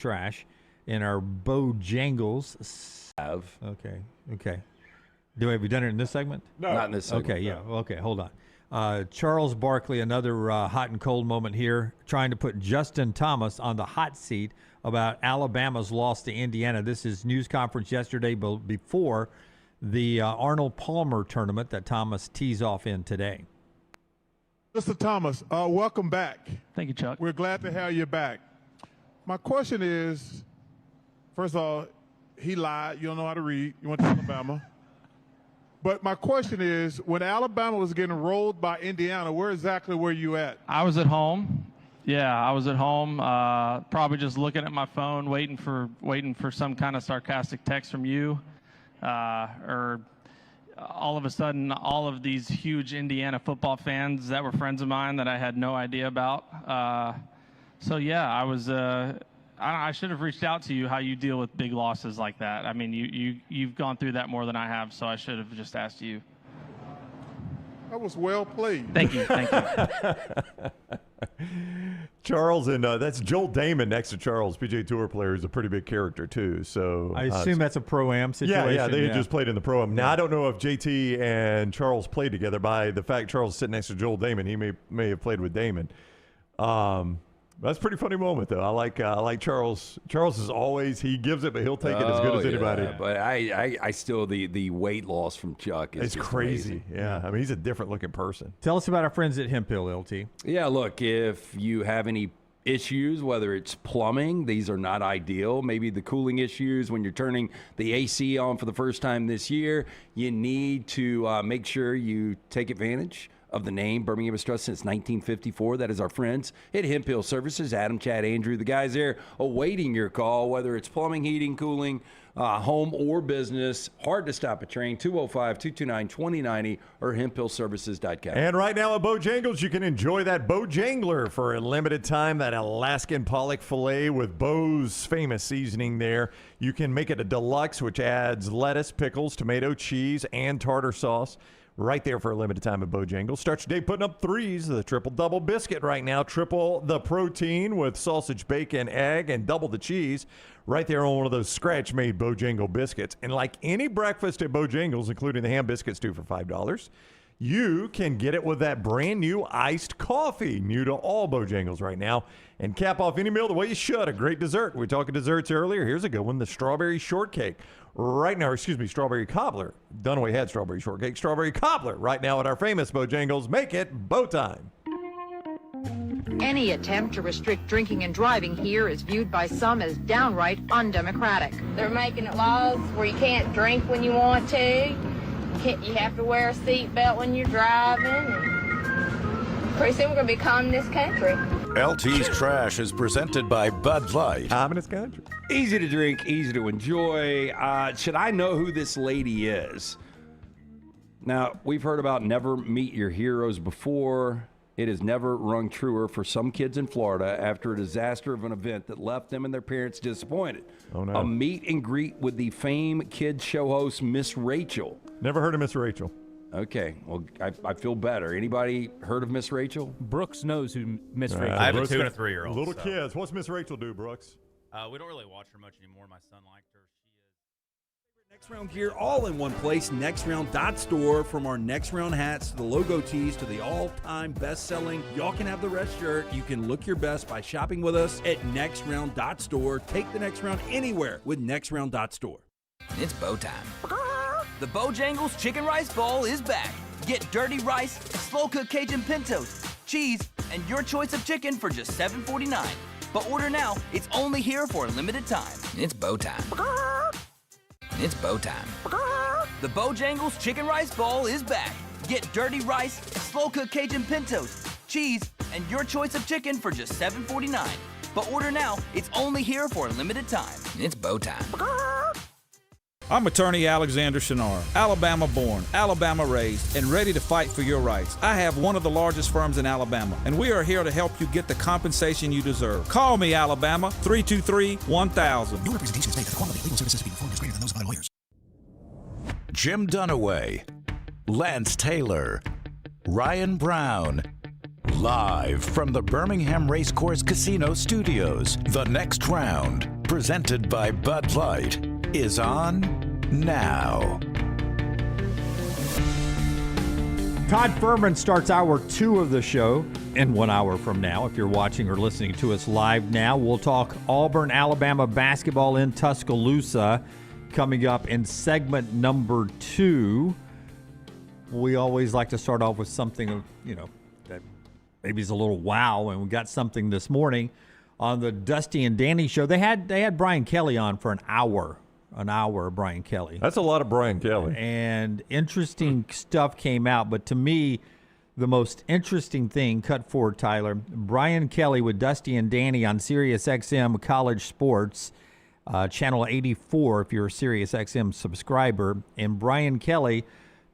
trash in our Bojangles. Okay. Have we done it in this segment? No. Not in this segment. Okay, yeah. Okay, hold on. Charles Barkley, another hot and cold moment here, trying to put Justin Thomas on the hot seat about Alabama's loss to Indiana. This is news conference yesterday before the Arnold Palmer tournament that Thomas tees off in today. Mr. Thomas, welcome back. Thank you, Chuck. We're glad to have you back. My question is, first of all, he lied. You don't know how to read. You went to Alabama. But my question is, when Alabama was getting rolled by Indiana, where exactly were you at? I was at home. Yeah, I was at home, probably just looking at my phone, waiting for some kind of sarcastic text from you, or all of a sudden, all of these huge Indiana football fans that were friends of mine that I had no idea about. So yeah, I was. I should have reached out to you how you deal with big losses like that. I mean, you've gone through that more than I have, so I should have just asked you. That was well played. Thank you. Charles, and that's Joel Damon next to Charles, PGA Tour player, is a pretty big character too. So I assume that's a pro-am situation. Yeah, they just played in the pro-am. Now I don't know if JT and Charles played together. By the fact Charles is sitting next to Joel Damon, he may have played with Damon. That's a pretty funny moment, though. I like Charles. Charles is always, he gives it, but he'll take it as good as anybody. But I still, the weight loss from Chuck is crazy. Amazing. Yeah. I mean, he's a different looking person. Tell us about our friends at Hemphill, LT. Yeah, look, if you have any issues, whether it's plumbing, these are not ideal. Maybe the cooling issues when you're turning the AC on for the first time this year, you need to make sure you take advantage of the name Birmingham has trusted since 1954. That is our friends at Hemphill Services. Adam, Chad, Andrew, the guys there awaiting your call, whether it's plumbing, heating, cooling, home or business. Hard to stop a train. 205-229-2090 or hemphillservices.com. And right now at Bojangles, you can enjoy that Bojangler for a limited time, that Alaskan pollock filet with Bo's famous seasoning there. You can make it a deluxe, which adds lettuce, pickles, tomato, cheese, and tartar sauce. Right there for a limited time at Bojangles. Start your day putting up threes. The triple-double biscuit right now. Triple the protein with sausage, bacon, egg, and double the cheese. Right there on one of those scratch-made Bojangle biscuits. And like any breakfast at Bojangles, including the ham biscuits, too, for $5, you can get it with that brand new iced coffee, new to all Bojangles right now. And cap off any meal the way you should. A great dessert. We were talking desserts earlier. Here's a good one, the strawberry shortcake. Right now, strawberry cobbler. Dunaway had strawberry shortcake. Strawberry cobbler right now at our famous Bojangles. Make it Bo time. Any attempt to restrict drinking and driving here is viewed by some as downright undemocratic. They're making it laws where you can't drink when you want to. You have to wear a seatbelt when you're driving. Pretty soon we're going to be communist country. LT's Trash is presented by Bud Light. Communist country. Easy to drink, easy to enjoy. Should I know who this lady is? Now, we've heard about never meet your heroes before. It has never rung truer for some kids in Florida after a disaster of an event that left them and their parents disappointed. Oh, no. A meet and greet with the famed kids show host, Miss Rachel. Never heard of Miss Rachel. Okay, well, I feel better. Anybody heard of Miss Rachel? Brooks knows who Miss Rachel is. I have a 2 and a 3-year-old. Little kids. What's Miss Rachel do, Brooks? We don't really watch her much anymore. My son liked her. Next Round gear all in one place. NextRound.store. From our Next Round hats to the logo tees to the all-time best-selling Y'all Can Have the Rest shirt. You can look your best by shopping with us at NextRound.store. Take the Next Round anywhere with NextRound.store. It's Bo time. The Bojangles Chicken Rice Bowl is back. Get dirty rice, slow-cooked Cajun pintos, cheese, and your choice of chicken for just $7.49. But order now. It's only here for a limited time. It's Bo time. It's Bo time. The Bojangles Chicken Rice Bowl is back. Get dirty rice, slow-cooked Cajun pintos, cheese, and your choice of chicken for just $7.49. But order now. It's only here for a limited time. It's Bo time. I'm attorney Alexander Shinar, Alabama born, Alabama raised, and ready to fight for your rights. I have one of the largest firms in Alabama, and we are here to help you get the compensation you deserve. Call me, Alabama, 323-1000. Your representation is made that the quality of legal services being performed is greater than those of other lawyers. Jim Dunaway, Lance Taylor, Ryan Brown, Live from the Birmingham Racecourse Casino Studios, the next round, presented by Bud Light, is on now. Todd Fuhrman starts hour 2 of the show in 1 hour from now. If you're watching or listening to us live now, we'll talk Auburn, Alabama basketball in Tuscaloosa coming up in segment number 2. We always like to start off with something, that maybe is a little wow, and we got something this morning on the Dusty and Danny show. They had Brian Kelly on for an hour, Brian Kelly. That's a lot of Brian Kelly. And interesting stuff came out, but to me, the most interesting thing, cut forward, Tyler, Brian Kelly with Dusty and Danny on Sirius XM College Sports, channel 84 if you're a Sirius XM subscriber, and Brian Kelly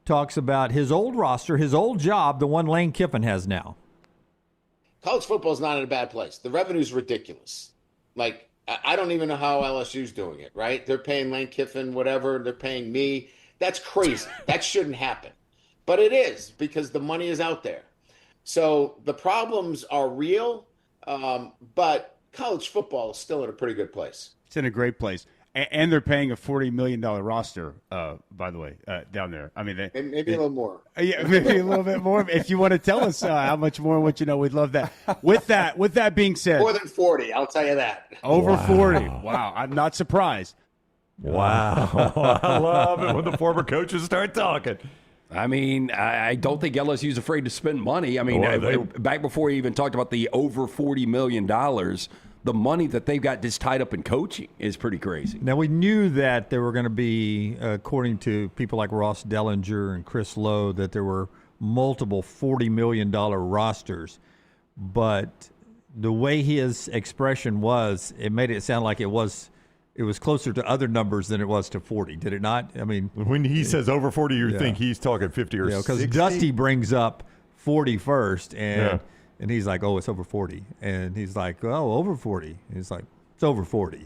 talks about his old roster, his old job, the one Lane Kiffin has now. College football is not in a bad place. The revenue's ridiculous. Like, I don't even know how LSU's doing it, right? They're paying Lane Kiffin whatever. They're paying me. That's crazy. That shouldn't happen. But it is, because the money is out there. So the problems are real, but college football is still in a pretty good place. It's in a great place. And they're paying a $40 million roster, by the way, down there. I mean, maybe a little more. Yeah, maybe a little bit more. If you want to tell us how much more, we'd love that. With that being said, more than 40, I'll tell you that. Over 40. Wow, I'm not surprised. Wow, I love it when the former coaches start talking. I mean, I don't think LSU's afraid to spend money. I mean, back before he even talked about the over $40 million. The money that they've got just tied up in coaching is pretty crazy. Now, we knew that there were going to be, according to people like Ross Dellinger and Chris Lowe, that there were multiple $40 million rosters. But the way his expression was, it made it sound like it was closer to other numbers than it was to 40, did it not? I mean, when he says over 40, you think he's talking 50 or 60. Because Dusty brings up 40 first, and he's like, oh, it's over 40. And he's like, oh, over 40. He's like, it's over 40.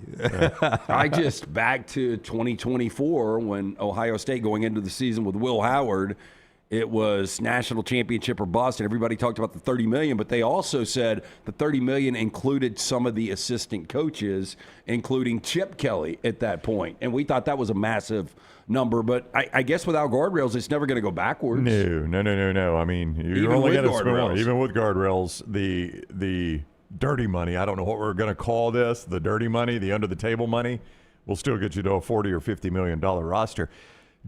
I just back to 2024 when Ohio State going into the season with Will Howard, it was national championship or bust, and everybody talked about the $30 million, but they also said the $30 million included some of the assistant coaches, including Chip Kelly at that point. And we thought that was a massive number, but I guess without guardrails, it's never going to go backwards. No. I mean, you're only going to spend more. Even with guardrails, the dirty money, I don't know what we're going to call this, the dirty money, the under-the-table money, will still get you to a $40 or $50 million roster.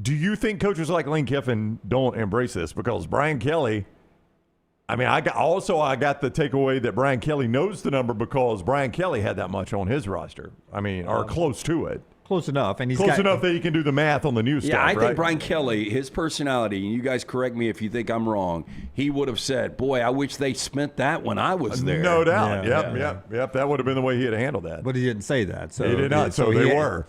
Do you think coaches like Lane Kiffin don't embrace this? Because Brian Kelly, I mean, I got the takeaway that Brian Kelly knows the number because Brian Kelly had that much on his roster. I mean, or close to it. Close enough. And he's close enough that he can do the math on the new stuff, Yeah, I right? think Brian Kelly, his personality, and you guys correct me if you think I'm wrong, he would have said, boy, I wish they spent that when I was there. No doubt. Yep. That would have been the way he had handled that. But he didn't say that. So he did not. So they were.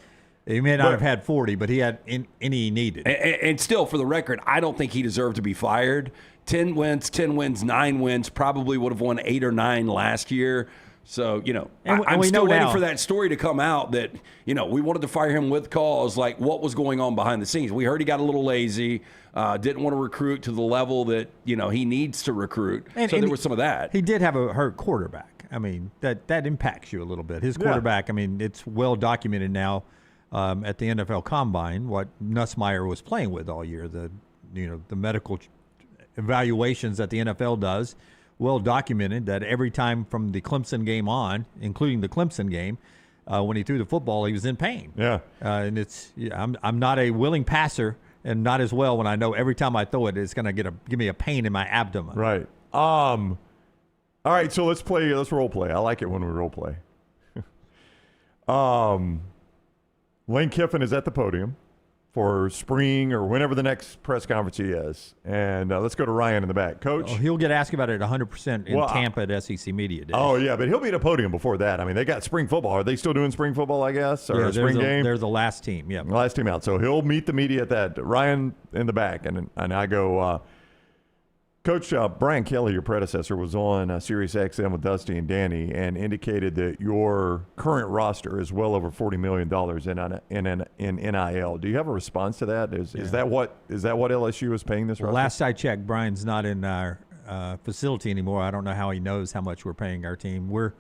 He may not have had 40, but he had any he needed. And still, for the record, I don't think he deserved to be fired. 10 wins, 9 wins, probably would have won 8 or 9 last year. So, I'm still waiting for that story to come out that, we wanted to fire him with cause, like what was going on behind the scenes. We heard he got a little lazy, didn't want to recruit to the level that, he needs to recruit. So there was some of that. He did have a hurt quarterback. I mean, that impacts you a little bit. His quarterback, I mean, it's well documented now. At the NFL Combine, what Nussmeier was playing with all year, the medical evaluations that the NFL does, well documented that every time from the Clemson game on, including the Clemson game, when he threw the football, he was in pain. Yeah, and I'm not a willing passer, and not as well when I know every time I throw it, it's going to give me a pain in my abdomen. Right. All right. So let's role play. I like it when we role play. Lane Kiffin is at the podium for spring or whenever the next press conference he is. And let's go to Ryan in the back. Coach? Oh, he'll get asked about it 100% in Tampa at SEC Media Day. Oh, yeah, but he'll be at a podium before that. I mean, they got spring football. Are they still doing spring football, I guess, or spring game? They're the last team, yeah. Last team out. So he'll meet the media at that. Ryan in the back. And I go, Coach, Brian Kelly, your predecessor, was on Sirius XM with Dusty and Danny and indicated that your current roster is well over $40 million in NIL. Do you have a response to that? Is that what LSU is paying this roster? Last I checked, Brian's not in our facility anymore. I don't know how he knows how much we're paying our team. We're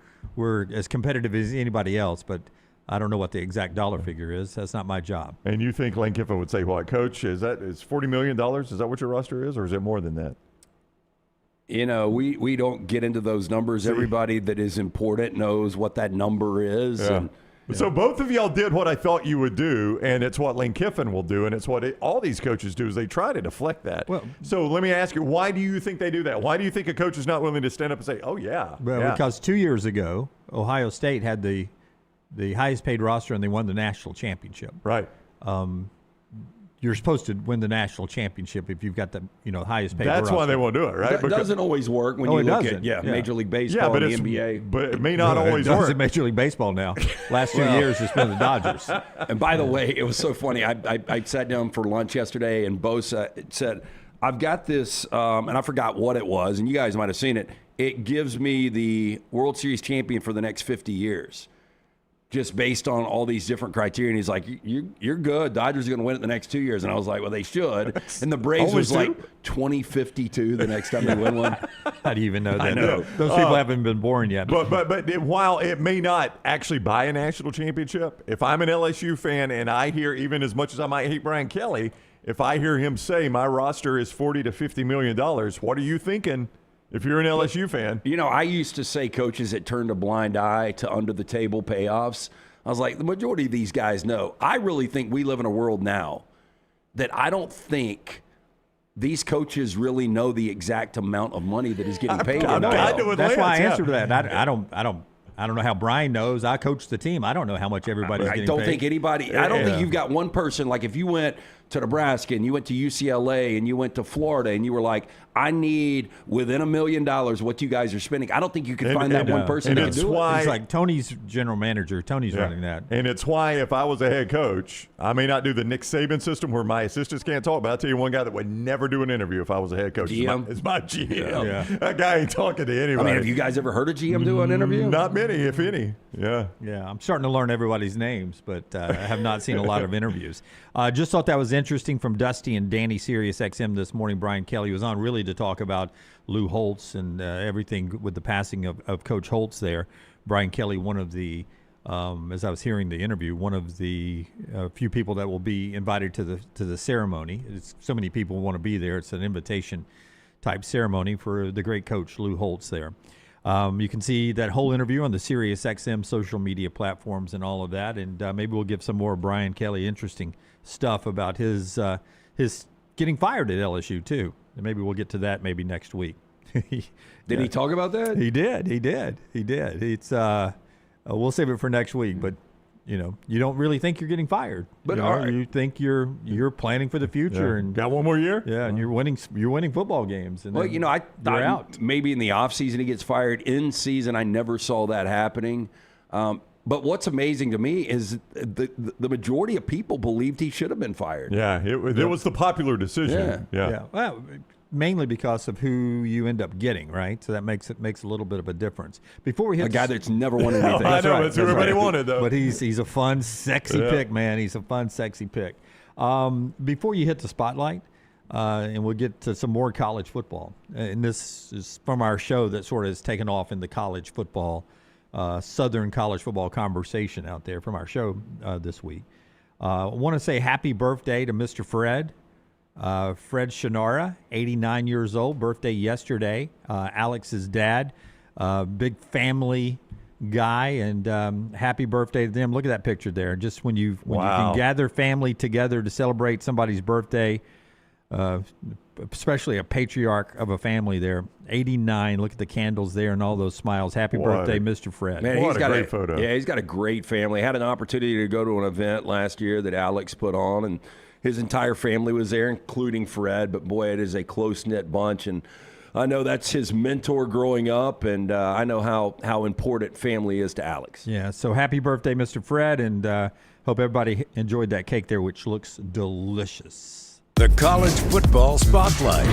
as competitive as anybody else, but I don't know what the exact dollar figure is. That's not my job. And you think Lane Kiffin would say, what, Coach, is $40 million? Is that what your roster is, or is it more than that? You know, we don't get into those numbers. Everybody that is important knows what that number is. Yeah. And, So both of y'all did what I thought you would do, and it's what Lane Kiffin will do, and it's what all these coaches do is they try to deflect that. Well, so let me ask you, why do you think they do that? Why do you think a coach is not willing to stand up and say, oh, yeah? Well, yeah. because 2 years ago, Ohio State had the highest paid roster, and they won the national championship. Right. You're supposed to win the national championship if you've got the highest paid That's roster. why they won't do it, right? That doesn't always work when you look at Major League Baseball and the NBA. But it may not always work. work. Major League Baseball now. Last 2 years it's been the Dodgers. And by the way, it was so funny. I sat down for lunch yesterday, and Bosa said, I've got this, and I forgot what it was, and you guys might have seen it. It gives me the World Series champion for the next 50 years. Just based on all these different criteria. And he's like, you're good. Dodgers are going to win it the next 2 years. And I was like, well, they should. And the Braves was like 2052 the next time they win one. How do you even know that? I know. Those people haven't been born yet. But while it may not actually buy a national championship, if I'm an LSU fan and I hear, even as much as I might hate Brian Kelly, if I hear him say my roster is $40 to $50 million, what are you thinking? If you're an LSU fan. You know, I used to say coaches that turned a blind eye to under-the-table payoffs. I was like, the majority of these guys know. I really think we live in a world now that I don't think these coaches really know the exact amount of money that is getting paid. That's why I answered that. I don't know how Brian knows. I coach the team. I don't know how much everybody's getting paid. I don't think anybody. I don't think you've got one person. Like if you went to Nebraska and you went to UCLA and you went to Florida and you were like, I need within $1 million what you guys are spending. I don't think you could find that one person that can do it. It's like Tony's general manager. Tony's running that. And it's why if I was a head coach, I may not do the Nick Saban system where my assistants can't talk, but I'll tell you one guy that would never do an interview if I was a head coach. GM? It's my GM. Yeah. That guy ain't talking to anybody. I mean, have you guys ever heard a GM do an interview? Not many, if any. Yeah. Yeah, I'm starting to learn everybody's names, but I have not seen a lot of interviews. Just thought that was interesting from Dusty and Danny Sirius XM this morning. Brian Kelly was on really to talk about Lou Holtz and everything with the passing of Coach Holtz there. Brian Kelly, one of the, as I was hearing the interview, one of the few people that will be invited to the ceremony. So many people want to be there. It's an invitation type ceremony for the great coach Lou Holtz there. You can see that whole interview on the SiriusXM social media platforms and all of that, and maybe we'll give some more Brian Kelly interesting stuff about his getting fired at LSU too. And maybe we'll get to that maybe next week. Did he talk about that? He did. It's we'll save it for next week, but you don't really think you're getting fired. But you think you're planning for the future and got one more year. Yeah, and you're winning football games. And well, I thought out. Maybe in the offseason he gets fired. In season, I never saw that happening. But what's amazing to me is the majority of people believed he should have been fired. Yeah, it was the popular decision. Yeah. Well, mainly because of who you end up getting, right? So that makes a little bit of a difference. Before we hit a guy that's never won anything. I know, that's who everybody wanted, though. But he's a fun, sexy pick, man. He's a fun, sexy pick. Before you hit the spotlight, and we'll get to some more college football, and this is from our show that sort of has taken off in the college football, Southern college football conversation out there from our show this week. I want to say happy birthday to Mr. Fred. Fred Shannara, 89 years old, birthday yesterday. Alex's dad, big family guy, and happy birthday to them. Look at that picture there. Just when you can gather family together to celebrate somebody's birthday, especially a patriarch of a family there. 89. Look at the candles there and all those smiles. Happy birthday, Mr. Fred. Man, he's got a great photo. Yeah, he's got a great family. Had an opportunity to go to an event last year that Alex put on, and his entire family was there, including Fred. But boy, it is a close-knit bunch, and I know that's his mentor growing up, and I know how important family is to Alex. Yeah, so happy birthday, Mr. Fred, and hope everybody enjoyed that cake there, which looks delicious. The College Football Spotlight.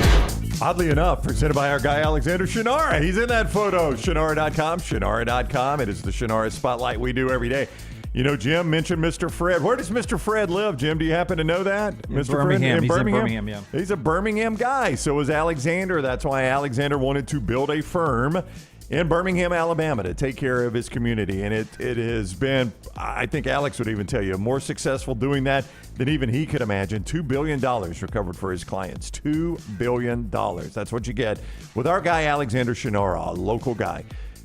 Oddly enough, presented by our guy Alexander Shannara. He's in that photo. Shannara.com. It is the Shannara Spotlight we do every day. You know, Jim mentioned Mr. Fred. Where does Mr. Fred live, Jim? Do you happen to know that? Mr. Birmingham. Fred? He's in Birmingham, yeah. He's a Birmingham guy. So is Alexander. That's why Alexander wanted to build a firm in Birmingham, Alabama, to take care of his community. And it has been, I think Alex would even tell you, more successful doing that than even he could imagine. $2 billion recovered for his clients. $2 billion. That's what you get with our guy, Alexander Shinara, a local guy.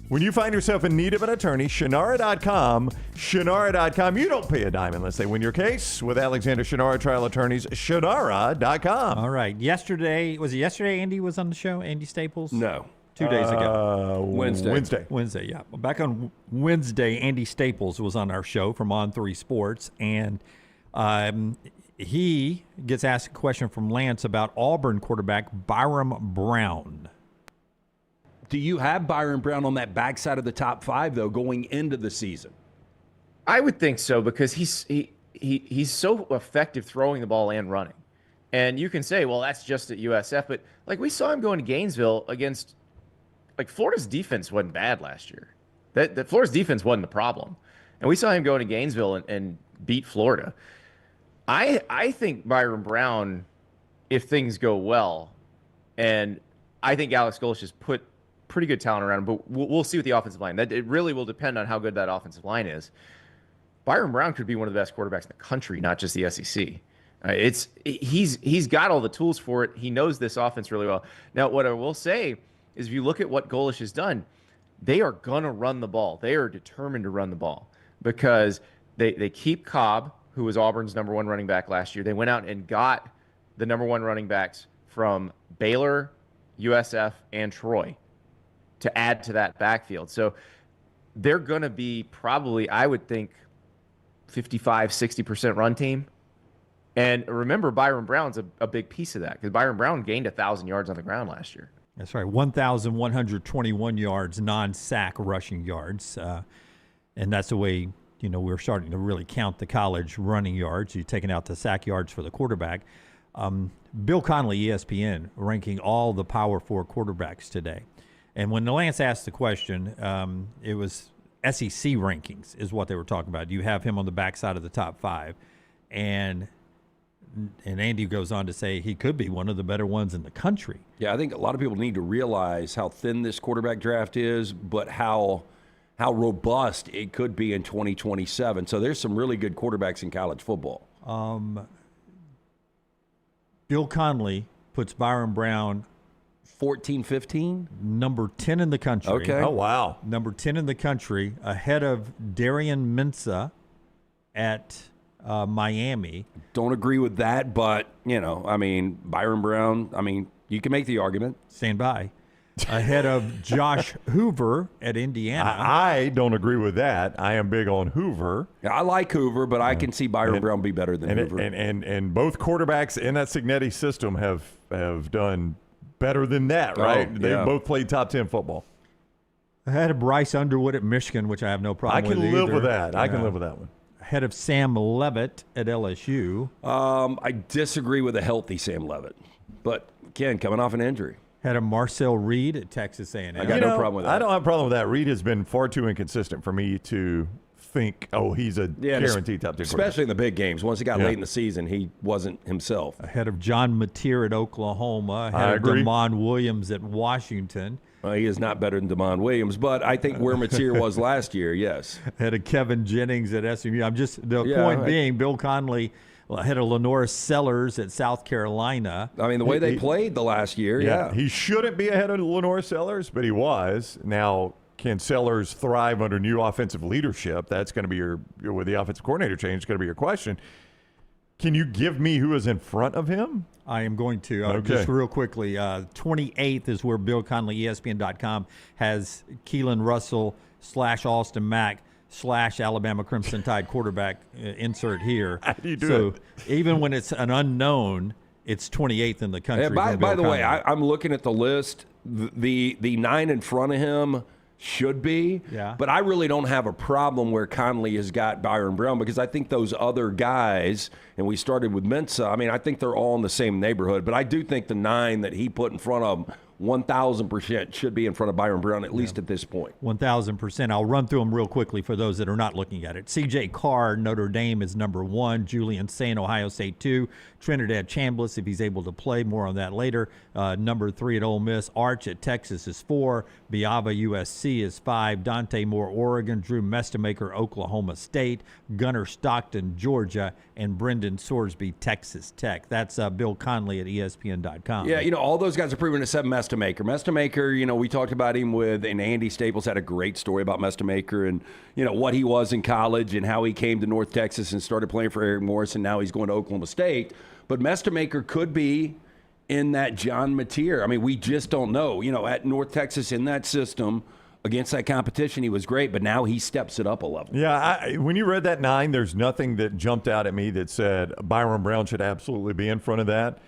When you find yourself in need of an attorney, Shinara.com, Shinara.com. You don't pay a dime unless they win your case. With Alexander Shinara Trial Attorneys, Shinara.com. All right. Yesterday, was it yesterday Andy was on the show? Andy Staples? No. 2 days ago. Wednesday, yeah. Well, back on Wednesday, Andy Staples was on our show from On3 Sports, and he gets asked a question from Lance about Auburn quarterback Byrum Brown. Do you have Byrum Brown on that backside of the top 5, though, going into the season? I would think so, because he's so effective throwing the ball and running. And you can say, well, that's just at USF, but like we saw him going to Gainesville against, like, Florida's defense wasn't bad last year. That Florida's defense wasn't the problem. And we saw him going to Gainesville and beat Florida. I think Byrum Brown, if things go well, and I think Alex Golesh has put pretty good talent around him, but we'll see with the offensive line. It really will depend on how good that offensive line is. Byrum Brown could be one of the best quarterbacks in the country, not just the SEC. He's got all the tools for it. He knows this offense really well. Now, what I will say is, if you look at what Golesh has done, they are gonna run the ball. They are determined to run the ball because they keep Cobb, who was Auburn's #1 running back last year. They went out and got the #1 running backs from Baylor, USF, and Troy to add to that backfield. So they're going to be probably, I would think, 55-60% run team. And remember, Byrum Brown's a big piece of that, because Byrum Brown gained 1,000 yards on the ground last year. That's right, 1,121 yards, non-sack rushing yards. And that's the way, we're starting to really count the college running yards. You're taking out the sack yards for the quarterback. Bill Connolly, ESPN, ranking all the Power 4 quarterbacks today. And when Lance asked the question, it was SEC rankings is what they were talking about. You have him on the backside of the top 5. And Andy goes on to say he could be one of the better ones in the country. Yeah, I think a lot of people need to realize how thin this quarterback draft is, but how robust it could be in 2027. So there's some really good quarterbacks in college football. Bill Connolly puts Byrum Brown 14, 15? Number 10 in the country. Okay. Oh, wow. Number 10 in the country, ahead of Darian Mensah at Miami. Don't agree with that, but, Byrum Brown, you can make the argument. Stand by. Ahead of Josh Hoover at Indiana. I don't agree with that. I am big on Hoover. Yeah, I like Hoover, but I can see Byrum Brown be better than Hoover. And both quarterbacks in that Signetti system have done better than that, right? Oh, They've both played top 10 football. Ahead of Bryce Underwood at Michigan, which I have no problem with either. I can live with that. I can live with that one. Ahead of Sam Levitt at LSU. I disagree with a healthy Sam Levitt, but again, coming off an injury. Had a Marcel Reed at Texas A&M. I got no problem with that. I don't have a problem with that. Reed has been far too inconsistent for me to think, he's a guaranteed top 10 especially in the big games. Once it got late in the season, he wasn't himself. Ahead of John Mateer at Oklahoma. Ahead of Damon Williams at Washington. Well, he is not better than Damon Williams, but I think where Mateer was last year, yes. Ahead of Kevin Jennings at SMU. Point being, Bill Connolly ahead of Lenore Sellers at South Carolina. The way they played the last year, He shouldn't be ahead of Lenore Sellers, but he was. Now, can Sellers thrive under new offensive leadership? That's going to be with the offensive coordinator change, it's going to be your question. Can you give me who is in front of him? I am going to. Just real quickly, 28th is where Bill Connolly, ESPN.com, has Keelan Russell / Austin Mack / Alabama Crimson Tide quarterback insert here. How do you do it? Even when it's an unknown, it's 28th in the country. By the way, I'm looking at the list. The 9 in front of him should be. Yeah. But I really don't have a problem where Connolly has got Byrum Brown, because I think those other guys, and we started with Mensah, I think they're all in the same neighborhood. But I do think the 9 that he put in front of them 1,000% should be in front of Byrum Brown, at least at this point. 1,000%. I'll run through them real quickly for those that are not looking at it. C.J. Carr, Notre Dame, is number 1. Julian Saint, Ohio State, 2. Trinidad Chambliss, if he's able to play. More on that later. Number 3 at Ole Miss. Arch at Texas is 4. Biava, USC, is 5. Dante Moore, Oregon. Drew Mestemaker, Oklahoma State. Gunnar Stockton, Georgia. And Brendan Sorsby, Texas Tech. That's Bill Conley at ESPN.com. Yeah, all those guys are proven except Mestemaker. Mestemaker, we talked about him and Andy Staples had a great story about Mestemaker and, what he was in college and how he came to North Texas and started playing for Eric Morris, and now he's going to Oklahoma State. But Mestemaker could be in that John Mateer. I mean, we just don't know. At North Texas in that system, against that competition, he was great, but now he steps it up a level. Yeah, when you read that 9, there's nothing that jumped out at me that said Byrum Brown should absolutely be in front of that.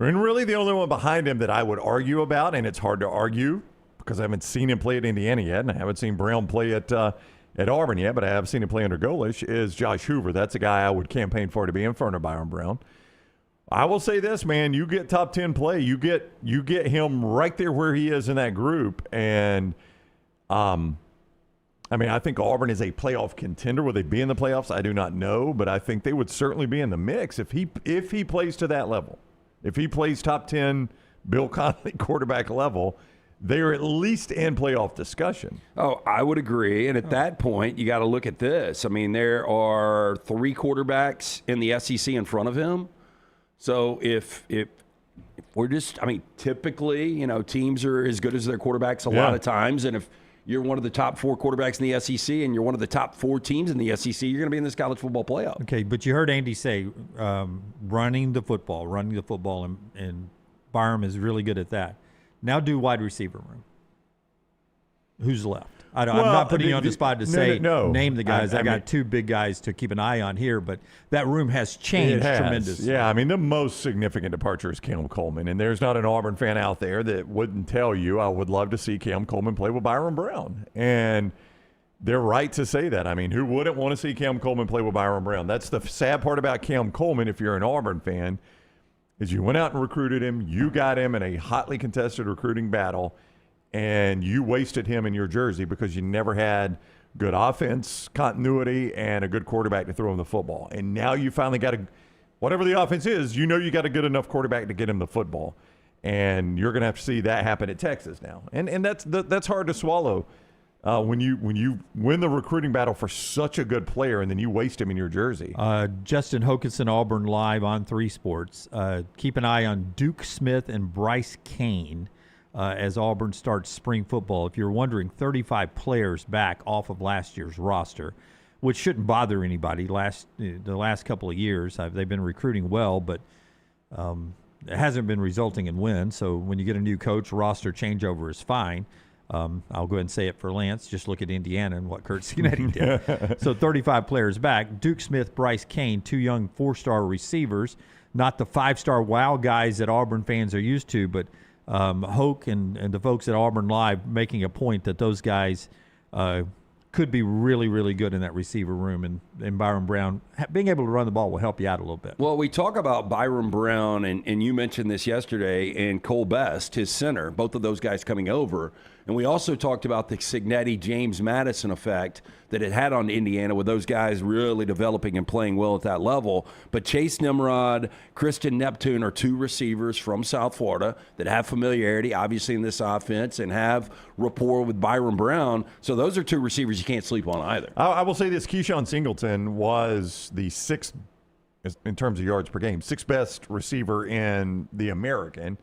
And really the only one behind him that I would argue about, and it's hard to argue because I haven't seen him play at Indiana yet, and I haven't seen Brown play at Auburn yet, but I have seen him play under Golish, is Josh Hoover. That's a guy I would campaign for to be in front of Byrum Brown. I will say this, man, you get top 10 play, you get him right there where he is in that group, and I think Auburn is a playoff contender. Will they be in the playoffs? I do not know, but I think they would certainly be in the mix if he plays to that level. If he plays top 10 Bill Conley quarterback level, they are at least in playoff discussion. Oh, I would agree. And at that point, you got to look at this. I mean, there are 3 quarterbacks in the SEC in front of him. So if we're just, typically, teams are as good as their quarterbacks a lot of times. And if you're one of the top 4 quarterbacks in the SEC and you're one of the top 4 teams in the SEC, you're going to be in this college football playoff. Okay, but you heard Andy say running the football, and Byrum is really good at that. Now do wide receiver room. Who's left? I'm not putting you on the spot to name the guys. I got 2 big guys to keep an eye on here, but that room has changed tremendously. Yeah, the most significant departure is Cam Coleman, and there's not an Auburn fan out there that wouldn't tell you I would love to see Cam Coleman play with Byrum Brown. And they're right to say that. Who wouldn't want to see Cam Coleman play with Byrum Brown? That's the sad part about Cam Coleman, if you're an Auburn fan, is you went out and recruited him, you got him in a hotly contested recruiting battle, and you wasted him in your jersey because you never had good offense continuity and a good quarterback to throw him the football. And now you finally got whatever the offense is, you know you got a good enough quarterback to get him the football. And you're going to have to see that happen at Texas now. And that's hard to swallow when you win the recruiting battle for such a good player and then you waste him in your jersey. Justin Hokanson, Auburn Live on 3 Sports. Keep an eye on Duke Smith and Bryce Kane as Auburn starts spring football. If you're wondering, 35 players back off of last year's roster, which shouldn't bother anybody. The last couple of years, they've been recruiting well, but it hasn't been resulting in wins. So when you get a new coach, roster changeover is fine. I'll go ahead and say it for Lance. Just look at Indiana and what Kurt Cinetti did. So 35 players back. Duke Smith, Bryce Kane, 2 young 4-star receivers. Not the 5-star wow guys that Auburn fans are used to, but Hoke and the folks at Auburn Live making a point that those guys could be really, really good in that receiver room. And Byrum Brown, being able to run the ball will help you out a little bit. Well, we talk about Byrum Brown, and you mentioned this yesterday, and Cole Best, his center, both of those guys coming over. And we also talked about the Cignetti-James Madison effect that it had on Indiana with those guys really developing and playing well at that level. But Chase Nimrod, Christian Neptune are 2 receivers from South Florida that have familiarity, obviously, in this offense and have rapport with Byrum Brown. So those are 2 receivers you can't sleep on either. I will say this, Keyshawn Singleton was the 6th, in terms of yards per game, 6th best receiver in the American.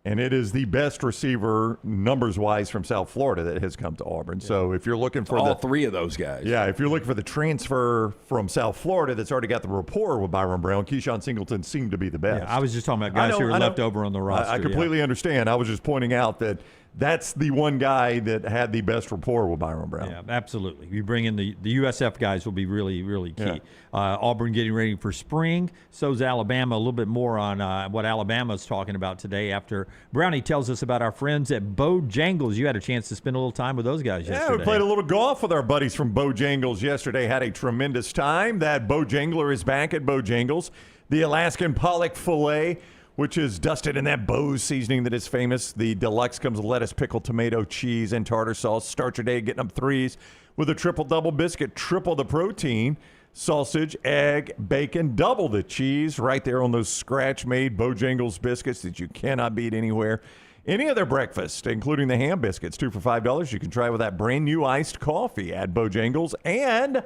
And it is the best receiver, numbers-wise, from South Florida that has come to Auburn. Yeah. So if you're looking for all 3 of those guys. Yeah, if you're looking for the transfer from South Florida that's already got the rapport with Byrum Brown, Keyshawn Singleton seemed to be the best. Yeah, I was just talking about guys who are left over on the roster. I completely understand. I was just pointing out that that's the one guy that had the best rapport with Byrum Brown. Yeah, absolutely. You bring in the USF guys will be really, really key. Yeah. Auburn getting ready for spring. So's Alabama. A little bit more on what Alabama's talking about today after Brownie tells us about our friends at Bojangles. You had a chance to spend a little time with those guys yesterday. Yeah, we played a little golf with our buddies from Bojangles yesterday. Had a tremendous time. That Bojangler is back at Bojangles. The Alaskan pollock fillet which is dusted in that Bose seasoning that is famous. The deluxe comes with lettuce, pickle, tomato, cheese, and tartar sauce. Start your day getting up threes with a triple-double biscuit. Triple the protein. Sausage, egg, bacon, double the cheese right there on those scratch-made Bojangles biscuits that you cannot beat anywhere. Any other breakfast, including the ham biscuits, 2 for $5. You can try with that brand new iced coffee at Bojangles, and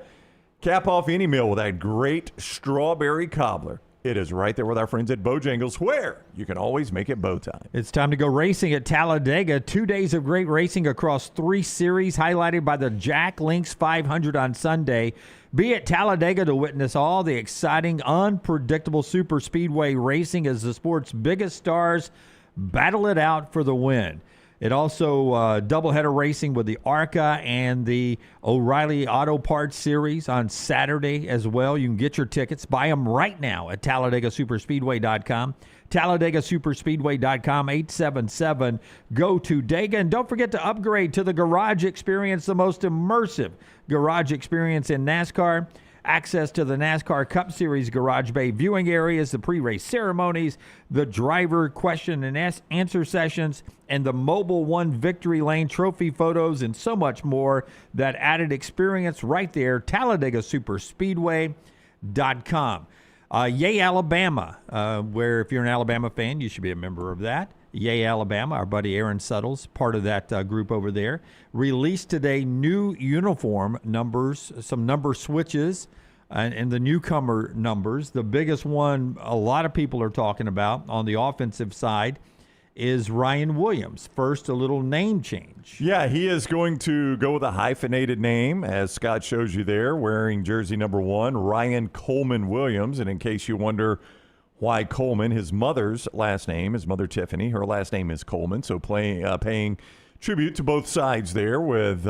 cap off any meal with that great strawberry cobbler. It is right there with our friends at Bojangles, where you can always make it bow time. It's time to go racing at Talladega. 2 days of great racing across 3 series, highlighted by the Jack Links 500 on Sunday. Be at Talladega to witness all the exciting, unpredictable super speedway racing as the sport's biggest stars battle it out for the win. It also doubleheader racing with the ARCA and the O'Reilly Auto Parts Series on Saturday as well. You can get your tickets. Buy them right now at TalladagaSuperspeedway.com. TalladagaSuperspeedway.com, 877-GO-TO-DEGA. And don't forget to upgrade to the Garage Experience, the most immersive garage experience in NASCAR. Access to the NASCAR Cup Series Garage Bay viewing areas, the pre-race ceremonies, the driver question and answer sessions, and the Mobile One Victory Lane trophy photos, and so much more. That added experience right there, TalladagaSuperspeedway.com. Yay, Alabama, where if you're an Alabama fan, you should be a member of that. Yay, Alabama, our buddy Aaron Suttles, part of that group over there, released today new uniform numbers, some number switches, and the newcomer numbers. The biggest one a lot of people are talking about on the offensive side is Ryan Williams. First, a little name change. Yeah, he is going to go with a hyphenated name, as Scott shows you there, wearing jersey number 1, Ryan Coleman Williams. And in case you wonder why Coleman, his mother's last name, his mother Tiffany, her last name is Coleman. So paying tribute to both sides there with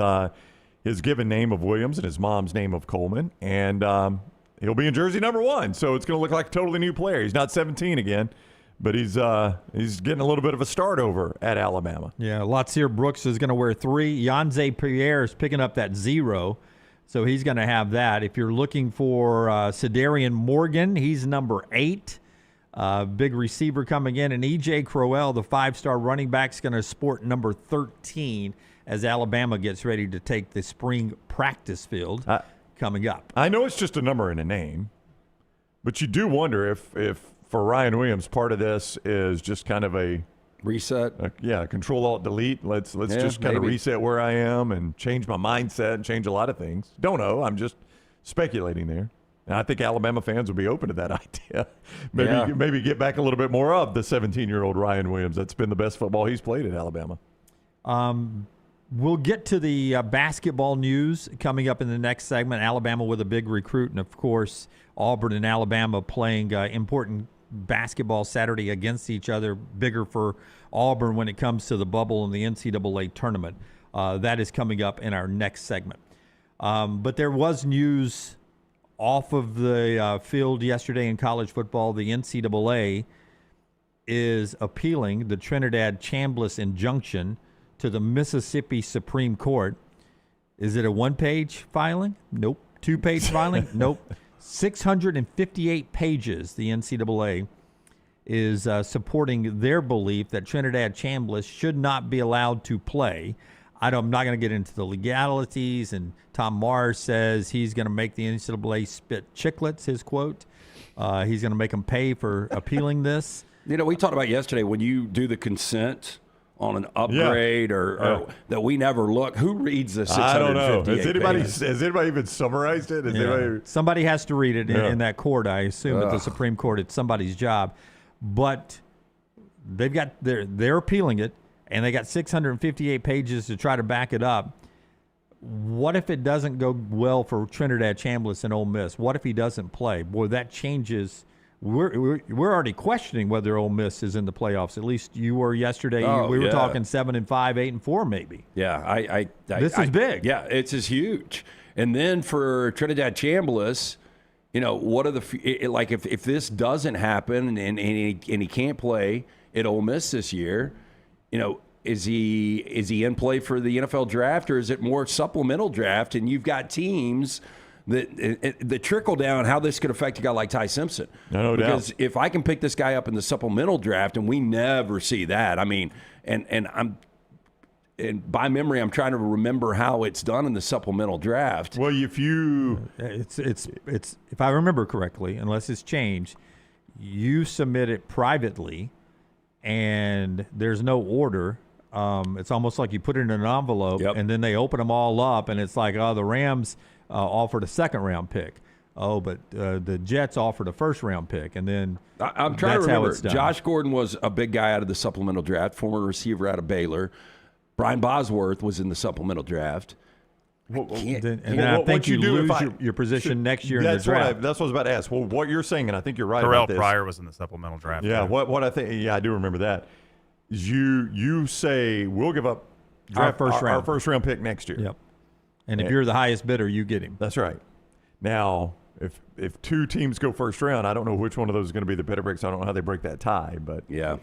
his given name of Williams and his mom's name of Coleman. And he'll be in jersey number 1. So it's going to look like a totally new player. He's not 17 again, but he's getting a little bit of a start over at Alabama. Yeah, Latsier Brooks is going to wear 3. Yanze Pierre is picking up that 0. So he's going to have that. If you're looking for Cedarian Morgan, he's number 8. Big receiver coming in. And E.J. Crowell, the 5-star running back, is going to sport number 13 as Alabama gets ready to take the spring practice field coming up. I know it's just a number and a name, but you do wonder if for Ryan Williams, part of this is just kind of a reset. Control-Alt-Delete. Let's just kind of reset where I am and change my mindset and change a lot of things. Don't know. I'm just speculating there. And I think Alabama fans would be open to that idea. Maybe get back a little bit more of the 17-year-old Ryan Williams. That's been the best football he's played at Alabama. We'll get to the basketball news coming up in the next segment. Alabama with a big recruit, and, of course, Auburn and Alabama playing important basketball Saturday against each other. Bigger for Auburn when it comes to the bubble and the NCAA tournament. That is coming up in our next segment. But there was news off of the field yesterday in college football. The NCAA is appealing the Trinidad Chambliss injunction to the Mississippi Supreme Court. Is it a 1-page filing? Nope. 2-page filing? Nope. 658 pages. The NCAA is supporting their belief that Trinidad Chambliss should not be allowed to play. I'm not going to get into the legalities, and Tom Mars says he's going to make the NCAA spit chiclets, his quote. He's going to make them pay for appealing this. You know, we talked about yesterday when you do the consent on an upgrade or that we never look. Who reads the 658 I don't know. pages? Has anybody even summarized it? Somebody has to read it in that court, I assume, at the Supreme Court. It's somebody's job. But they've got they're appealing it, and they got 658 pages to try to back it up. What if it doesn't go well for Trinidad Chambliss and Ole Miss? What if he doesn't play? Boy, that changes. We're already questioning whether Ole Miss is in the playoffs. At least you were yesterday. We were talking 7-5, 8-4, maybe. Yeah, this is big. Yeah, it's huge. And then for Trinidad Chambliss, you know, what are if this doesn't happen and he can't play at Ole Miss this year, you know, is he in play for the NFL draft, or is it more supplemental draft? And you've got teams the trickle down, how this could affect a guy like Ty Simpson. No because doubt. if I can pick this guy up in the supplemental draft, and we never see that. I mean, and by memory, I'm trying to remember how it's done in the supplemental draft. Well, if I remember correctly, unless it's changed, you submit it privately, and there's no order. It's almost like you put it in an envelope, and then they open them all up, and it's like, the Rams offered a second-round pick. But the Jets offered a first-round pick, and then I'm trying to that's how remember. it's done. Josh Gordon was a big guy out of the supplemental draft, former receiver out of Baylor. Brian Bosworth was in the supplemental draft. I think you lose your position next year in the draft. That's what I was about to ask. Well, what you're saying, and I think you're right Terrell about this. Pryor was in the supplemental draft. Yeah, what I think, I do remember that. Is you say we'll give up our first round pick next year. Yep. And if you're the highest bidder, you get him. That's right. Now, if two teams go first round, I don't know which one of those is going to be the better break. So I don't know how they break that tie, but yeah,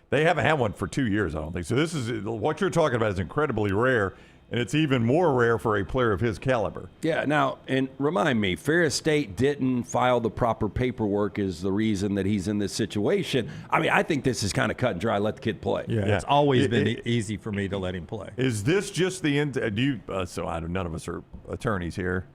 they haven't had one for 2 years, I don't think. So this is what you're talking about is incredibly rare, and it's even more rare for a player of his caliber. Yeah. Now, and remind me, Ferris State didn't file the proper paperwork is the reason that he's in this situation. I mean, I think this is kind of cut and dry. Let the kid play. Yeah. It's always been easy for me to let him play. Is this just the end? None of us are attorneys here,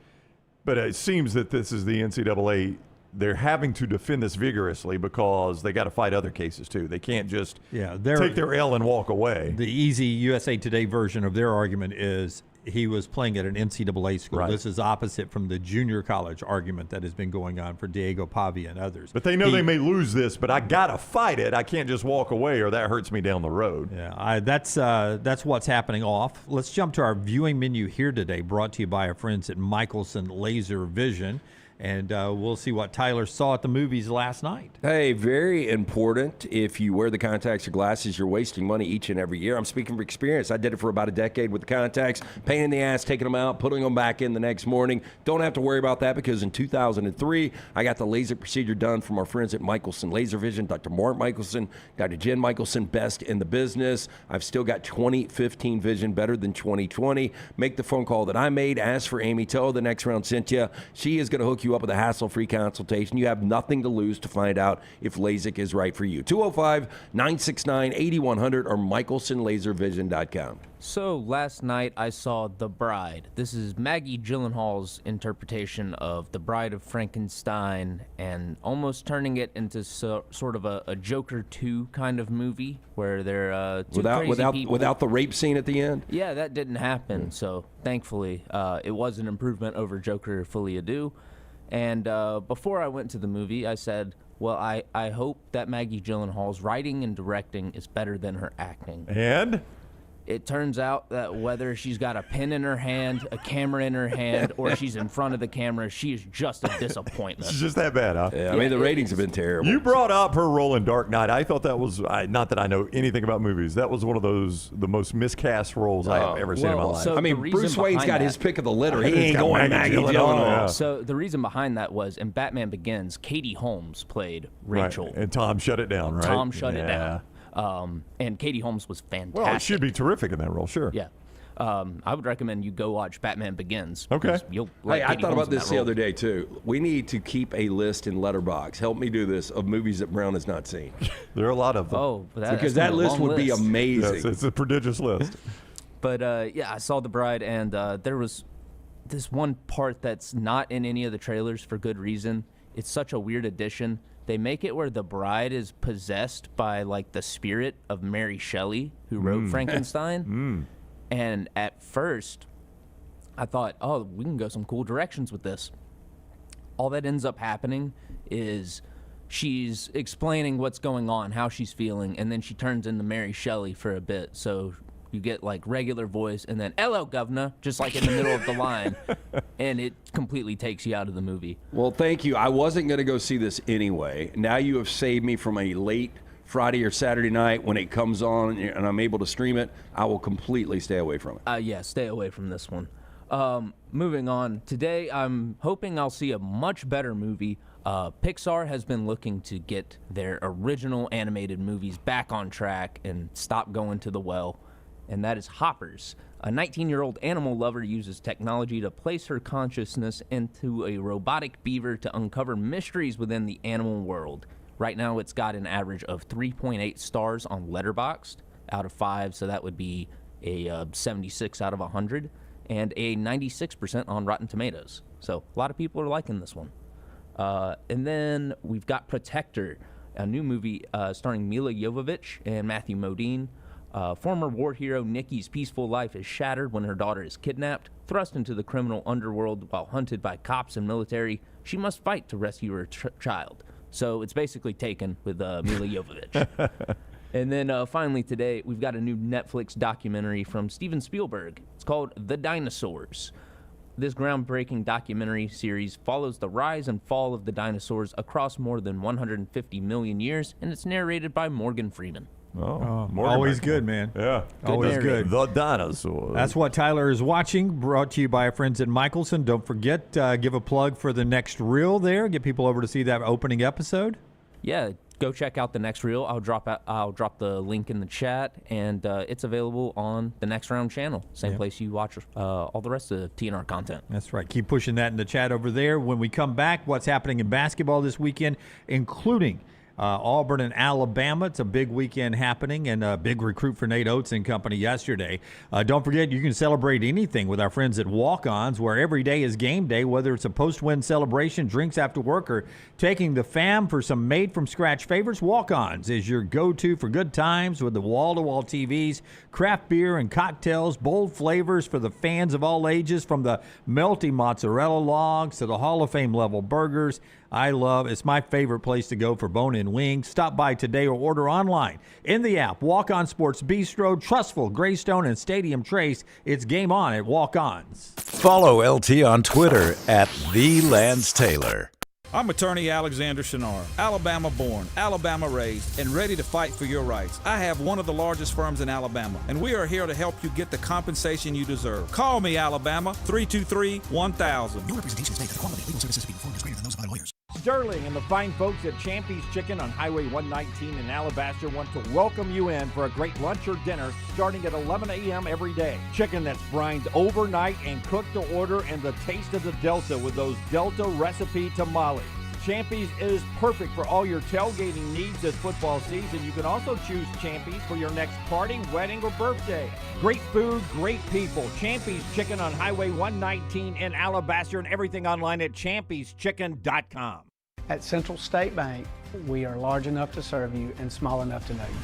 but it seems that this is the NCAA. They're having to defend this vigorously because they got to fight other cases too. They can't just take their L and walk away. The easy USA Today version of their argument is he was playing at an NCAA school. Right. This is opposite from the junior college argument that has been going on for Diego Pavia and others. But they know they may lose this, but I got to fight it. I can't just walk away or that hurts me down the road. Yeah, that's what's happening off. Let's jump to our viewing menu here today, brought to you by our friends at Michelson Laser Vision. And we'll see what Tyler saw at the movies last night. Hey, very important. If you wear the contacts or glasses, you're wasting money each and every year. I'm speaking from experience. I did it for about a decade with the contacts. Pain in the ass, taking them out, putting them back in the next morning. Don't have to worry about that because in 2003, I got the LASIK procedure done from our friends at Michelson Laser Vision, Dr. Mark Michelson, Dr. Jen Michelson, best in the business. I've still got 2015 vision, better than 2020. Make the phone call that I made. Ask for Amy Toe. The next round, Cynthia. She is going to hook you up with a hassle-free consultation. You have nothing to lose to find out if LASIK is right for you. 205-969-8100 or michelsonlaservision.com. So last night I saw The Bride. This is Maggie Gyllenhaal's interpretation of The Bride of Frankenstein and almost turning it into sort of a Joker 2 kind of movie where they're two crazy people. Without the rape scene at the end? Yeah, that didn't happen. So thankfully it was an improvement over Joker Fully Ado. And before I went to the movie, I said, well, I hope that Maggie Gyllenhaal's writing and directing is better than her acting. And? It turns out that whether she's got a pen in her hand, a camera in her hand, or she's in front of the camera, she is just a disappointment. It's just that bad, huh? Yeah, I mean, the ratings have been terrible. You brought up her role in Dark Knight. I thought that was, not that I know anything about movies, that was one of the most miscast roles I have ever seen in my life. So I mean, Bruce Wayne's got his pick of the litter. He ain't going Maggie Gyllenhaal. So the reason behind that was in Batman Begins, Katie Holmes played Rachel. Right. And Tom shut it down, right? Tom shut it down. And Katie Holmes was fantastic. Well, she'd be terrific in that role, sure. Yeah. I would recommend you go watch Batman Begins. Okay. You'll like I Katie thought Holmes about in this that the role. other day, too. We need to keep a list in Letterboxd. Help me do this, of movies that Brown has not seen. There are a lot of them. Oh, because that list would be amazing. Yes, it's a prodigious list. But, yeah, I saw The Bride, and there was this one part that's not in any of the trailers for good reason. It's such a weird addition. They make it where the bride is possessed by, like, the spirit of Mary Shelley, who wrote Frankenstein. And at first, I thought, oh, we can go some cool directions with this. All that ends up happening is she's explaining what's going on, how she's feeling, and then she turns into Mary Shelley for a bit. So you get, like, regular voice, and then, hello, governor, just like in the middle of the line. And it completely takes you out of the movie. Well, thank you. I wasn't going to go see this anyway. Now you have saved me from a late Friday or Saturday night when it comes on and I'm able to stream it. I will completely stay away from it. Yeah, stay away from this one. Moving on. Today, I'm hoping I'll see a much better movie. Pixar has been looking to get their original animated movies back on track and stop going to the well. and that is hoppers. A 19-year-old animal lover uses technology to place her consciousness into a robotic beaver to uncover mysteries within the animal world. Right now, it's got an average of 3.8 stars on Letterboxd out of 5, so that would be a 76 out of 100, and a 96% on Rotten Tomatoes. So a lot of people are liking this one. And then we've got Protector, a new movie starring Mila Jovovich and Matthew Modine. Former war hero Nikki's peaceful life is shattered when her daughter is kidnapped. Thrust into the criminal underworld while hunted by cops and military, she must fight to rescue her child. So it's basically Taken with Mila Jovovich. And then finally today, we've got a new Netflix documentary from Steven Spielberg. It's called The Dinosaurs. This groundbreaking documentary series follows the rise and fall of the dinosaurs across more than 150 million years, and it's narrated by Morgan Freeman. Always good, man. Yeah. Always good. The dinosaurs. That's what Tyler is watching, brought to you by our friends at Michelson. Don't forget, give a plug for the next reel there. Get people over to see that opening episode. Yeah, go check out the next reel. I'll drop the link in the chat, and it's available on the Next Round channel. Same place you watch all the rest of the TNR content. That's right. Keep pushing that in the chat over there. When we come back, what's happening in basketball this weekend, including Auburn and Alabama. It's a big weekend happening, and a big recruit for Nate Oats and company yesterday. Don't forget, you can celebrate anything with our friends at Walk-Ons, where every day is game day, whether it's a post-win celebration, drinks after work, or taking the fam for some made-from-scratch favorites. Walk-Ons is your go-to for good times with the wall-to-wall TVs, craft beer and cocktails, bold flavors for the fans of all ages, from the melty mozzarella logs to the Hall of Fame level burgers. It's my favorite place to go for bone-in wings. Stop by today or order online in the app. Walk-On Sports Bistro, Trustful, Greystone, and Stadium Trace. It's game on at Walk-Ons. Follow LT on Twitter at @TheLanceTaylor. I'm attorney Alexander Shinar, Alabama born, Alabama raised, and ready to fight for your rights. I have one of the largest firms in Alabama, and we are here to help you get the compensation you deserve. Call me, Alabama, 323-1000. Your representation is made for the quality of legal services to be performed is greater than those of other lawyers. Sterling and the fine folks at Champy's Chicken on Highway 119 in Alabaster want to welcome you in for a great lunch or dinner starting at 11 a.m. every day. Chicken that's brined overnight and cooked to order, and the taste of the Delta with those Delta recipe tamales. Champy's is perfect for all your tailgating needs this football season. You can also choose Champy's for your next party, wedding, or birthday. Great food, great people. Champy's Chicken on Highway 119 in Alabaster, and everything online at champyschicken.com. At Central State Bank, we are large enough to serve you and small enough to know you.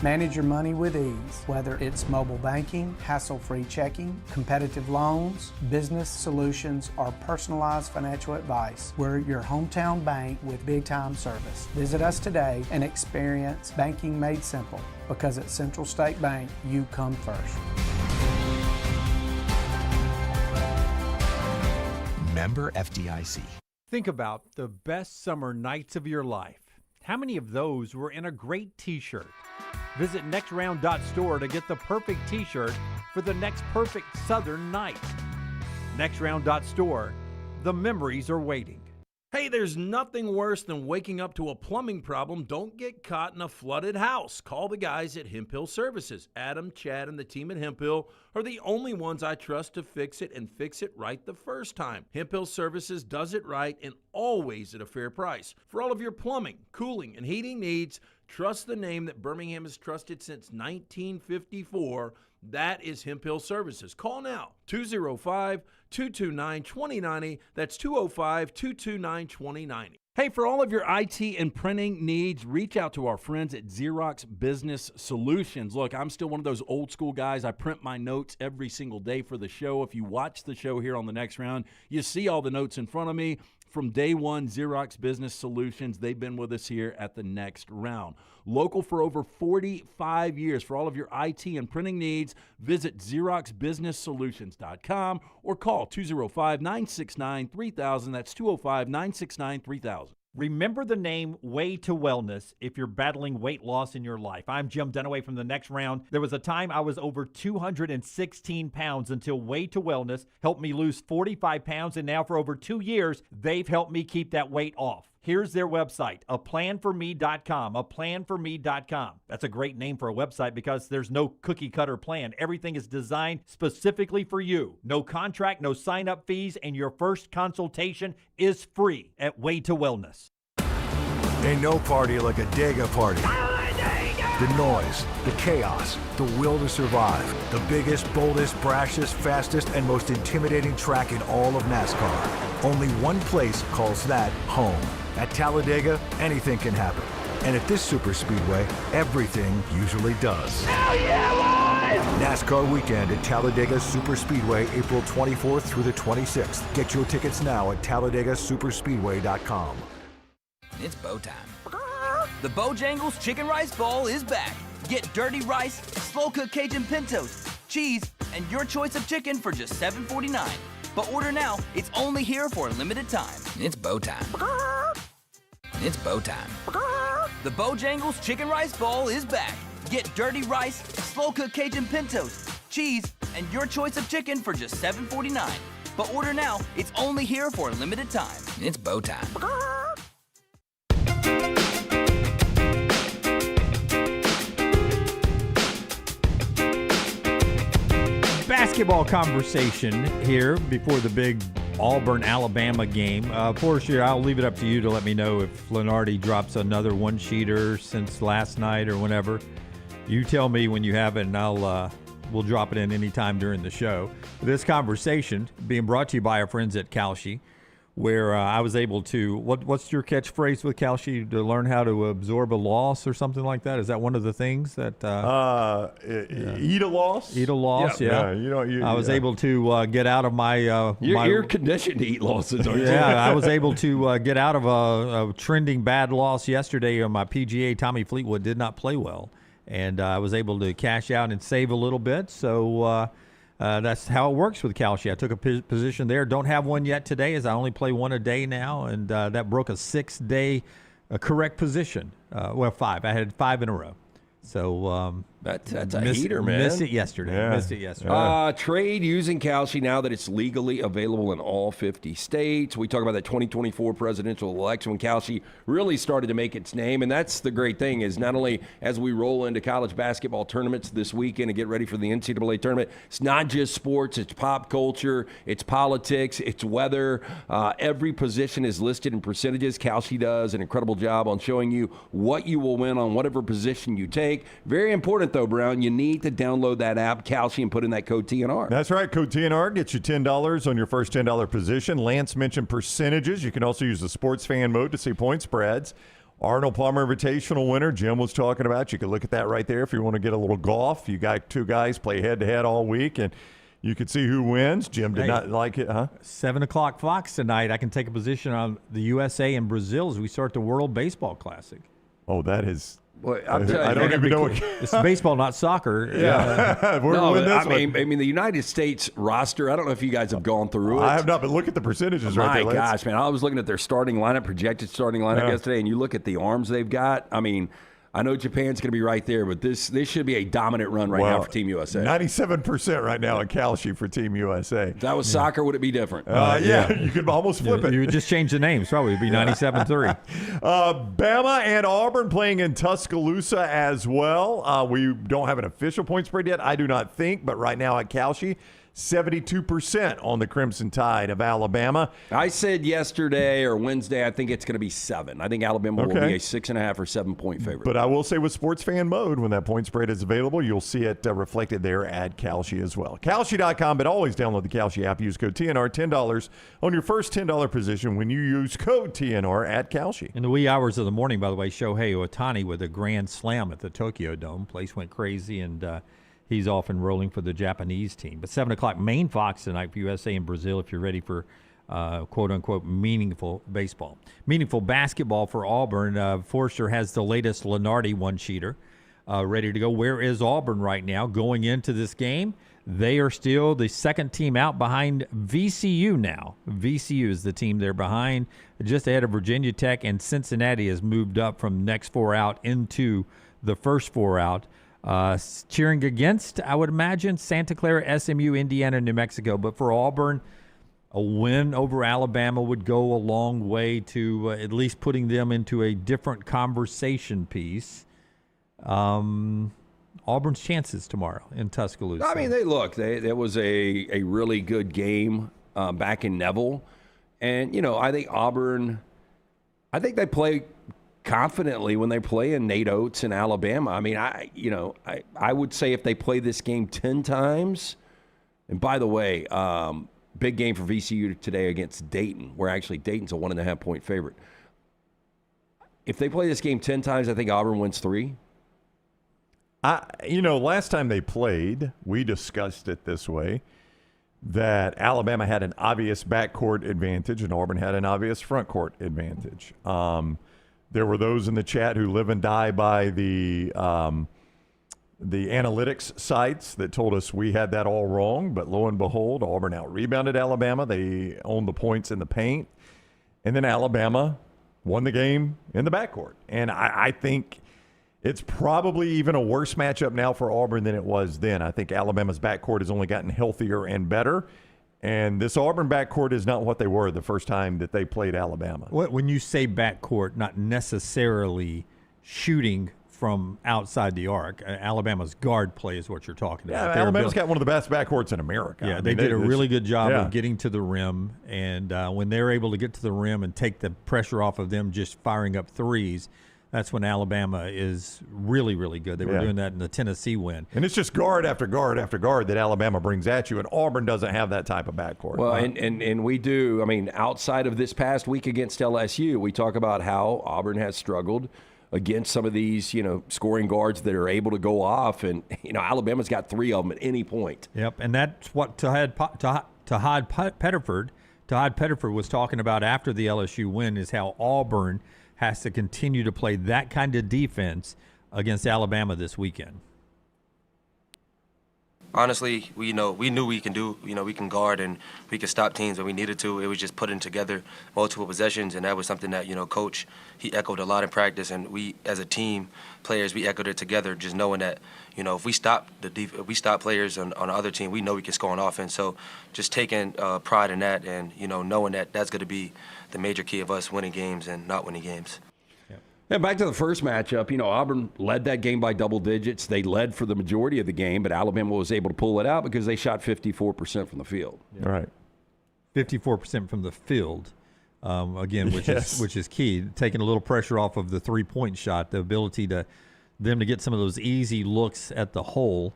Manage your money with ease, whether it's mobile banking, hassle-free checking, competitive loans, business solutions, or personalized financial advice. We're your hometown bank with big-time service. Visit us today and experience banking made simple, because at Central State Bank, you come first. Member FDIC. Think about the best summer nights of your life. How many of those were in a great t-shirt? Visit nextround.store to get the perfect t-shirt for the next perfect southern night. Nextround.store. The memories are waiting. Hey, there's nothing worse than waking up to a plumbing problem. Don't get caught in a flooded house. Call the guys at Hemp Hill Services. Adam, Chad, and the team at Hemp Hill are the only ones I trust to fix it, and fix it right the first time. Hemp Hill Services does it right, and always at a fair price. For all of your plumbing, cooling, and heating needs, trust the name that Birmingham has trusted since 1954. That is Hemp Hill Services. Call now, 205-229-2090. That's 205-229-2090. Hey, for all of your IT and printing needs, reach out to our friends at Xerox Business Solutions. Look, I'm still one of those old school guys. I print my notes every single day for the show. If you watch the show here on the Next Round, you see all the notes in front of me. From day one, Xerox Business Solutions, they've been with us here at the Next Round. Local for over 45 years. For all of your IT and printing needs, visit XeroxBusinessSolutions.com or call 205-969-3000. That's 205-969-3000. Remember the name Way to Wellness if you're battling weight loss in your life. I'm Jim Dunaway from the Next Round. There was a time I was over 216 pounds until Way to Wellness helped me lose 45 pounds, and now for over 2 years, they've helped me keep that weight off. Here's their website, aplanforme.com, aplanforme.com. That's a great name for a website because there's no cookie-cutter plan. Everything is designed specifically for you. No contract, no sign-up fees, and your first consultation is free at Way to Wellness. Ain't no party like a Dega party. The noise, the chaos, the will to survive. The biggest, boldest, brashest, fastest, and most intimidating track in all of NASCAR. Only one place calls that home. At Talladega, anything can happen. And at this super speedway, everything usually does. Hell yeah, boys! NASCAR weekend at Talladega Superspeedway, April 24th through the 26th. Get your tickets now at TalladagaSuperspeedway.com. It's bow time. The Bojangles Chicken Rice Bowl is back. Get dirty rice, slow-cooked Cajun pintos, cheese, and your choice of chicken for just $7.49. But order now. It's only here for a limited time. It's bow time. It's bow time. The Bojangles Chicken Rice Bowl is back. Get dirty rice, slow-cooked Cajun pintos, cheese, and your choice of chicken for just $7.49. But order now. It's only here for a limited time. It's bow time. Basketball conversation here before the big Auburn-Alabama game. Forrester, I'll leave it up to you to let me know if Lunardi drops another one-sheeter since last night or whenever. You tell me when you have it, and we'll drop it in any time during the show. This conversation being brought to you by our friends at Kalshi, where I was able to, what's your catchphrase with Kalshi? To learn how to absorb a loss or something like that? Is that one of the things that? Eat a loss? Eat a loss, yeah. I was able to get out of my... You're conditioned to eat losses, aren't you? Yeah, I was able to get out of a trending bad loss yesterday on my PGA. Tommy Fleetwood did not play well, and I was able to cash out and save a little bit, so... that's how it works with Kalshi. I took a position there. Don't have one yet today, as I only play one a day now, and that broke a 6-day correct position. 5. I had 5 in a row. So that's a heater, man. Missed it yesterday. Trade using Kalshi now that it's legally available in all 50 states. We talk about that 2024 presidential election when Kalshi really started to make its name. And that's the great thing is not only as we roll into college basketball tournaments this weekend and get ready for the NCAA tournament, it's not just sports, it's pop culture, it's politics, it's weather. Every position is listed in percentages. Kalshi does an incredible job on showing you what you will win on whatever position you take. Very important, though, Brown. You need to download that app, Kalshi, and put in that code TNR. That's right. Code TNR gets you $10 on your first $10 position. Lance mentioned percentages. You can also use the sports fan mode to see point spreads. Arnold Palmer Invitational winner, Jim was talking about. You can look at that right there if you want to get a little golf. You got 2 guys play head-to-head all week, and you can see who wins. Jim did not like it, huh? 7 o'clock Fox tonight. I can take a position on the USA and Brazil as we start the World Baseball Classic. Oh, that is... Well, I don't even know. It's baseball, not soccer. Yeah. I mean, the United States roster, I don't know if you guys have gone through it. I have not, but look at the percentages right there. My gosh, man. I was looking at their starting lineup, projected starting lineup yesterday, and you look at the arms they've got. I mean, I know Japan's going to be right there, but this should be a dominant run now for Team USA. 97% right now in Kalshi for Team USA. If that was soccer, would it be different? You could almost flip it. You would just change the names, probably. It'd be 97-3. Bama and Auburn playing in Tuscaloosa as well. We don't have an official point spread yet, I do not think, but right now at Kalshi, 72% on the Crimson Tide of Alabama. I said yesterday or Wednesday, I think it's going to be 7. I think Alabama will be a 6.5 or 7-point favorite. But I will say with sports fan mode, when that point spread is available, you'll see it reflected there at Kalshi as well. Kalshi.com, but always download the Kalshi app. Use code TNR, $10 on your first $10 position when you use code TNR at Kalshi. In the wee hours of the morning, by the way, Shohei Ohtani with a grand slam at the Tokyo Dome. Place went crazy, and he's off and rolling for the Japanese team. But 7 o'clock main Fox tonight for USA and Brazil if you're ready for quote-unquote meaningful baseball. Meaningful basketball for Auburn. Forrester has the latest Lunardi one-sheeter ready to go. Where is Auburn right now going into this game? They are still the second team out behind VCU now. VCU is the team they're behind, just ahead of Virginia Tech, and Cincinnati has moved up from next 4 out into the first 4 out. Cheering against, I would imagine, Santa Clara, SMU, Indiana, New Mexico. But for Auburn, a win over Alabama would go a long way to at least putting them into a different conversation piece. Auburn's chances tomorrow in Tuscaloosa. I mean, that was a really good game back in Neville. And, I think Auburn, they play confidently when they play in Nate Oats in Alabama. I mean, I would say if they play this game 10 times, and by the way, big game for VCU today against Dayton, where actually Dayton's a 1.5-point favorite. If they play this game 10 times, I think Auburn wins 3. Last time they played, we discussed it this way, that Alabama had an obvious backcourt advantage and Auburn had an obvious frontcourt advantage. There were those in the chat who live and die by the analytics sites that told us we had that all wrong, but lo and behold, Auburn out-rebounded Alabama. They owned the points in the paint, and then Alabama won the game in the backcourt. And I think it's probably even a worse matchup now for Auburn than it was then. I think Alabama's backcourt has only gotten healthier and better, and this Auburn backcourt is not what they were the first time that they played Alabama. When you say backcourt, not necessarily shooting from outside the arc. Alabama's guard play is what you're talking about. Yeah, Alabama's got one of the best backcourts in America. Yeah, they did a really good job of getting to the rim, and when they're able to get to the rim and take the pressure off of them just firing up threes, that's when Alabama is really, really good. They were doing that in the Tennessee win. And it's just guard after guard after guard that Alabama brings at you, and Auburn doesn't have that type of backcourt. Well, and we do. I mean, outside of this past week against LSU, we talk about how Auburn has struggled against some of these, scoring guards that are able to go off. And, Alabama's got 3 of them at any point. Yep, and that's what Todd Pettiford was talking about after the LSU win, is how Auburn has to continue to play that kind of defense against Alabama this weekend. Honestly, we knew we can do, we can guard and we can stop teams when we needed to. It was just putting together multiple possessions, and that was something that, Coach, he echoed a lot in practice, and we as a team, players, we echoed it together, just knowing that, if we stop if we stop players on the other team, we know we can score on offense. So just taking pride in that and, knowing that that's going to be the major key of us winning games and not winning games. Yeah, back to the first matchup, Auburn led that game by double digits. They led for the majority of the game, but Alabama was able to pull it out because they shot 54% from the field. All right. 54% from the field, again, which is key. Taking a little pressure off of the three-point shot, the ability to them to get some of those easy looks at the hole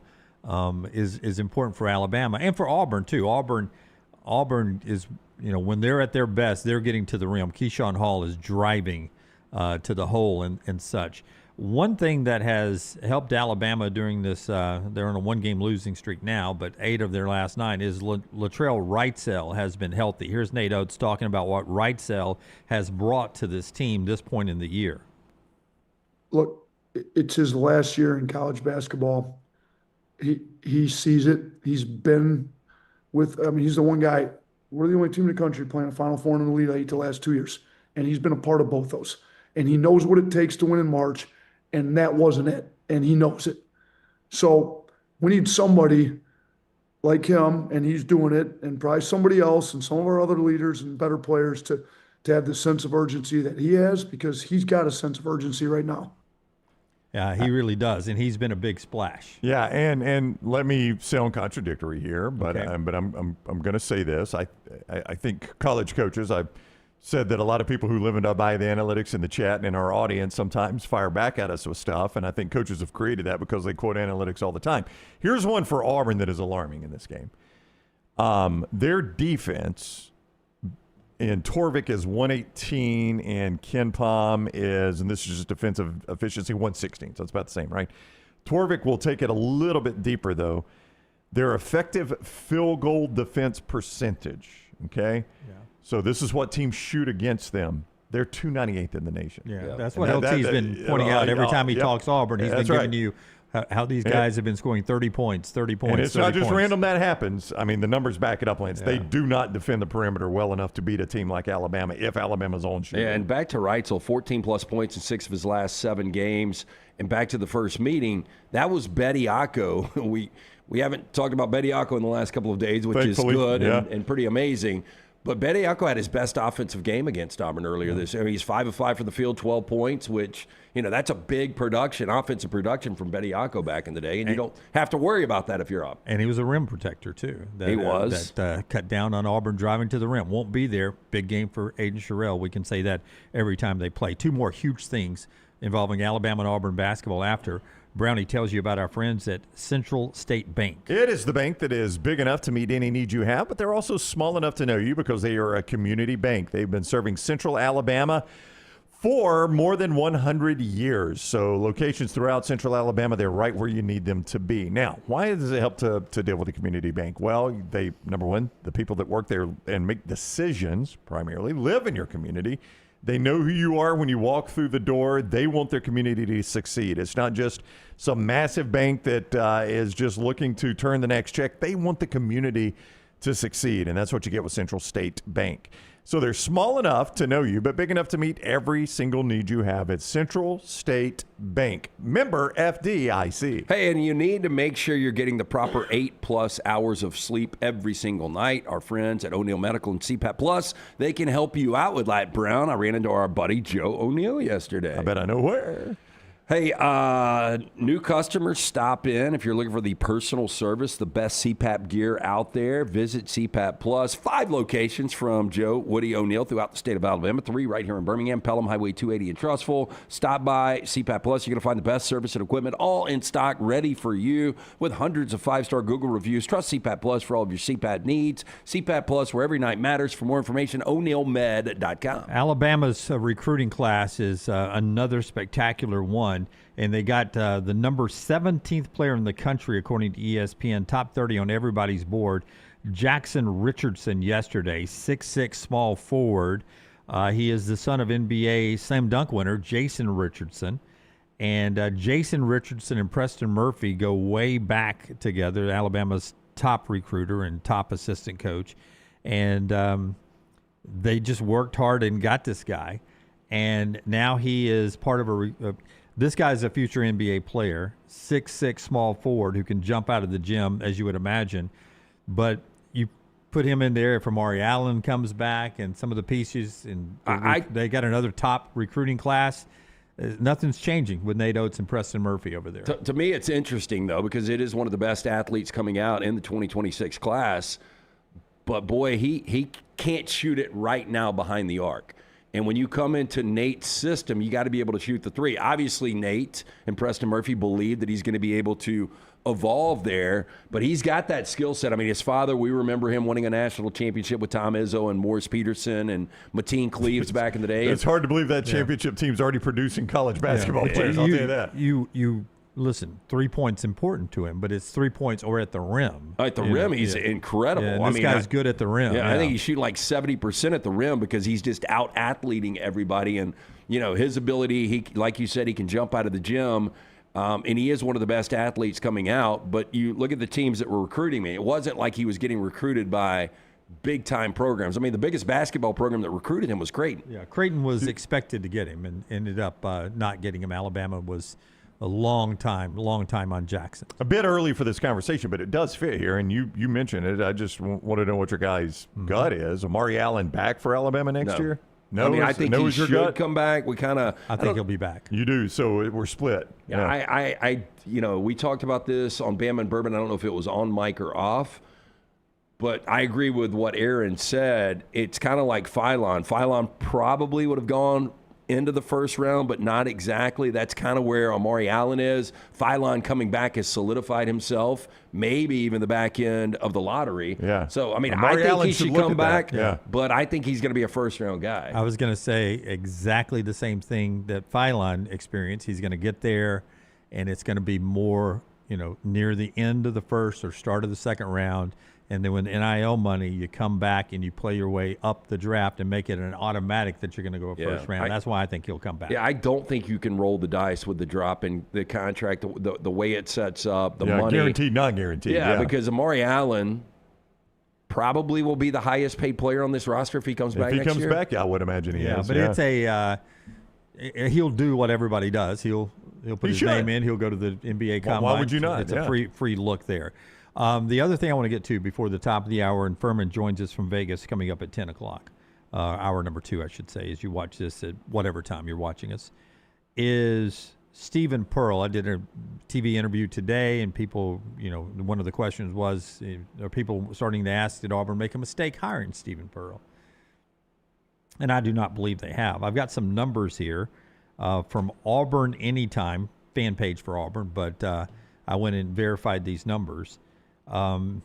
is important for Alabama and for Auburn too. Auburn is, when they're at their best, they're getting to the rim. Keyshawn Hall is driving to the hole and such. One thing that has helped Alabama during this, they're on a one-game losing streak now, but 8 of their last 9, is Latrell Wrightsell has been healthy. Here's Nate Oats talking about what Wrightsell has brought to this team this point in the year. Look, it's his last year in college basketball. He sees it. He's been he's the one guy. We're the only team in the country playing a Final Four in the Elite Eight the last 2 years, and he's been a part of both those. And he knows what it takes to win in March, and that wasn't it, and he knows it. So we need somebody like him, and he's doing it, and probably somebody else and some of our other leaders and better players to have the sense of urgency that he has, because he's got a sense of urgency right now. Yeah, he really does, and he's been a big splash. Yeah, and let me sound contradictory here, but Okay. I'm going to say this. I think college coaches, I've said that a lot of people who live and die by the analytics in the chat and in our audience sometimes fire back at us with stuff, and I think coaches have created that because they quote analytics all the time. Here's one for Auburn that is alarming in this game. Their defense, and Torvik is 118, and Ken Palm is, and this is just defensive efficiency, 116. So it's about the same, right? Torvik will take it a little bit deeper, though. Their effective field goal defense percentage, okay? Yeah. So this is what teams shoot against them. They're 298th in the nation. Yeah, that's what LT's been pointing out every time he talks Auburn. He's been giving you how these guys have been scoring 30 points. And it's not just random that happens. I mean, the numbers back it up, Lance. Yeah. They do not defend the perimeter well enough to beat a team like Alabama if Alabama's on shooting. Yeah, and back to Wrightsell, 14-plus points in 6 of his last 7 games. And back to the first meeting, that was Bediako. We haven't talked about Bediako in the last couple of days, which Thankfully, is good and pretty amazing. But Bediako had his best offensive game against Auburn earlier this year. I mean, he's 5 of 5 from the field, 12 points, which, that's a big offensive production from Bediako back in the day, and you don't have to worry about that if you're up. And he was a rim protector, too. He was. That cut down on Auburn driving to the rim. Won't be there. Big game for Aiden Sherrill. We can say that every time they play. Two more huge things involving Alabama and Auburn basketball after Brownie tells you about our friends at Central State Bank. It is the bank that is big enough to meet any need you have, but they're also small enough to know you because they are a community bank. They've been serving Central Alabama for more than 100 years. So locations throughout Central Alabama, they're right where you need them to be. Now, why does it help to deal with a community bank? Well, number one, the people that work there and make decisions primarily live in your community. They know who you are when you walk through the door. They want their community to succeed. It's not just some massive bank that is just looking to turn the next check. They want the community to succeed, and that's what you get with Central State Bank. So they're small enough to know you, but big enough to meet every single need you have. It's Central State Bank. Member FDIC. Hey, and you need to make sure you're getting the proper 8+ hours of sleep every single night. Our friends at O'Neill Medical and CPAP Plus, they can help you out with that, Brown. I ran into our buddy Joe O'Neill yesterday. I bet I know where. Hey, new customers, stop in. If you're looking for the personal service, the best CPAP gear out there, visit CPAP Plus. 5 locations from Joe Woody O'Neill throughout the state of Alabama. 3 right here in Birmingham, Pelham, Highway 280 in Trussville. Stop by CPAP Plus. You're going to find the best service and equipment all in stock, ready for you with hundreds of 5-star Google reviews. Trust CPAP Plus for all of your CPAP needs. CPAP Plus, where every night matters. For more information, o'neillmed.com. Alabama's recruiting class is another spectacular one. And they got the number 17th player in the country, according to ESPN, top 30 on everybody's board, Jackson Richardson yesterday, 6'6", small forward. He is the son of NBA slam dunk winner Jason Richardson. And Jason Richardson and Preston Murphy go way back together, Alabama's top recruiter and top assistant coach. And they just worked hard and got this guy. And now he is part of this guy's a future NBA player, 6'6", small forward who can jump out of the gym, as you would imagine. But you put him in there if Amari Allen comes back and some of the pieces, and they got another top recruiting class. Nothing's changing with Nate Oats and Preston Murphy over there. To me, it's interesting, though, because it is one of the best athletes coming out in the 2026 class. But, boy, he can't shoot it right now behind the arc. And when you come into Nate's system, you got to be able to shoot the 3. Obviously, Nate and Preston Murphy believe that he's going to be able to evolve there, but he's got that skill set. I mean, his father, we remember him winning a national championship with Tom Izzo and Morris Peterson and Mateen Cleaves back in the day. It's hard to believe that championship team's already producing college basketball players. I'll tell you that. You listen, 3 points important to him, but it's 3 points or at the rim. At the rim, he's incredible. Yeah, this guy's good at the rim. Yeah, I think he's shooting like 70% at the rim because he's just out-athleting everybody. And, his ability, he, like you said, he can jump out of the gym. And he is one of the best athletes coming out. But you look at the teams that were recruiting me. It wasn't like he was getting recruited by big-time programs. I mean, the biggest basketball program that recruited him was Creighton. Yeah, Creighton was expected to get him and ended up not getting him. Alabama was a long time on Jackson. A bit early for this conversation, but it does fit here, and you mentioned it. I just want to know what your guy's gut is. Amari Allen back for Alabama next year? No, I mean, I think he should come back. I think he'll be back. You do, so we're split. Yeah, I we talked about this on Bama and Bourbon. I don't know if it was on mic or off, but I agree with what Aaron said. It's kind of like Phylon. Phylon probably would have gone into the first round, but not exactly. That's kind of where Amari Allen is. Phylon coming back has solidified himself, maybe even the back end of the lottery. Yeah. So, I mean, Amari I think Allen he should come back, yeah. But I think he's going to be a first-round guy. I was going to say exactly the same thing that Phylon experienced. He's going to get there, and it's going to be more, near the end of the first or start of the second round. And then with NIL money, you come back and you play your way up the draft and make it an automatic that you're going to go first round. That's why I think he'll come back. Yeah, I don't think you can roll the dice with the drop in the contract, the way it sets up, the money. Guaranteed, not guaranteed. Yeah, because Amari Allen probably will be the highest paid player on this roster if he comes back next year. If he comes back, I would imagine he is. But it's he'll do what everybody does. He'll put his name in. He'll go to the NBA Combine. Why would you not? It's a free look there. The other thing I want to get to before the top of the hour, and Fuhrman joins us from Vegas coming up at 10 o'clock, hour number 2, I should say, as you watch this at whatever time you're watching us, is Stephen Pearl. I did a TV interview today, and people, one of the questions was, are people starting to ask, did Auburn make a mistake hiring Stephen Pearl? And I do not believe they have. I've got some numbers here from Auburn Anytime, fan page for Auburn, but I went and verified these numbers. Todd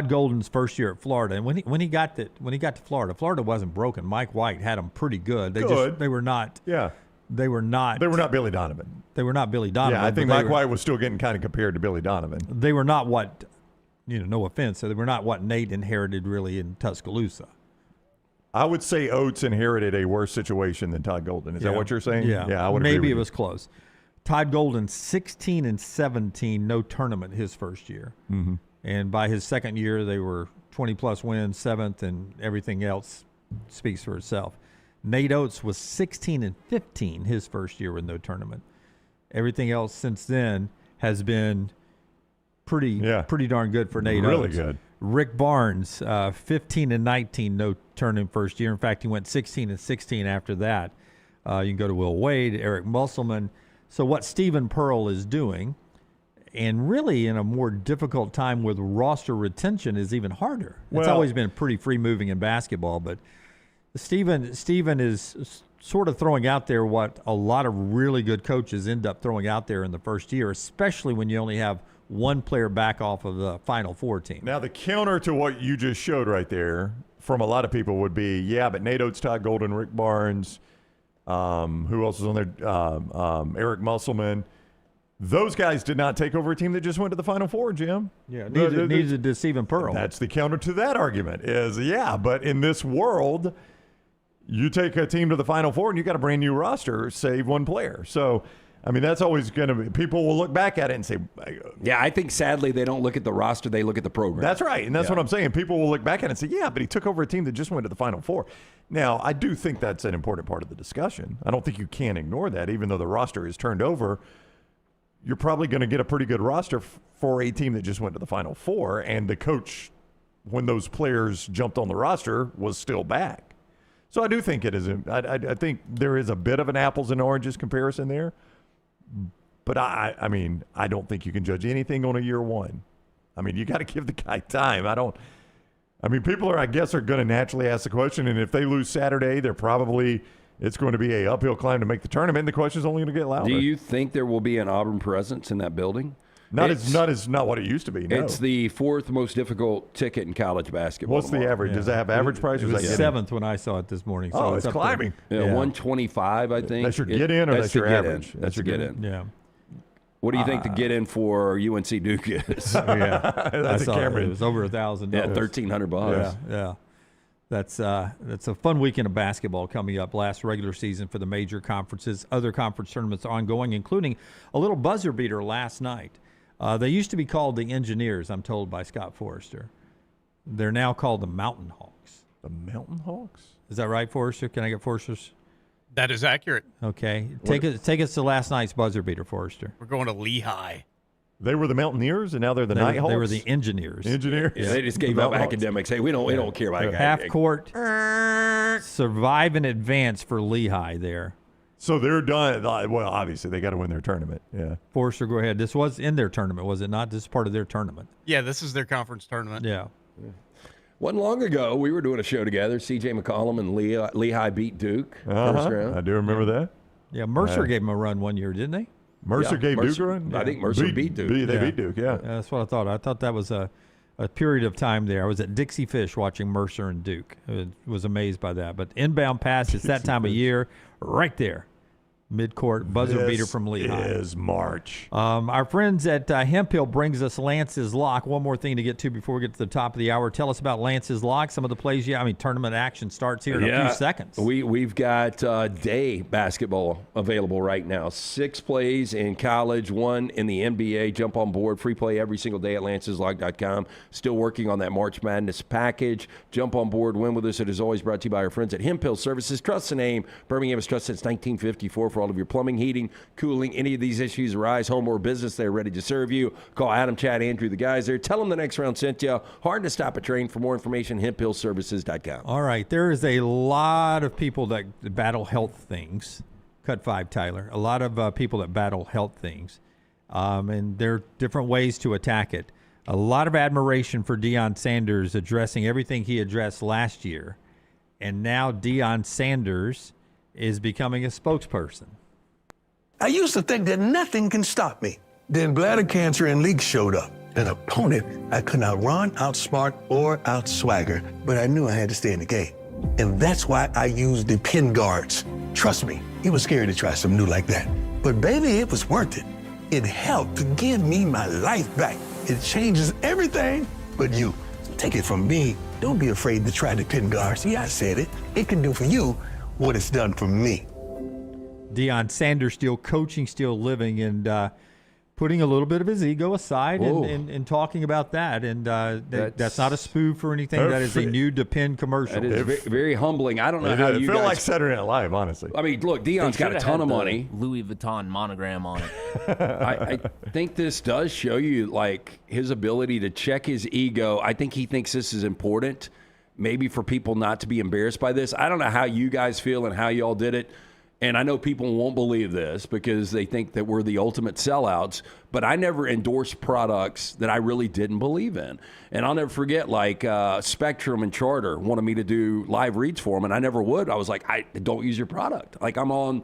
Golden's first year at Florida, and when he got to Florida wasn't broken. Mike White had them pretty good. They were not. Yeah. They were not Billy Donovan. They were not Billy Donovan. Yeah, I think Mike White was still getting kind of compared to Billy Donovan. They were not what, no offense, so they were not what Nate inherited really in Tuscaloosa. I would say Oats inherited a worse situation than Todd Golden. Is that what you're saying? Yeah. I would Maybe agree with it you. was close. Todd Golden, 16-17, no tournament his first year. Mm-hmm. And by his second year, they were 20-plus wins, 7th, and everything else speaks for itself. Nate Oats was 16-15 his first year with no tournament. Everything else since then has been pretty darn good for Nate Oats. Really good. Rick Barnes, 15-19, no tournament first year. In fact, he went 16-16 after that. You can go to Will Wade, Eric Musselman. So what Stephen Pearl is doing, and really in a more difficult time with roster retention, is even harder. It's always been pretty free-moving in basketball, but Stephen is sort of throwing out there what a lot of really good coaches end up throwing out there in the first year, especially when you only have one player back off of the Final Four team. Now, the counter to what you just showed right there from a lot of people would be, but Nate Oats, Todd Golden, Rick Barnes, who else was on there? Eric Musselman. Those guys did not take over a team that just went to the Final Four, Jim. Yeah, neither did Stephen Pearl. That's the counter to that argument is, but in this world, you take a team to the Final Four and you got a brand new roster, save one player. So, I mean, that's always going to be, people will look back at it and say, I think sadly they don't look at the roster, they look at the program. That's right. And that's what I'm saying. People will look back at it and say, but he took over a team that just went to the Final Four. Now, I do think that's an important part of the discussion. I don't think you can ignore that. Even though the roster is turned over, you're probably going to get a pretty good roster for a team that just went to the Final Four. And the coach, when those players jumped on the roster, was still back. So I do think it is. I think there is a bit of an apples and oranges comparison there. But I mean, I don't think you can judge anything on a year one. I mean, you got to give the guy time. People are going to naturally ask the question, and if they lose Saturday, it's going to be a uphill climb to make the tournament. And the question is only going to get louder. Do you think there will be an Auburn presence in that building? Not what it used to be. No. It's the 4th most difficult ticket in college basketball. What's the average? Does it have average price? It was 7th when I saw it this morning. So it's climbing. Yeah, 125, I think. That's your get in, or that's your average? That's your get in. Yeah. What do you think the get in for UNC Duke is? That's Cameron. It was over $1,000. Yeah, $1,300. Yeah. That's a fun weekend of basketball coming up. Last regular season for the major conferences. Other conference tournaments are ongoing, including a little buzzer beater last night. They used to be called the Engineers, I'm told by Scott Forrester. They're now called the Mountain Hawks. The Mountain Hawks? Is that right, Forrester? Can I get Forrester's? That is accurate. Okay. Take us to last night's buzzer beater, Forrester. We're going to Lehigh. They were the Mountaineers, and now they're the Nighthawks? They were the Engineers. Engineers? Yeah, they just gave up academics. Hey, we don't care about half court. Survive and advance for Lehigh there. So they're done. Well, obviously, they got to win their tournament. Yeah. Forrester, go ahead. This was in their tournament, was it not? This is part of their tournament. Yeah, this is their conference tournament. Yeah. Wasn't long ago, we were doing a show together. C.J. McCollum and Lehigh beat Duke first round. I do remember that. Yeah, Mercer gave them a run one year, didn't they? Mercer gave Duke a run? I think Mercer beat Duke. They beat Duke, yeah. That's what I thought. I thought that was a period of time there. I was at Dixie Fish watching Mercer and Duke. I was amazed by that. But inbound pass, it's that time of year right there. Midcourt buzzer beater from Lehigh. Is March. Our friends at Hemp Hill brings us Lance's Lock. One more thing to get to before we get to the top of the hour. Tell us about Lance's Lock. Some of the plays, tournament action starts here in a few seconds. We've got day basketball available right now. 6 plays in college, 1 in the NBA. Jump on board. Free play every single day at lanceslock.com. Still working on that March Madness package. Jump on board. Win with us. It is always brought to you by our friends at Hemp Hill Services. Trust the name. Birmingham has trusted since 1954. for all of your plumbing, heating, cooling, any of these issues arise, home or business, they're ready to serve you. Call Adam, Chad, Andrew, the guys there. Tell them the Next Round sent you. Hard to stop a train. For more information, hemphillservices.com. All right. There is a lot of people that battle health things. Cut 5, Tyler. A lot of people that battle health things. And there are different ways to attack it. A lot of admiration for Deion Sanders addressing everything he addressed last year. And now Deion Sanders is becoming a spokesperson. I used to think that nothing can stop me. Then bladder cancer and leaks showed up. An opponent I could not run, outsmart, or outswagger, but I knew I had to stay in the game. And that's why I used the pin guards. Trust me, it was scary to try something new like that. But baby, it was worth it. It helped to give me my life back. It changes everything but you. Take it from me, don't be afraid to try the pin guards. Yeah, I said it. It can do for you what it's done for me. Deion Sanders still coaching, still living, and putting a little bit of his ego aside and talking about that. And that's not a spoof or anything. That is a new Depend commercial. That is very humbling. I don't know how you feel guys... like Saturday Night Live, honestly. I mean, look, Deion's got a ton of money. Louis Vuitton monogram on it. I think this does show you, like, his ability to check his ego. I think he thinks this is important, maybe for people not to be embarrassed by this. I don't know how you guys feel and how you all did it. And I know people won't believe this because they think that we're the ultimate sellouts, but I never endorsed products that I really didn't believe in. And I'll never forget, like, Spectrum and Charter wanted me to do live reads for them, and I never would. I was like, I don't use your product. Like, I'm on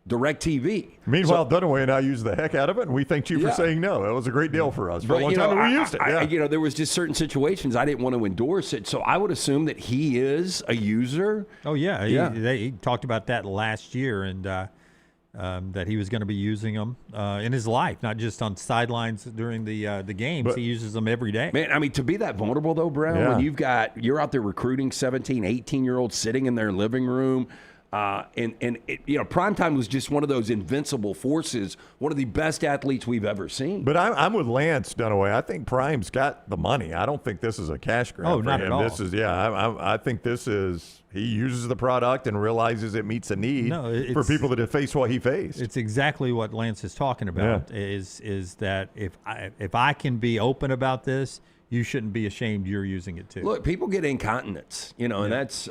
DirecTV. Meanwhile, Dunaway and I used the heck out of it, and we thanked you for saying no. It was a great deal for us. For a long time, we used it. There was just certain situations I didn't want to endorse it, so I would assume that he is a user. Oh, yeah. He talked about that last year, and that he was going to be using them in his life, not just on sidelines during the games. But he uses them every day. Man, I mean, to be that vulnerable, though, Brown, when you're out there recruiting 17, 18-year-olds sitting in their living room, Primetime was just one of those invincible forces, one of the best athletes we've ever seen. But I'm with Lance Dunaway. I think Prime's got the money. I don't think this is a cash grab. Oh, not at all. This is I think this is he uses the product and realizes it meets a need for people that have faced what he faced. It's exactly what Lance is talking about. Is that if I can be open about this, you shouldn't be ashamed you're using it too. Look, people get incontinence, and that's,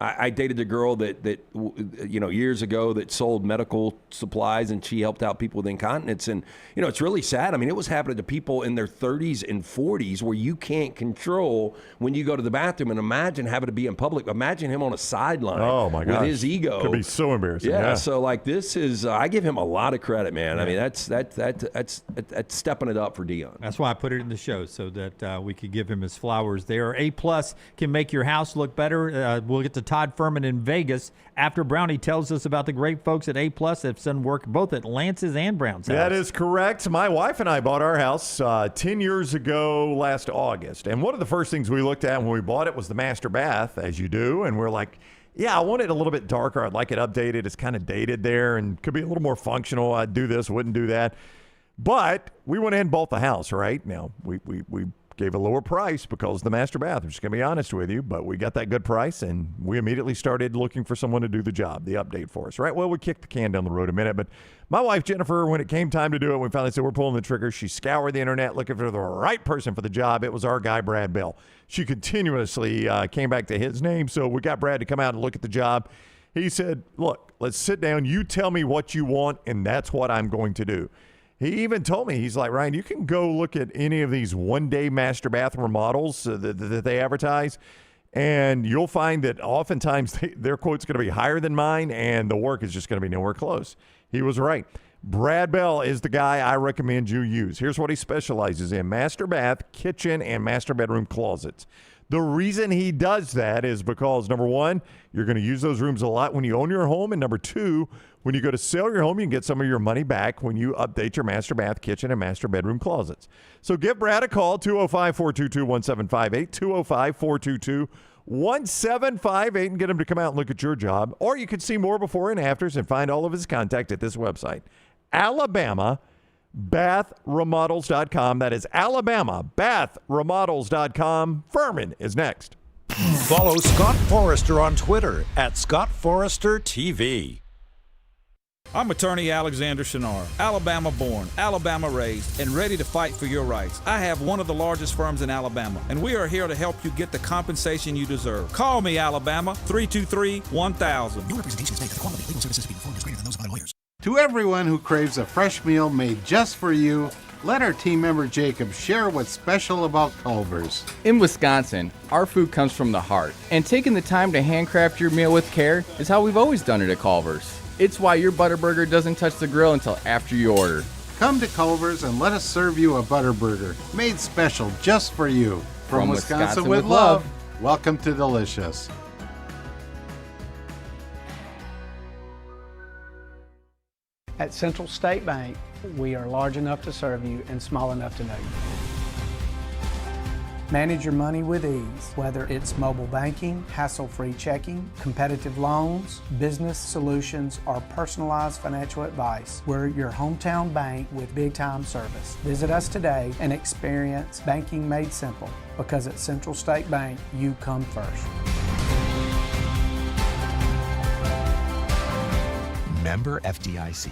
I dated a girl that years ago that sold medical supplies, and she helped out people with incontinence. And, it's really sad. I mean, it was happening to people in their 30s and 40s where you can't control when you go to the bathroom. And imagine having to be in public. Imagine him on a sideline with his ego. Could be so embarrassing. Yeah. So, like, this is, I give him a lot of credit, man. Yeah. I mean, that's stepping it up for Deion. That's why I put it in the show, so that we could give him his flowers there. A+ can make your house look better. We'll get to Todd Fuhrman in Vegas after Brownie tells us about the great folks at A+ that have done work both at Lance's and Brown's house. That is correct. My wife and I bought our house 10 years ago last August. And one of the first things we looked at when we bought it was the master bath, as you do. And we're like, yeah, I want it a little bit darker. I'd like it updated. It's kind of dated there and could be a little more functional. I'd do this, wouldn't do that. But we went in and bought the house, right? Now, we gave a lower price because of the master bath. I'm just going to be honest with you, but we got that good price, and we immediately started looking for someone to do the job, the update for us, right? Well, we kicked the can down the road a minute, but my wife, Jennifer, when it came time to do it, we finally said we're pulling the trigger. She scoured the internet looking for the right person for the job. It was our guy, Brad Bell. She continuously came back to his name, so we got Brad to come out and look at the job. He said, look, let's sit down. You tell me what you want, and that's what I'm going to do. He even told me, he's like, Ryan, you can go look at any of these one-day master bath remodels that they advertise, and you'll find that oftentimes their quote's going to be higher than mine, and the work is just going to be nowhere close. He was right. Brad Bell is the guy I recommend you use. Here's what he specializes in: master bath, kitchen, and master bedroom closets. The reason he does that is because, number one, you're going to use those rooms a lot when you own your home, and number two, when you go to sell your home, you can get some of your money back when you update your master bath, kitchen, and master bedroom closets. So give Brad a call, 205-422-1758, 205-422-1758, and get him to come out and look at your job. Or you can see more before and afters and find all of his contact at this website, AlabamaBathRemodels.com. That is AlabamaBathRemodels.com. Fuhrman is next. Follow Scott Forrester on Twitter @ScottForresterTV. I'm attorney Alexander Shinar, Alabama born, Alabama raised, and ready to fight for your rights. I have one of the largest firms in Alabama, and we are here to help you get the compensation you deserve. Call me, Alabama, 323-1000. Your representation is made that the quality of legal services being performed is greater than those of other lawyers. To everyone who craves a fresh meal made just for you, let our team member Jacob share what's special about Culver's. In Wisconsin, our food comes from the heart, and taking the time to handcraft your meal with care is how we've always done it at Culver's. It's why your Butterburger doesn't touch the grill until after you order. Come to Culver's and let us serve you a Butterburger made special just for you. From Wisconsin with love, welcome to Delicious. At Central State Bank, we are large enough to serve you and small enough to know you. Manage your money with ease, whether it's mobile banking, hassle-free checking, competitive loans, business solutions, or personalized financial advice. We're your hometown bank with big-time service. Visit us today and experience banking made simple, because at Central State Bank, you come first. Member FDIC.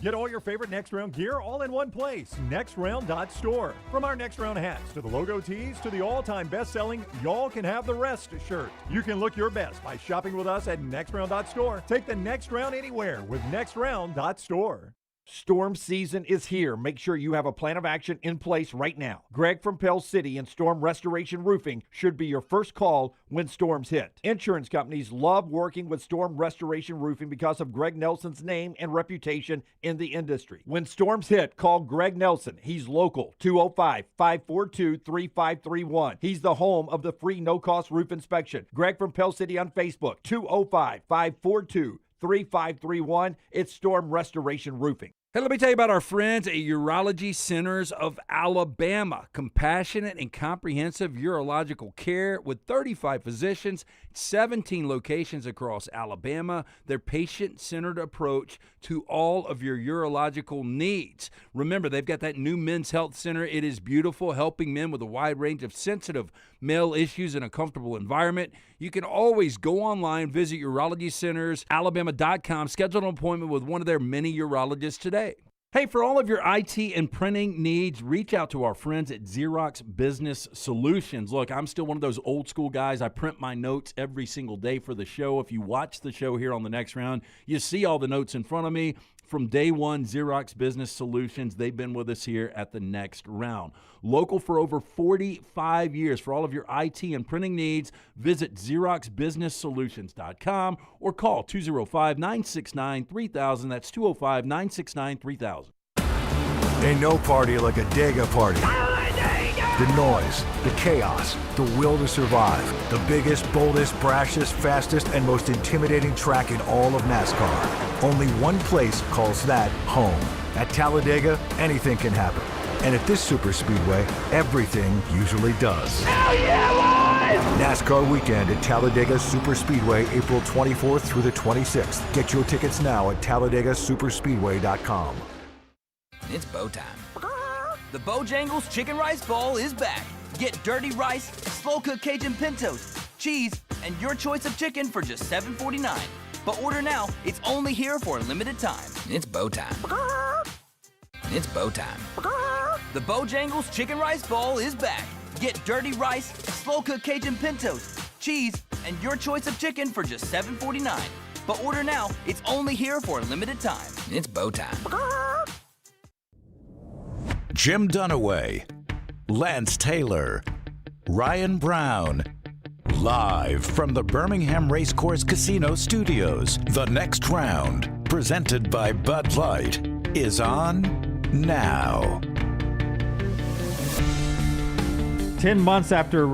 Get all your favorite Next Round gear all in one place. NextRound.store. From our Next Round hats to the logo tees to the all-time best-selling Y'all Can Have the Rest shirt. You can look your best by shopping with us at NextRound.store. Take the next round anywhere with NextRound.store. Storm season is here. Make sure you have a plan of action in place right now. Greg from Pell City and Storm Restoration Roofing should be your first call when storms hit. Insurance companies love working with Storm Restoration Roofing because of Greg Nelson's name and reputation in the industry. When storms hit, call Greg Nelson. He's local, 205-542-3531. He's the home of the free no-cost roof inspection. Greg from Pell City on Facebook, 205-542-3531. It's Storm Restoration Roofing. Hey, let me tell you about our friends at Urology Centers of Alabama. Compassionate and comprehensive urological care with 35 physicians, 17 locations across Alabama. Their patient-centered approach to all of your urological needs. Remember, they've got that new men's health center. It is beautiful, helping men with a wide range of sensitive male issues in a comfortable environment. You can always go online, visit urologycentersalabama.com, schedule an appointment with one of their many urologists today. Hey, for all of your IT and printing needs, reach out to our friends at Xerox Business Solutions. Look, I'm still one of those old school guys. I print my notes every single day for the show. If you watch the show here on the Next Round, you see all the notes in front of me. From day one, Xerox Business Solutions, they've been with us here at the Next Round. Local for over 45 years. For all of your IT and printing needs, visit XeroxBusinessSolutions.com or call 205-969-3000. That's 205-969-3000. Ain't no party like a Dega party. The noise, the chaos, the will to survive. The biggest, boldest, brashest, fastest, and most intimidating track in all of NASCAR. Only one place calls that home. At Talladega, anything can happen. And at this super speedway, everything usually does. Hell yeah, boys! NASCAR weekend at Talladega Super Speedway, April 24th through the 26th. Get your tickets now at TalladegaSuperspeedway.com. It's bow time. The Bojangles Chicken Rice Bowl is back. Get dirty rice, slow-cooked Cajun pintos, cheese, and your choice of chicken for just $7.49. But order now. It's only here for a limited time. It's bow time. It's bow time. The Bojangles Chicken Rice Bowl is back. Get dirty rice, slow-cooked Cajun pintos, cheese, and your choice of chicken for just $7.49. But order now. It's only here for a limited time. It's bow time. Jim Dunaway, Lance Taylor, Ryan Brown. Live from the Birmingham Racecourse Casino Studios, the Next Round, presented by Bud Light, is on now. 10 months after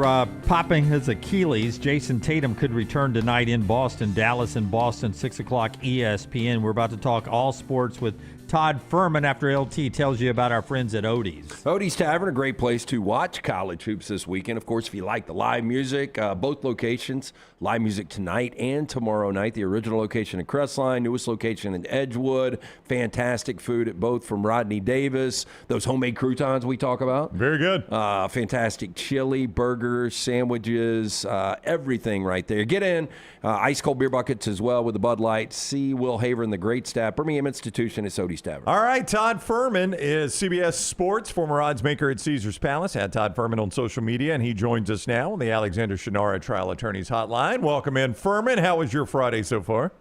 popping his Achilles, Jason Tatum could return tonight in Boston, Dallas and Boston, 6 o'clock ESPN. We're about to talk all sports with Todd Fuhrman after LT tells you about our friends at Odie's. Odie's Tavern, a great place to watch college hoops this weekend. Of course, if you like the live music, both locations, live music tonight and tomorrow night. The original location in Crestline, newest location in Edgewood. Fantastic food at both from Rodney Davis. Those homemade croutons we talk about. Very good. Fantastic chili, burgers, sandwiches, everything right there. Get in. Ice cold beer buckets as well with the Bud Light. See Will Haver and the great staff. Birmingham Institution at Odie's Tavern. All right, Todd Fuhrman is CBS Sports, former odds maker at Caesars Palace. Had Todd Fuhrman on social media, and he joins us now on the Alexander Shinara Trial Attorneys Hotline. Welcome in, Fuhrman. How was your Friday so far?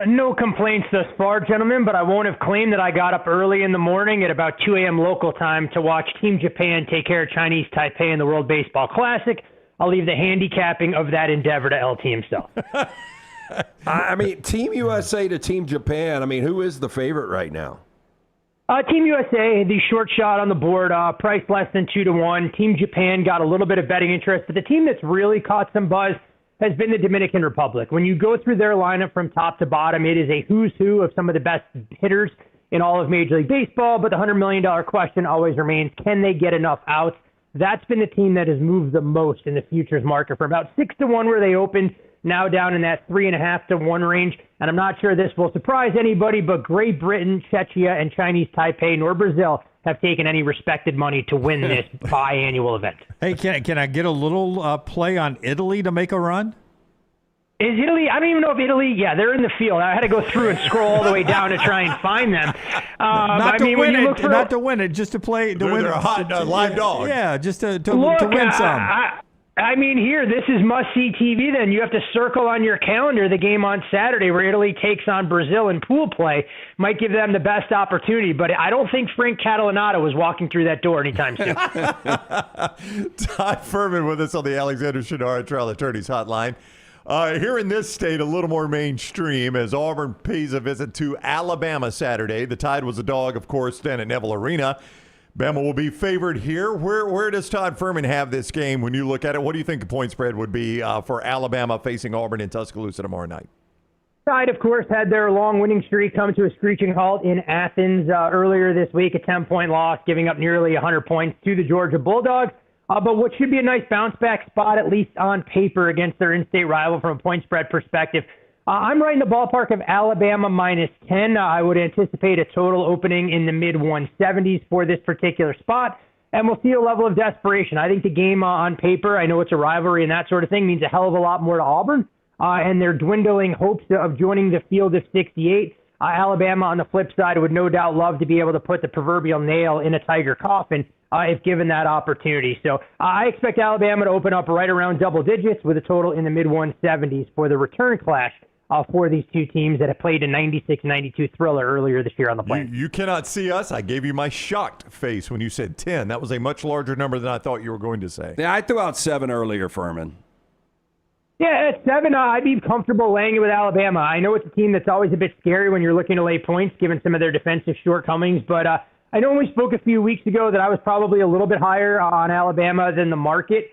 No complaints thus far, gentlemen, but I won't have claimed that I got up early in the morning at about 2 a.m. local time to watch Team Japan take care of Chinese Taipei in the World Baseball Classic. I'll leave the handicapping of that endeavor to LT himself. I mean, Team USA to Team Japan. I mean, who is the favorite right now? Team USA, the short shot on the board, priced less than 2-1. Team Japan got a little bit of betting interest, but the team that's really caught some buzz has been the Dominican Republic. When you go through their lineup from top to bottom, it is a who's who of some of the best hitters in all of Major League Baseball, but the $100 million question always remains, can they get enough outs? That's been the team that has moved the most in the futures market from about 6-1 where they opened, now down in that 3.5-1 range. And I'm not sure this will surprise anybody, but Great Britain, Czechia, and Chinese Taipei, nor Brazil, have taken any respected money to win this biannual event. Hey, can I get a little play on Italy to make a run? Is Italy? I don't even know if Italy. Yeah, they're in the field. I had to go through and scroll all the way down to try and find them. Not to win it, just to play. To win they're a hot live dog. Yeah, just to Look, win some. I mean, here, this is must-see TV then. You have to circle on your calendar the game on Saturday where Italy takes on Brazil in pool play. Might give them the best opportunity, but I don't think Frank Catalanato was walking through that door anytime soon. Todd Fuhrman with us on the Alexander Shinara Trial Attorneys Hotline. Here in this state, a little more mainstream as Auburn pays a visit to Alabama Saturday. The Tide was a dog, of course, then at Neville Arena. Bama will be favored here. Where does Todd Fuhrman have this game when you look at it? What do you think the point spread would be for Alabama facing Auburn in Tuscaloosa tomorrow night? Tide, of course, had their long winning streak come to a screeching halt in Athens earlier this week, a 10-point loss, giving up nearly 100 points to the Georgia Bulldogs. But what should be a nice bounce-back spot, at least on paper, against their in-state rival from a point spread perspective. I'm right in the ballpark of Alabama -10. I would anticipate a total opening in the mid-170s for this particular spot, and we'll see a level of desperation. I think the game on paper, I know it's a rivalry and that sort of thing, means a hell of a lot more to Auburn, and their dwindling hopes of joining the field of 68. Alabama, on the flip side, would no doubt love to be able to put the proverbial nail in a Tiger coffin if given that opportunity. So I expect Alabama to open up right around double digits with a total in the mid-170s for the return clash for these two teams that have played a 96-92 thriller earlier this year on the plane. You cannot see us. I gave you my shocked face when you said 10. That was a much larger number than I thought you were going to say. Yeah, I threw out 7 earlier, Fuhrman. Yeah, at 7, I'd be comfortable laying it with Alabama. I know it's a team that's always a bit scary when you're looking to lay points, given some of their defensive shortcomings. But I know when we spoke a few weeks ago that I was probably a little bit higher on Alabama than the market.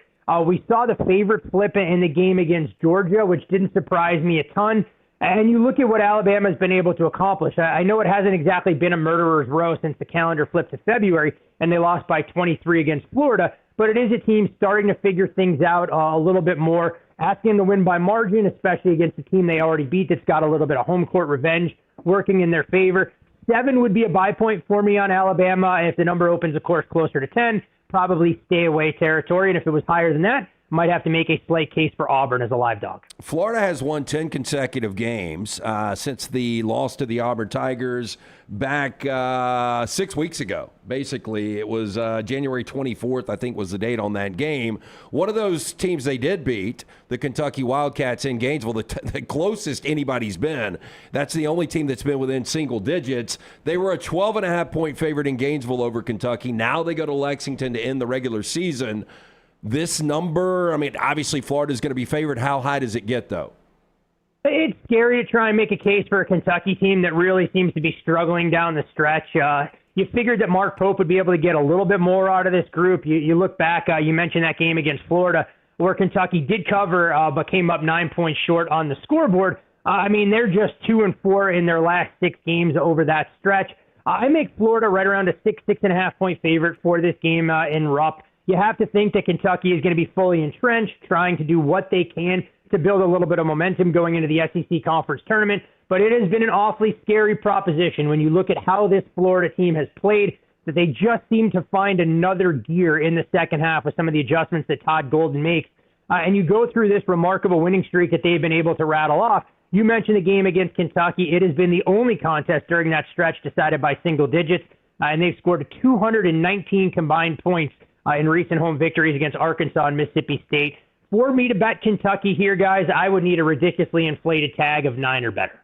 We saw the favorite flip in the game against Georgia, which didn't surprise me a ton. And you look at what Alabama's been able to accomplish. I know it hasn't exactly been a murderer's row since the calendar flipped to February, and they lost by 23 against Florida. But it is a team starting to figure things out a little bit more, asking to win by margin, especially against a team they already beat that's got a little bit of home court revenge working in their favor. 7 would be a buy point for me on Alabama. And if the number opens, of course, closer to 10, probably stay away territory. And if it was higher than that, might have to make a slight case for Auburn as a live dog. Florida has won 10 consecutive games since the loss to the Auburn Tigers back 6 weeks ago. Basically, it was January 24th, I think was the date on that game. One of those teams they did beat, the Kentucky Wildcats in Gainesville, the closest anybody's been. That's the only team that's been within single digits. They were a 12.5-point favorite in Gainesville over Kentucky. Now they go to Lexington to end the regular season. This number, I mean, obviously Florida's going to be favored. How high does it get, though? It's scary to try and make a case for a Kentucky team that really seems to be struggling down the stretch. You figured that Mark Pope would be able to get a little bit more out of this group. You look back, you mentioned that game against Florida where Kentucky did cover but came up 9 points short on the scoreboard. I mean, they're just 2-4 in their last 6 games over that stretch. I make Florida right around a 6.5 point favorite for this game in Rupp. You have to think that Kentucky is going to be fully entrenched, trying to do what they can to build a little bit of momentum going into the SEC Conference Tournament. But it has been an awfully scary proposition when you look at how this Florida team has played, that they just seem to find another gear in the second half with some of the adjustments that Todd Golden makes. And you go through this remarkable winning streak that they've been able to rattle off. You mentioned the game against Kentucky. It has been the only contest during that stretch decided by single digits, and they've scored 219 combined points in recent home victories against Arkansas and Mississippi State. For me to bet Kentucky here, guys, I would need a ridiculously inflated tag of 9 or better.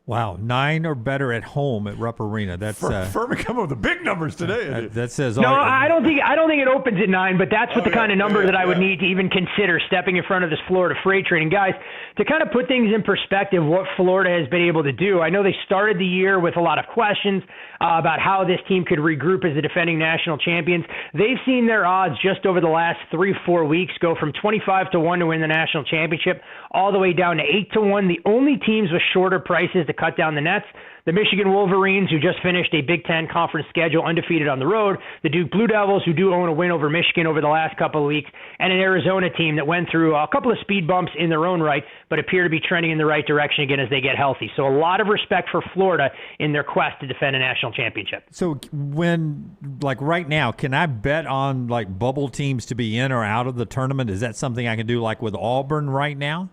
Wow, 9 or better at home at Rupp Arena. That's Fuhrman coming with the big numbers today. That says no. I don't think it opens at 9, but that's what the kind of number that I would need to even consider stepping in front of this Florida freight train. And guys, to kind of put things in perspective, what Florida has been able to do. I know they started the year with a lot of questions about how this team could regroup as the defending national champions. They've seen their odds just over the last 3-4 weeks go from 25-1 to win the national championship all the way down to 8-1. The only teams with shorter prices to cut down the nets, the Michigan Wolverines, who just finished a Big Ten conference schedule undefeated on the road, the Duke Blue Devils, who do own a win over Michigan over the last couple of weeks, and an Arizona team that went through a couple of speed bumps in their own right, but appear to be trending in the right direction again as they get healthy. So a lot of respect for Florida in their quest to defend a national championship. So when, like right now, can I bet on like bubble teams to be in or out of the tournament? Is that something I can do like with Auburn right now?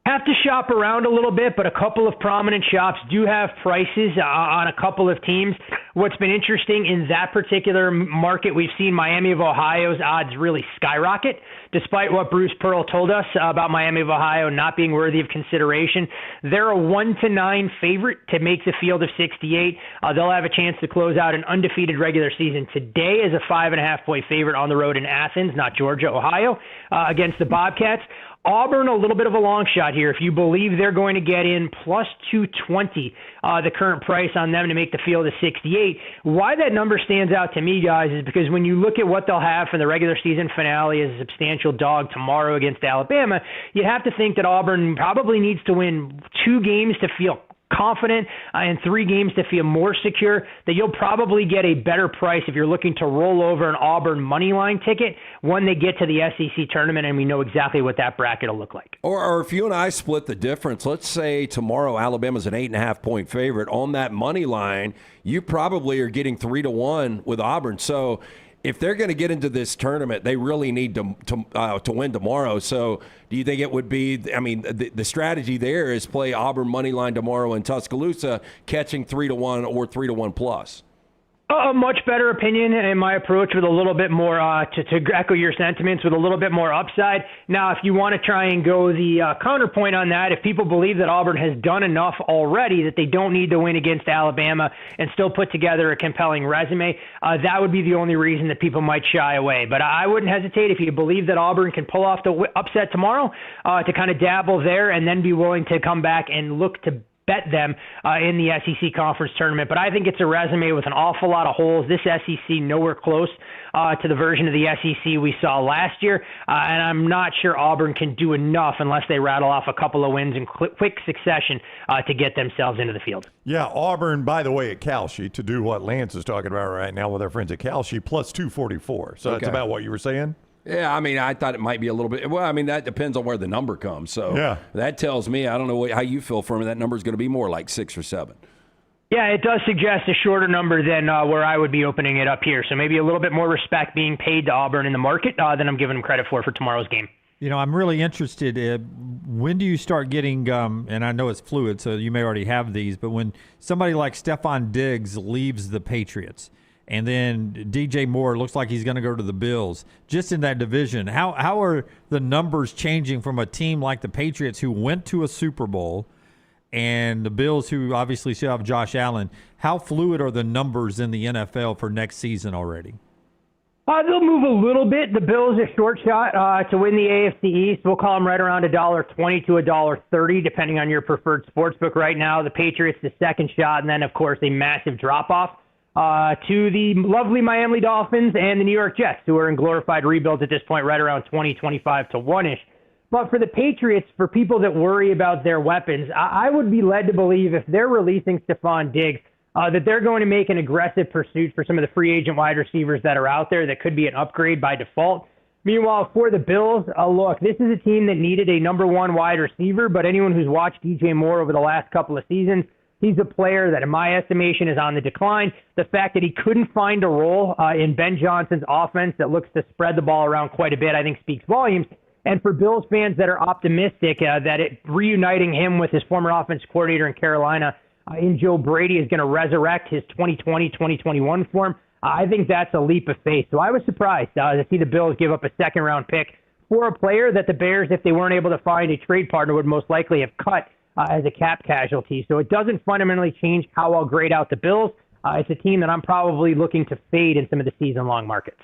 Have to shop around a little bit, but a couple of prominent shops do have prices on a couple of teams. What's been interesting in that particular market, we've seen Miami of Ohio's odds really skyrocket, despite what Bruce Pearl told us about Miami of Ohio not being worthy of consideration. They're a 1-9 favorite to make the field of 68. They'll have a chance to close out an undefeated regular season today as a 5.5 point favorite on the road in Athens, not Georgia, Ohio, against the Bobcats. Auburn, a little bit of a long shot here. If you believe they're going to get in plus 220, the current price on them to make the field is 68. Why that number stands out to me, guys, is because when you look at what they'll have for the regular season finale as a substantial dog tomorrow against Alabama, you have to think that Auburn probably needs to win 2 games to feel confident and 3 games to feel more secure, that you'll probably get a better price if you're looking to roll over an Auburn money line ticket when they get to the SEC tournament, and we know exactly what that bracket will look like. Or if you and I split the difference, let's say tomorrow Alabama's an 8.5 point favorite on that money line, you probably are getting 3-1 with Auburn. So if they're going to get into this tournament, they really need to win tomorrow. So do you think it would be, I mean, the strategy there is play Auburn money line tomorrow in Tuscaloosa, catching 3-1 or 3-1 plus? A much better opinion in my approach with a little bit more, to echo your sentiments, with a little bit more upside. Now, if you want to try and go the counterpoint on that, if people believe that Auburn has done enough already that they don't need to win against Alabama and still put together a compelling resume, that would be the only reason that people might shy away. But I wouldn't hesitate if you believe that Auburn can pull off the upset tomorrow to kind of dabble there and then be willing to come back and look to bet them in the SEC Conference Tournament. But I think it's a resume with an awful lot of holes. This SEC nowhere close to the version of the SEC we saw last year, and I'm not sure Auburn can do enough unless they rattle off a couple of wins in quick succession to get themselves into the field. Yeah, Auburn, by the way, at Calshi, to do what Lance is talking about right now with our friends at Calshi, plus 244. So that's about what you were saying? Yeah, I mean, I thought it might be a little bit. Well, I mean, that depends on where the number comes. So yeah, that tells me, I don't know how you feel for me. That number is going to be more like 6 or 7. Yeah, it does suggest a shorter number than where I would be opening it up here. So maybe a little bit more respect being paid to Auburn in the market than I'm giving them credit for tomorrow's game. You know, I'm really interested. When do you start getting, and I know it's fluid, so you may already have these, but when somebody like Stephon Diggs leaves the Patriots, and then DJ Moore looks like he's going to go to the Bills, just in that division, how are the numbers changing from a team like the Patriots who went to a Super Bowl and the Bills who obviously still have Josh Allen? How fluid are the numbers in the NFL for next season already? They'll move a little bit. The Bills are short shot to win the AFC East. We'll call them right around $1.20 to $1.30, depending on your preferred sportsbook right now. The Patriots, the second shot, and then, of course, a massive drop-off to the lovely Miami Dolphins and the New York Jets, who are in glorified rebuilds at this point, right around 20-25 to 1-ish. But for the Patriots, for people that worry about their weapons, I would be led to believe if they're releasing Stephon Diggs, that they're going to make an aggressive pursuit for some of the free agent wide receivers that are out there that could be an upgrade by default. Meanwhile, for the Bills, look, this is a team that needed a number one wide receiver, but anyone who's watched DJ Moore over the last couple of seasons, he's a player that, in my estimation, is on the decline. The fact that he couldn't find a role in Ben Johnson's offense that looks to spread the ball around quite a bit, I think speaks volumes. And for Bills fans that are optimistic that reuniting him with his former offense coordinator in Carolina in Joe Brady is going to resurrect his 2020-2021 form, I think that's a leap of faith. So I was surprised to see the Bills give up a second-round pick for a player that the Bears, if they weren't able to find a trade partner, would most likely have cut as a cap casualty. So it doesn't fundamentally change how I'll grade out the Bills. It's a team that I'm probably looking to fade in some of the season-long markets.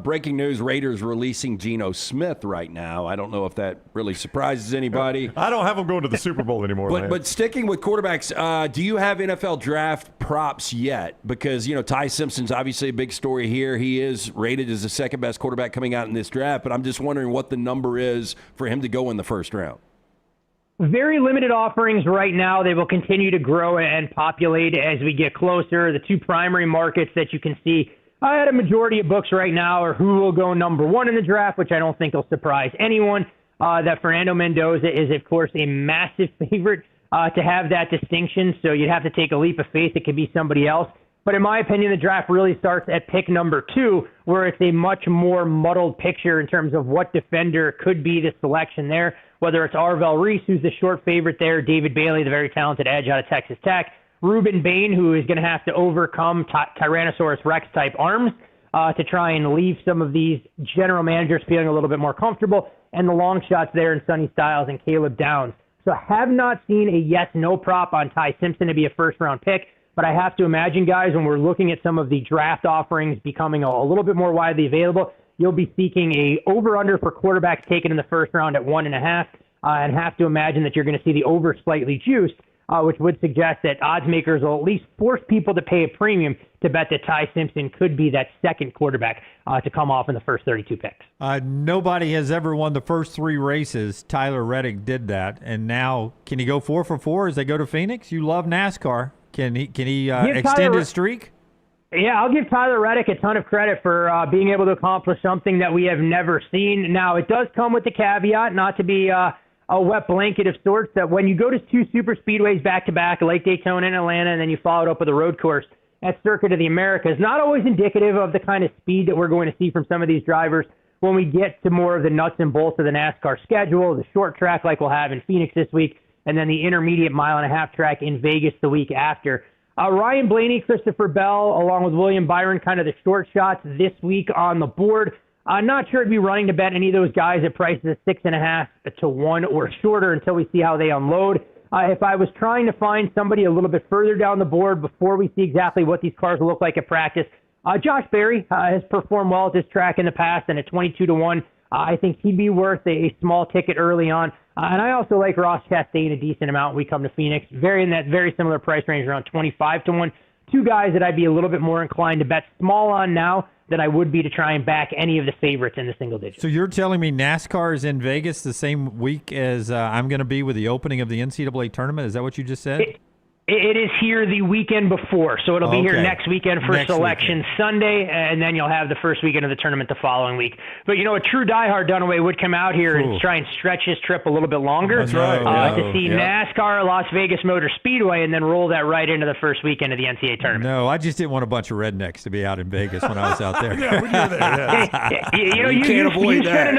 Breaking news, Raiders releasing Geno Smith right now. I don't know if that really surprises anybody. I don't have him going to the Super Bowl anymore, man. But sticking with quarterbacks, do you have NFL draft props yet? Because, Ty Simpson's obviously a big story here. He is rated as the second-best quarterback coming out in this draft, but I'm just wondering what the number is for him to go in the first round. Very limited offerings right now. They will continue to grow and populate as we get closer. The two primary markets that you can see at a majority of books right now are who will go number one in the draft, which I don't think will surprise anyone. That Fernando Mendoza is, of course, a massive favorite to have that distinction. So you'd have to take a leap of faith. It could be somebody else. But in my opinion, the draft really starts at pick number 2, where it's a much more muddled picture in terms of what defender could be the selection there, whether it's Arvell Reese, who's the short favorite there, David Bailey, the very talented edge out of Texas Tech, Ruben Bain, who is going to have to overcome Tyrannosaurus Rex type arms to try and leave some of these general managers feeling a little bit more comfortable, and the long shots there in Sonny Styles and Caleb Downs. So have not seen a yes-no prop on Ty Simpson to be a first-round pick. But I have to imagine, guys, when we're looking at some of the draft offerings becoming a little bit more widely available, you'll be seeking a over-under for quarterbacks taken in the first round at 1.5, and have to imagine that you're going to see the over slightly juiced, which would suggest that odds makers will at least force people to pay a premium to bet that Ty Simpson could be that second quarterback to come off in the first 32 picks. Nobody has ever won the first 3 races. Tyler Reddick did that, and now can he go 4 for 4 as they go to Phoenix? You love NASCAR. Can he extend his streak? Yeah, I'll give Tyler Reddick a ton of credit for being able to accomplish something that we have never seen. Now, it does come with the caveat, not to be a wet blanket of sorts, that when you go to 2 super speedways back-to-back, Lake Daytona and Atlanta, and then you follow it up with a road course at Circuit of the Americas, not always indicative of the kind of speed that we're going to see from some of these drivers when we get to more of the nuts and bolts of the NASCAR schedule, the short track like we'll have in Phoenix this week, and then the intermediate 1.5-mile track in Vegas the week after. Ryan Blaney, Christopher Bell, along with William Byron, kind of the short shots this week on the board. Not sure I'd be running to bet any of those guys at prices of 6.5 to 1 or shorter until we see how they unload. If I was trying to find somebody a little bit further down the board before we see exactly what these cars will look like at practice, Josh Berry has performed well at this track in the past, and at 22 to 1, I think he'd be worth a small ticket early on. And I also like Ross Chastain a decent amount when we come to Phoenix. In that very similar price range, around 25 to 1. 2 guys that I'd be a little bit more inclined to bet small on now than I would be to try and back any of the favorites in the single digits. So you're telling me NASCAR is in Vegas the same week as I'm going to be with the opening of the NCAA tournament? Is that what you just said? It is here the weekend before, so it'll be here next weekend for Selection Sunday, and then you'll have the first weekend of the tournament the following week. But, a true diehard Dunaway would come out here and try and stretch his trip a little bit longer to see NASCAR Las Vegas Motor Speedway and then roll that right into the first weekend of the NCAA Tournament. No, I just didn't want a bunch of rednecks to be out in Vegas when I was out there. You can't avoid that.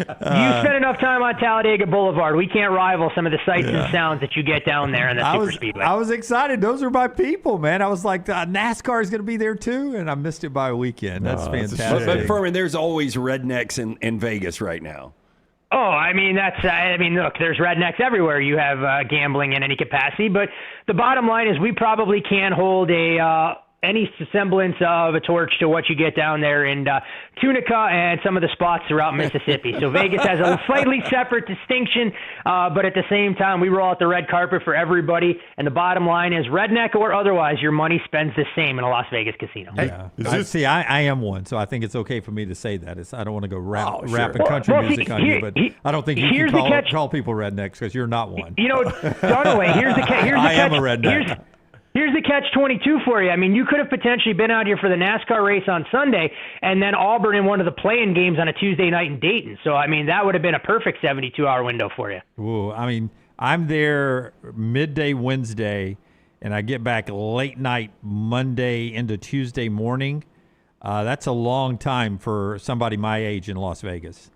You spent enough time on Talladega Boulevard. We can't rival some of the sights and sounds that you get down there in the Super Speedway. I was excited. Those are my people, man. I was like, NASCAR is going to be there too, and I missed it by a weekend. That's fantastic. But Fuhrman, there's always rednecks in Vegas right now. Oh, look, there's rednecks everywhere. You have gambling in any capacity, but the bottom line is we probably can't hold any semblance of a torch to what you get down there in Tunica and some of the spots throughout Mississippi. So Vegas has a slightly separate distinction, but at the same time, we roll out the red carpet for everybody. And the bottom line is, redneck or otherwise, your money spends the same in a Las Vegas casino. Yeah. I am one, so I think it's okay for me to say that. I don't want to go rap and country music on you, but I don't think you can call people rednecks because you're not one. Dunaway, here's the catch. I am a redneck. Here's the catch-22 for you. I mean, you could have potentially been out here for the NASCAR race on Sunday and then Auburn in one of the play-in games on a Tuesday night in Dayton. So, I mean, that would have been a perfect 72-hour window for you. Ooh, I mean, I'm there midday Wednesday, and I get back late night Monday into Tuesday morning. That's a long time for somebody my age in Las Vegas.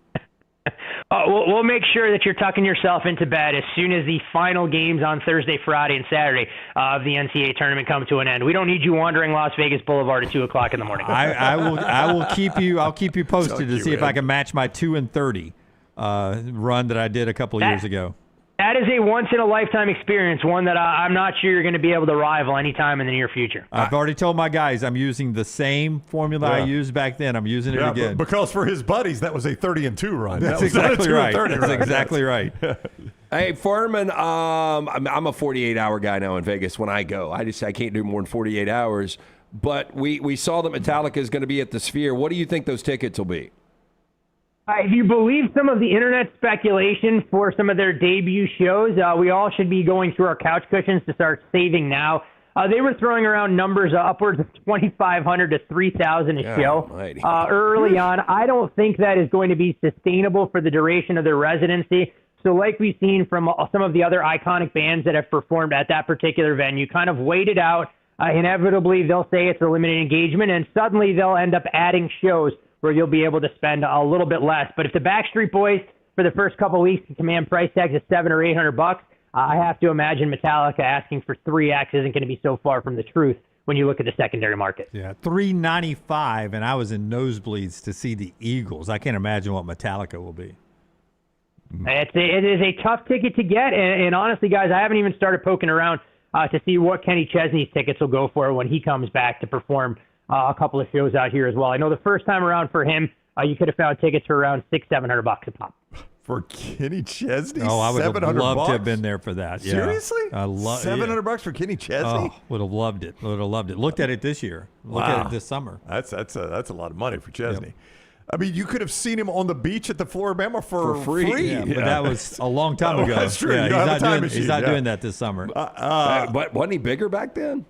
We'll make sure that you're tucking yourself into bed as soon as the final games on Thursday, Friday, and Saturday of the NCAA tournament come to an end. We don't need you wandering Las Vegas Boulevard at 2:00 in the morning. I will keep you. I'll keep you posted to see if I can match my 2-30 run that I did a couple of years ago. That is a once-in-a-lifetime experience, one that I'm not sure you're going to be able to rival anytime in the near future. I've already told my guys I'm using the same formula I used back then. I'm using it again. Because for his buddies, that was a 30-2 run. That's exactly right. That's exactly right. Hey, Fuhrman, I'm a 48-hour guy now in Vegas when I go. I can't do more than 48 hours. But we saw that Metallica is going to be at the Sphere. What do you think those tickets will be? If you believe some of the internet speculation for some of their debut shows, we all should be going through our couch cushions to start saving now. They were throwing around numbers upwards of 2,500 to 3,000 a show early on. I don't think that is going to be sustainable for the duration of their residency. So like we've seen from some of the other iconic bands that have performed at that particular venue, kind of wait it out. Inevitably, they'll say it's a limited engagement, and suddenly they'll end up adding shows where you'll be able to spend a little bit less. But if the Backstreet Boys for the first couple of weeks can command price tags of $700 or $800, I have to imagine Metallica asking for 3X isn't going to be so far from the truth when you look at the secondary market. Yeah, $395, and I was in nosebleeds to see the Eagles. I can't imagine what Metallica will be. It is a tough ticket to get, and honestly, guys, I haven't even started poking around to see what Kenny Chesney's tickets will go for when he comes back to perform a couple of shows out here as well. I know the first time around for him, you could have found tickets for around $600-700 a pop. For Kenny Chesney? Oh, I would have loved $700? to have been there for that. Yeah. Seriously? $700 for Kenny Chesney? Oh, would have loved it. Would have loved it. Looked at it this year. Looked at it this summer. That's a lot of money for Chesney. Yep. I mean, you could have seen him on the beach at the Floribama for free. Yeah, but that was a long time ago. That's true. Yeah, he's not doing that this summer. But wasn't he bigger back then?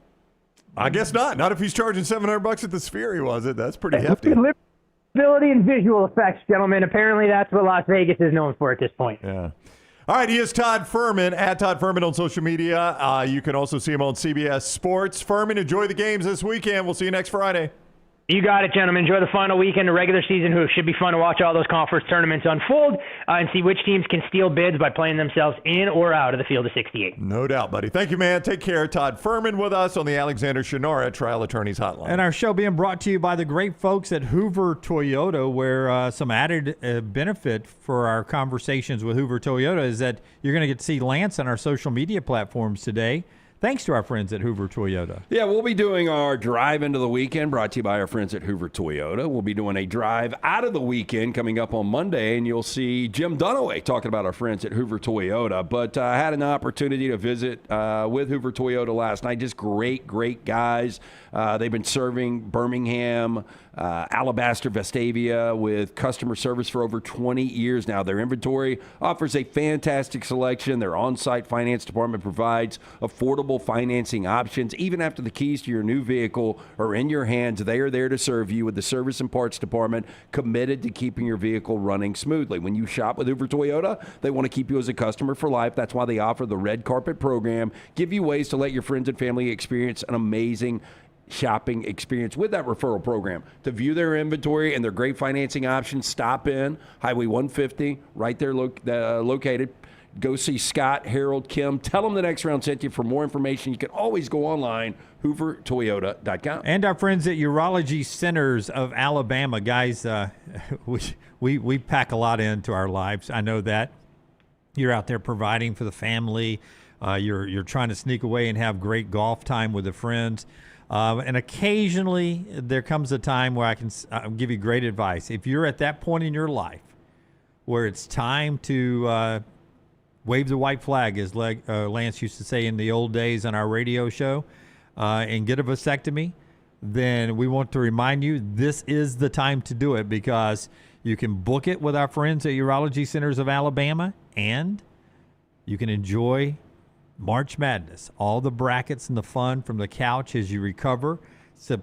I guess not. Not if he's charging $700 at the Sphere. He wasn't. That's pretty hefty. Ability and visual effects, gentlemen. Apparently, that's what Las Vegas is known for at this point. Yeah. All right, he is Todd Fuhrman, at Todd Fuhrman on social media. You can also see him on CBS Sports. Fuhrman, enjoy the games this weekend. We'll see you next Friday. You got it, gentlemen. Enjoy the final weekend of regular season hoops. Should be fun to watch all those conference tournaments unfold and see which teams can steal bids by playing themselves in or out of the field of 68. No doubt, buddy. Thank you, man. Take care. Todd Fuhrman with us on the Alexander Shinara Trial Attorneys Hotline. And our show being brought to you by the great folks at Hoover Toyota, where some added benefit for our conversations with Hoover Toyota is that you're going to get to see Lance on our social media platforms today. Thanks to our friends at Hoover Toyota. Yeah, we'll be doing our drive into the weekend brought to you by our friends at Hoover Toyota. We'll be doing a drive out of the weekend coming up on Monday, and you'll see Jim Dunaway talking about our friends at Hoover Toyota. But I had an opportunity to visit with Hoover Toyota last night. Just great guys. They've been serving Birmingham, Alabaster, Vestavia with customer service for over 20 years now. Their inventory offers a fantastic selection. Their on-site finance department provides affordable financing options. Even after the keys to your new vehicle are in your hands, they are there to serve you with the service and parts department committed to keeping your vehicle running smoothly. When you shop with Hoover Toyota, they want to keep you as a customer for life. That's why they offer the red carpet program, give you ways to let your friends and family experience an amazing shopping experience with that referral program. To view their inventory and their great financing options, stop in Highway 150, right there located. Go see Scott, Harold, Kim. Tell them the Next Round sent you. For more information, you can always go online, hoovertoyota.com. And our friends at Urology Centers of Alabama. Guys, we pack a lot into our lives. I know that. You're out there providing for the family. You're trying to sneak away and have great golf time with the friends. And occasionally there comes a time where I can give you great advice. If you're at that point in your life where it's time to wave the white flag, as Lance used to say in the old days on our radio show, and get a vasectomy, then we want to remind you this is the time to do it, because you can book it with our friends at Urology Centers of Alabama, and you can enjoy March Madness, all the brackets and the fun from the couch as you recover. It's a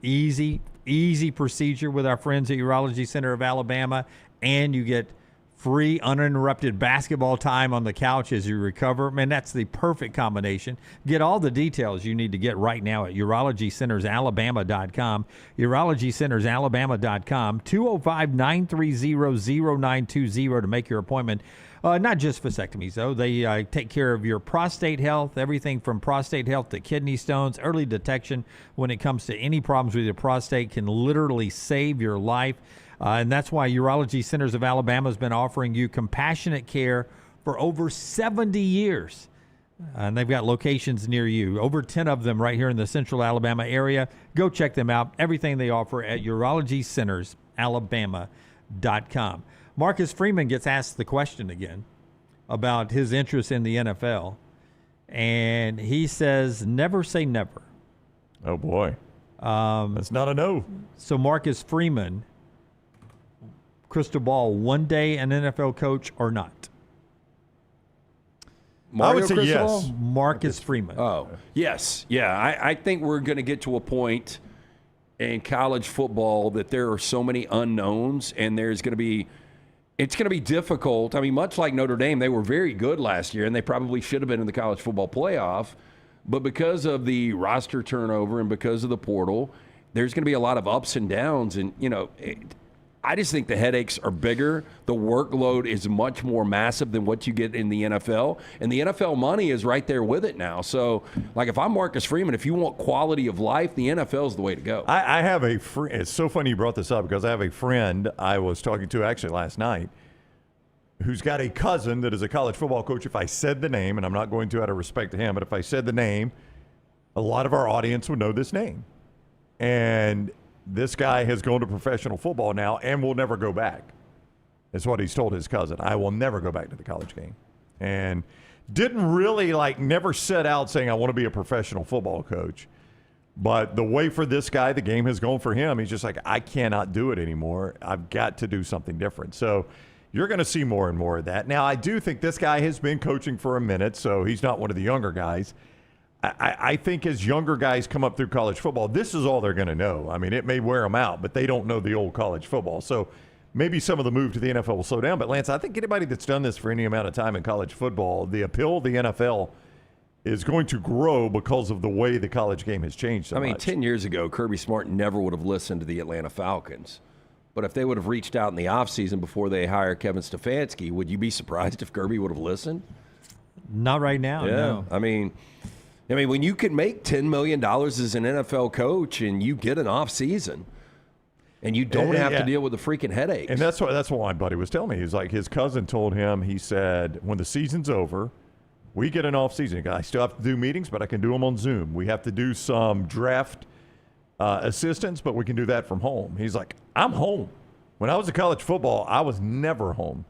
easy procedure with our friends at Urology Center of Alabama, and you get free uninterrupted basketball time on the couch as you recover. Man, that's the perfect combination. Get all the details you need to get right now at urologycentersalabama.com. urologycentersalabama.com, 205-930-0920 to make your appointment. Not just vasectomies, though. They take care of your prostate health, everything from prostate health to kidney stones. Early detection when it comes to any problems with your prostate can literally save your life. And that's why Urology Centers of Alabama has been offering you compassionate care for over 70 years. And they've got locations near you, over 10 of them right here in the central Alabama area. Go check them out. Everything they offer at urologycentersalabama.com. Marcus Freeman gets asked the question again about his interest in the NFL. And he says, never say never. Oh, boy. That's not a no. So Marcus Freeman, crystal ball, one day an NFL coach or not? Mario I would say Cristobal? yes. Marcus Freeman. Oh, yes. Yeah, I think we're going to get to a point in college football that there are so many unknowns, and it's going to be difficult. I mean, much like Notre Dame, they were very good last year, and they probably should have been in the college football playoff. But because of the roster turnover and because of the portal, there's going to be a lot of ups and downs. And, I just think the headaches are bigger. The workload is much more massive than what you get in the NFL. And the NFL money is right there with it now. So, if I'm Marcus Freeman, if you want quality of life, the NFL is the way to go. I have a friend. It's so funny you brought this up because I have a friend I was talking to actually last night who's got a cousin that is a college football coach. If I said the name, and I'm not going to out of respect to him, but if I said the name, a lot of our audience would know this name. And this guy has gone to professional football now and will never go back. That's what he's told his cousin. I will never go back to the college game. And didn't really never set out saying I want to be a professional football coach. But the way for this guy, the game has gone for him. He's just I cannot do it anymore. I've got to do something different. So you're going to see more and more of that. Now, I do think this guy has been coaching for a minute, so he's not one of the younger guys. I think as younger guys come up through college football, this is all they're going to know. I mean, it may wear them out, but they don't know the old college football. So maybe some of the move to the NFL will slow down. But, Lance, I think anybody that's done this for any amount of time in college football, the appeal of the NFL is going to grow because of the way the college game has changed so much. 10 years ago, Kirby Smart never would have listened to the Atlanta Falcons. But if they would have reached out in the offseason before they hired Kevin Stefanski, would you be surprised if Kirby would have listened? Not right now, Yeah. no. I mean, when you can make $10 million as an NFL coach and you get an off season and you don't have to deal with the freaking headaches. And that's what my buddy was telling me. He's his cousin told him, he said, when the season's over, we get an off season. I still have to do meetings, but I can do them on Zoom. We have to do some draft assistance, but we can do that from home. He's like, I'm home. When I was in college football, I was never home.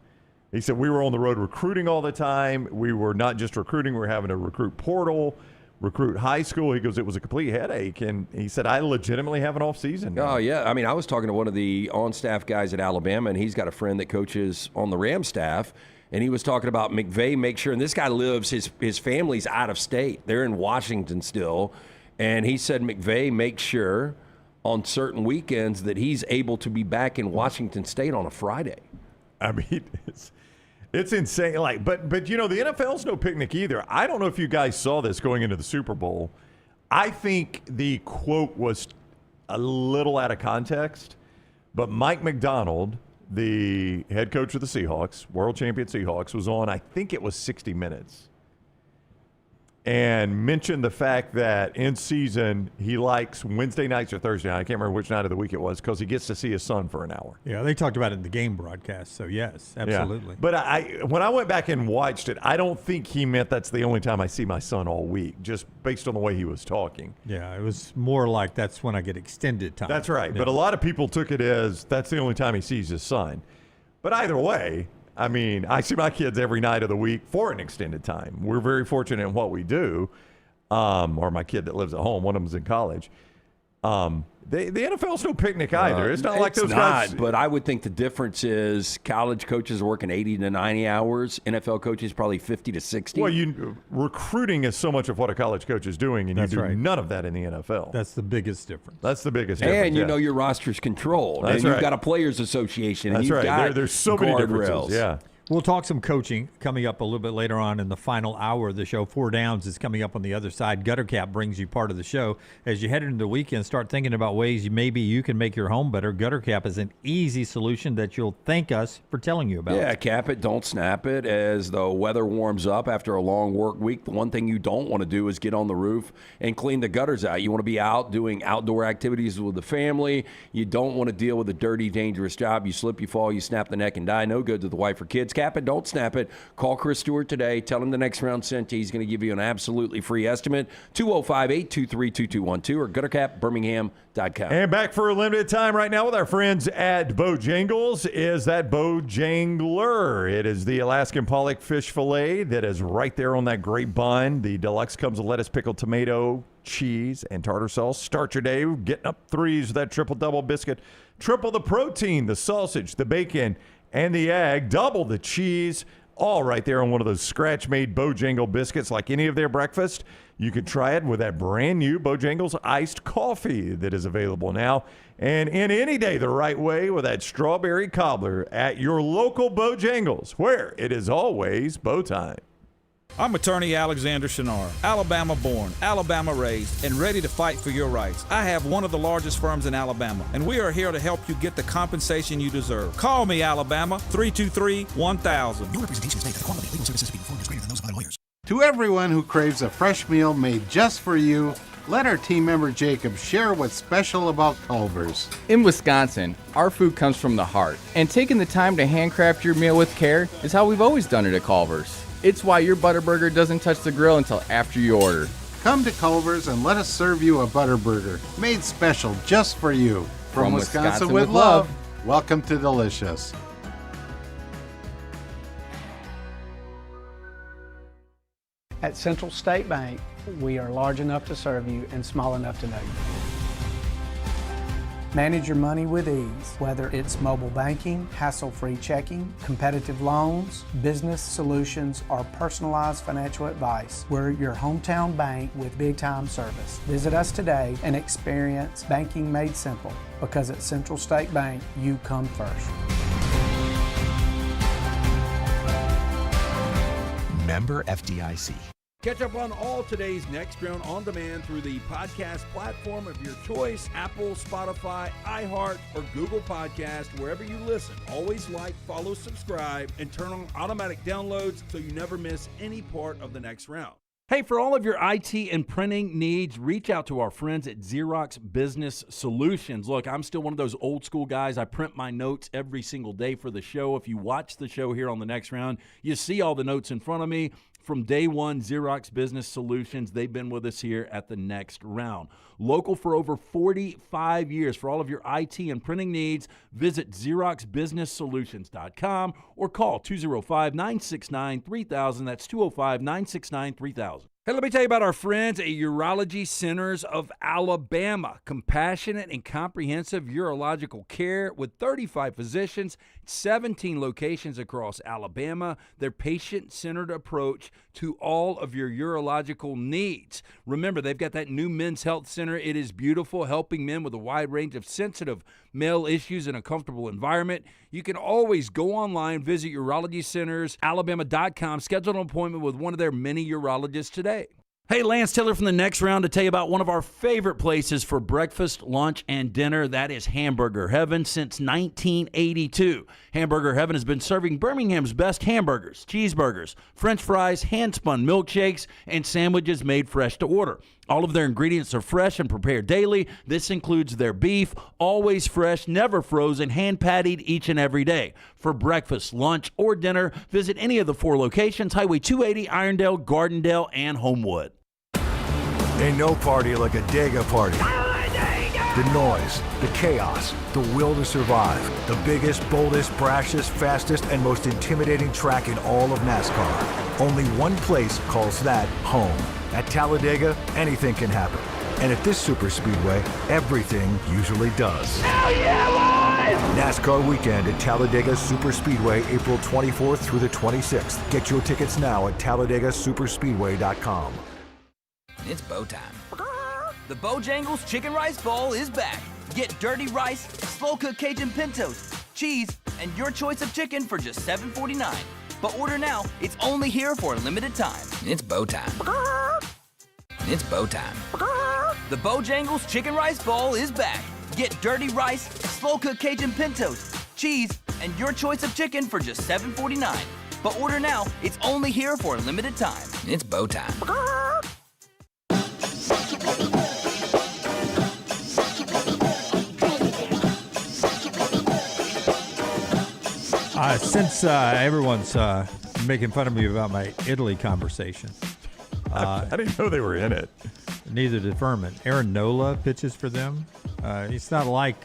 He said we were on the road recruiting all the time. We were not just recruiting. We were having to recruit portal, recruit high school. He goes, it was a complete headache. And he said, I legitimately have an off season now. Oh, yeah. I was talking to one of the on-staff guys at Alabama, and he's got a friend that coaches on the Ram staff, and he was talking about McVay make sure, and this guy lives, his family's out of state. They're in Washington still. And he said McVay makes sure on certain weekends that he's able to be back in Washington State on a Friday. I mean, it's insane. But the NFL's no picnic either. I don't know if you guys saw this going into the Super Bowl. I think the quote was a little out of context, but Mike McDonald, the head coach of the Seahawks, world champion Seahawks, was on, I think it was 60 Minutes, and mentioned the fact that in season he likes Wednesday nights or Thursday night. I can't remember which night of the week it was because he gets to see his son for an hour. Yeah, they talked about it in the game broadcast, so yes, absolutely. Yeah. But when I went back and watched it, I don't think he meant that's the only time I see my son all week, just based on the way he was talking. Yeah, it was more like that's when I get extended time. That's right. Yeah. But a lot of people took it as that's the only time he sees his son. But either way, I see my kids every night of the week for an extended time. We're very fortunate in what we do. Or my kid that lives at home, one of them's in college. The NFL's no picnic either. It's not like those guys. But I would think the difference is college coaches are working 80 to 90 hours. NFL coaches probably 50 to 60. Well, recruiting is so much of what a college coach is doing, and you do none of that in the NFL. That's the biggest difference. And you know your roster's controlled. That's and you've got a players association. That's and you've got there's so many differences. Yeah. We'll talk some coaching coming up a little bit later on in the final hour of the show. 4 Downs is coming up on the other side. Gutter Cap brings you part of the show. As you head into the weekend, start thinking about ways maybe you can make your home better. Gutter Cap is an easy solution that you'll thank us for telling you about. Yeah, cap it, don't snap it. As the weather warms up after a long work week, the one thing you don't want to do is get on the roof and clean the gutters out. You want to be out doing outdoor activities with the family. You don't want to deal with a dirty, dangerous job. You slip, you fall, you snap the neck and die. No good to the wife or kids. Cap it, don't snap it. Call Chris Stewart today. Tell him the next round sent you. He's going to give you an absolutely free estimate. 205-823-2212 or guttercapbirmingham.com. And back for a limited time right now with our friends at Bojangles is that Bojangler. It is the Alaskan pollock fish fillet that is right there on that great bun. The deluxe comes with lettuce, pickle, tomato, cheese, and tartar sauce. Start your day getting up threes with that triple-double biscuit. Triple the protein, the sausage, the bacon, and the egg, double the cheese, all right there on one of those scratch-made Bojangle biscuits like any of their breakfast. You can try it with that brand new Bojangles iced coffee that is available now. And in any day the right way with that strawberry cobbler at your local Bojangles, where it is always bow time. I'm attorney Alexander Shinar, Alabama born, Alabama raised, and ready to fight for your rights. I have one of the largest firms in Alabama, and we are here to help you get the compensation you deserve. Call me, Alabama, 323-1000. Your representation is made that the quality of legal services being performed is greater than those of other lawyers. To everyone who craves a fresh meal made just for you, let our team member Jacob share what's special about Culver's. In Wisconsin, our food comes from the heart, and taking the time to handcraft your meal with care is how we've always done it at Culver's. It's why your Butterburger doesn't touch the grill until after you order. Come to Culver's and let us serve you a Butterburger made special just for you. From Wisconsin with love, welcome to Delicious. At Central State Bank, we are large enough to serve you and small enough to know you. Manage your money with ease, whether it's mobile banking, hassle-free checking, competitive loans, business solutions, or personalized financial advice. We're your hometown bank with big-time service. Visit us today and experience banking made simple, because at Central State Bank, you come first. Member FDIC. Catch up on all today's Next Round on demand through the podcast platform of your choice, Apple, Spotify, iHeart, or Google Podcast, wherever you listen. Always like, follow, subscribe, and turn on automatic downloads so you never miss any part of the Next Round. Hey, for all of your IT and printing needs, reach out to our friends at Xerox Business Solutions. Look, I'm still one of those old school guys. I print my notes every single day for the show. If you watch the show here on the Next Round, you see all the notes in front of me. From day one, Xerox Business Solutions, they've been with us here at the Next Round. Local for over 45 years. For all of your IT and printing needs, visit XeroxBusinessSolutions.com or call 205-969-3000. That's 205-969-3000. Hey, let me tell you about our friends at Urology Centers of Alabama. Compassionate and comprehensive urological care with 35 physicians, 17 locations across Alabama. Their patient-centered approach to all of your urological needs. Remember, they've got that new men's health center. It is beautiful, helping men with a wide range of sensitive male issues in a comfortable environment. You can always go online, visit urologycentersalabama.com, schedule an appointment with one of their many urologists today. Hey, Lance Taylor from the Next Round to tell you about one of our favorite places for breakfast, lunch, and dinner. That is Hamburger Heaven since 1982. Hamburger Heaven has been serving Birmingham's best hamburgers, cheeseburgers, French fries, hand-spun milkshakes, and sandwiches made fresh to order. All of their ingredients are fresh and prepared daily. This includes their beef, always fresh, never frozen, hand-pattied each and every day. For breakfast, lunch, or dinner, visit any of the 4 locations, Highway 280, Irondale, Gardendale, and Homewood. Ain't no party like a Dega party. The noise, the chaos, the will to survive. The biggest, boldest, brashest, fastest, and most intimidating track in all of NASCAR. Only one place calls that home. At Talladega, anything can happen. And at this super speedway, everything usually does. Hell yeah, NASCAR weekend at Talladega Superspeedway, April 24th through the 26th. Get your tickets now at TalladegaSuperspeedway.com. It's bow time. The Bojangles Chicken Rice Bowl is back. Get dirty rice, slow-cooked Cajun pintos, cheese, and your choice of chicken for just $7.49. But order now. It's only here for a limited time. It's bow time. It's bow time. The Bojangles Chicken Rice Bowl is back. Get dirty rice, slow-cooked Cajun pintos, cheese, and your choice of chicken for just $7.49. But order now. It's only here for a limited time. It's bow time. Since everyone's making fun of me about my Italy conversation, I didn't know they were in it. Neither did Fuhrman. Aaron Nola pitches for them. It's not like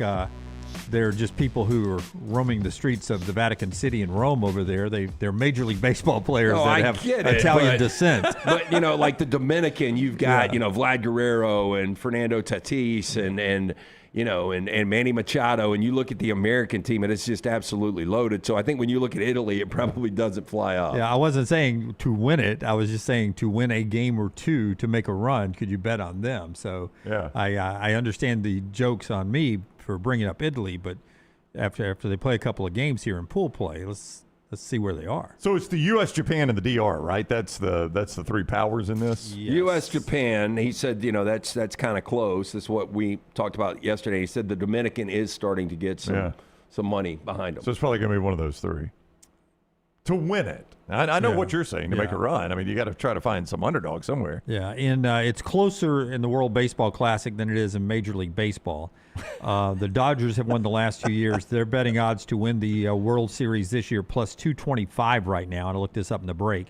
they're just people who are roaming the streets of the Vatican City in Rome over there. They're Major League Baseball players that have Italian descent. But, like the Dominican, you've got, Vlad Guerrero and Fernando Tatis and Manny Machado, and you look at the American team, and it's just absolutely loaded. So I think when you look at Italy, it probably doesn't fly off. Yeah, I wasn't saying to win it. I was just saying to win a game or two to make a run. Could you bet on them? So I understand the jokes on me for bringing up Italy, but after they play a couple of games here in pool play, let's see where they are. So it's the U.S., Japan, and the DR, right? That's the three powers in this. Yes. U.S., Japan. He said, that's kind of close. That's what we talked about yesterday. He said the Dominican is starting to get some money behind them. So it's probably going to be one of those three to win it. I know what you're saying to make a run. I mean, you got to try to find some underdog somewhere. Yeah, and it's closer in the World Baseball Classic than it is in Major League Baseball. The Dodgers have won the last 2 years. Their betting odds to win the World Series this year plus 225 right now. And I looked this up in the break.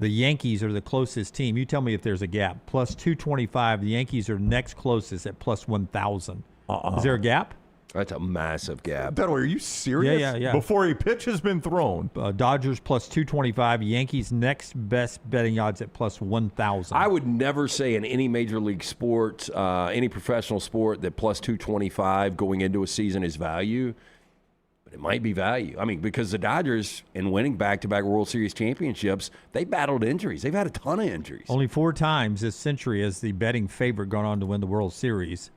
The Yankees are the closest team. You tell me if there's a gap. Plus 225. The Yankees are next closest at plus 1,000. Is there a gap? That's a massive gap. Are you serious? Yeah. Before a pitch has been thrown. Dodgers plus 225. Yankees next best betting odds at plus 1,000. I would never say in any major league sport, any professional sport, that plus 225 going into a season is value. But it might be value. I mean, because the Dodgers, in winning back-to-back World Series championships, they battled injuries. They've had a ton of injuries. Only 4 times this century has the betting favorite gone on to win the World Series.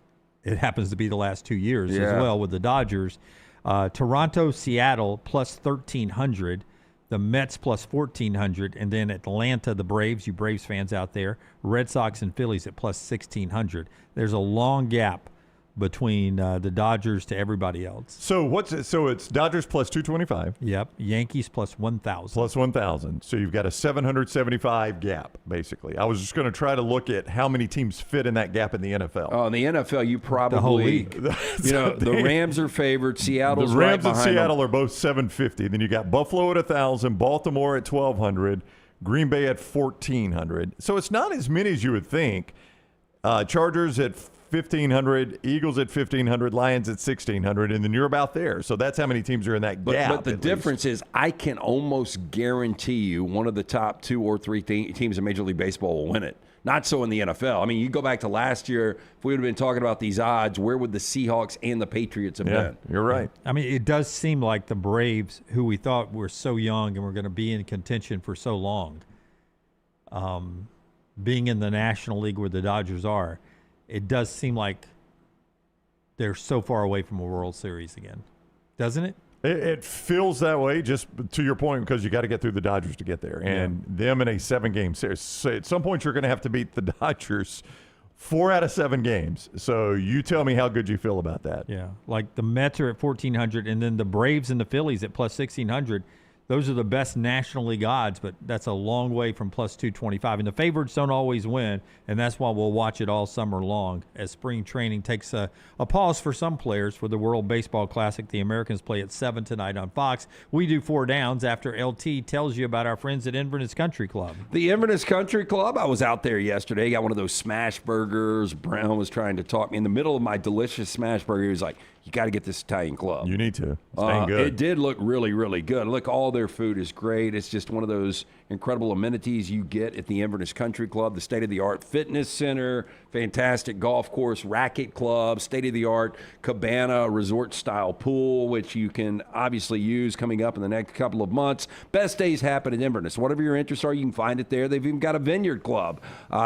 It happens to be the last 2 years as well with the Dodgers. Toronto, Seattle, plus 1,300. The Mets, plus 1,400. And then Atlanta, the Braves, you Braves fans out there. Red Sox and Phillies at plus 1,600. There's a long gap between the Dodgers to everybody else. So it's Dodgers plus 225. Yep. Yankees plus 1,000. Plus 1,000. So you've got a 775 gap, basically. I was just going to try to look at how many teams fit in that gap in the NFL. Oh, in the NFL, you probably the whole league. The Rams are favored. Seattle's the right Rams behind and Seattle them. are both 750. Then you got Buffalo at 1,000, Baltimore at 1,200, Green Bay at 1,400. So it's not as many as you would think. Chargers at 1,500, Eagles at 1,500, Lions at 1,600, and then you're about there. So that's how many teams are in that gap. But the difference is I can almost guarantee you one of the top 2 or 3 teams in Major League Baseball will win it. Not so in the NFL. I mean, you go back to last year, if we would have been talking about these odds, where would the Seahawks and the Patriots have been? You're right. I mean, it does seem like the Braves, who we thought were so young and were going to be in contention for so long, being in the National League where the Dodgers are, it does seem like they're so far away from a World Series again, doesn't it? It feels that way, just to your point, because you got to get through the Dodgers to get there. And them in a 7-game series. So at some point, you're going to have to beat the Dodgers 4 out of 7 games. So you tell me how good you feel about that. Yeah, like the Mets are at 1,400, and then the Braves and the Phillies at plus 1,600. Those are the best National League odds, but that's a long way from plus 225. And the favorites don't always win, and that's why we'll watch it all summer long as spring training takes a pause for some players for the World Baseball Classic. The Americans play at 7 tonight on Fox. We do 4 downs after LT tells you about our friends at Inverness Country Club. The Inverness Country Club, I was out there yesterday. Got one of those smash burgers. Brown was trying to talk me in the middle of my delicious smash burger. He was like, you got to get this Italian club. You need to. It's dang good. It did look really, really good. Look, all their food is great. It's just one of those, incredible amenities you get at the Inverness Country Club, the state-of-the-art fitness center, fantastic golf course, racket club, state-of-the-art cabana resort-style pool, which you can obviously use coming up in the next couple of months. Best days happen in Inverness. Whatever your interests are, you can find it there. They've even got a vineyard club.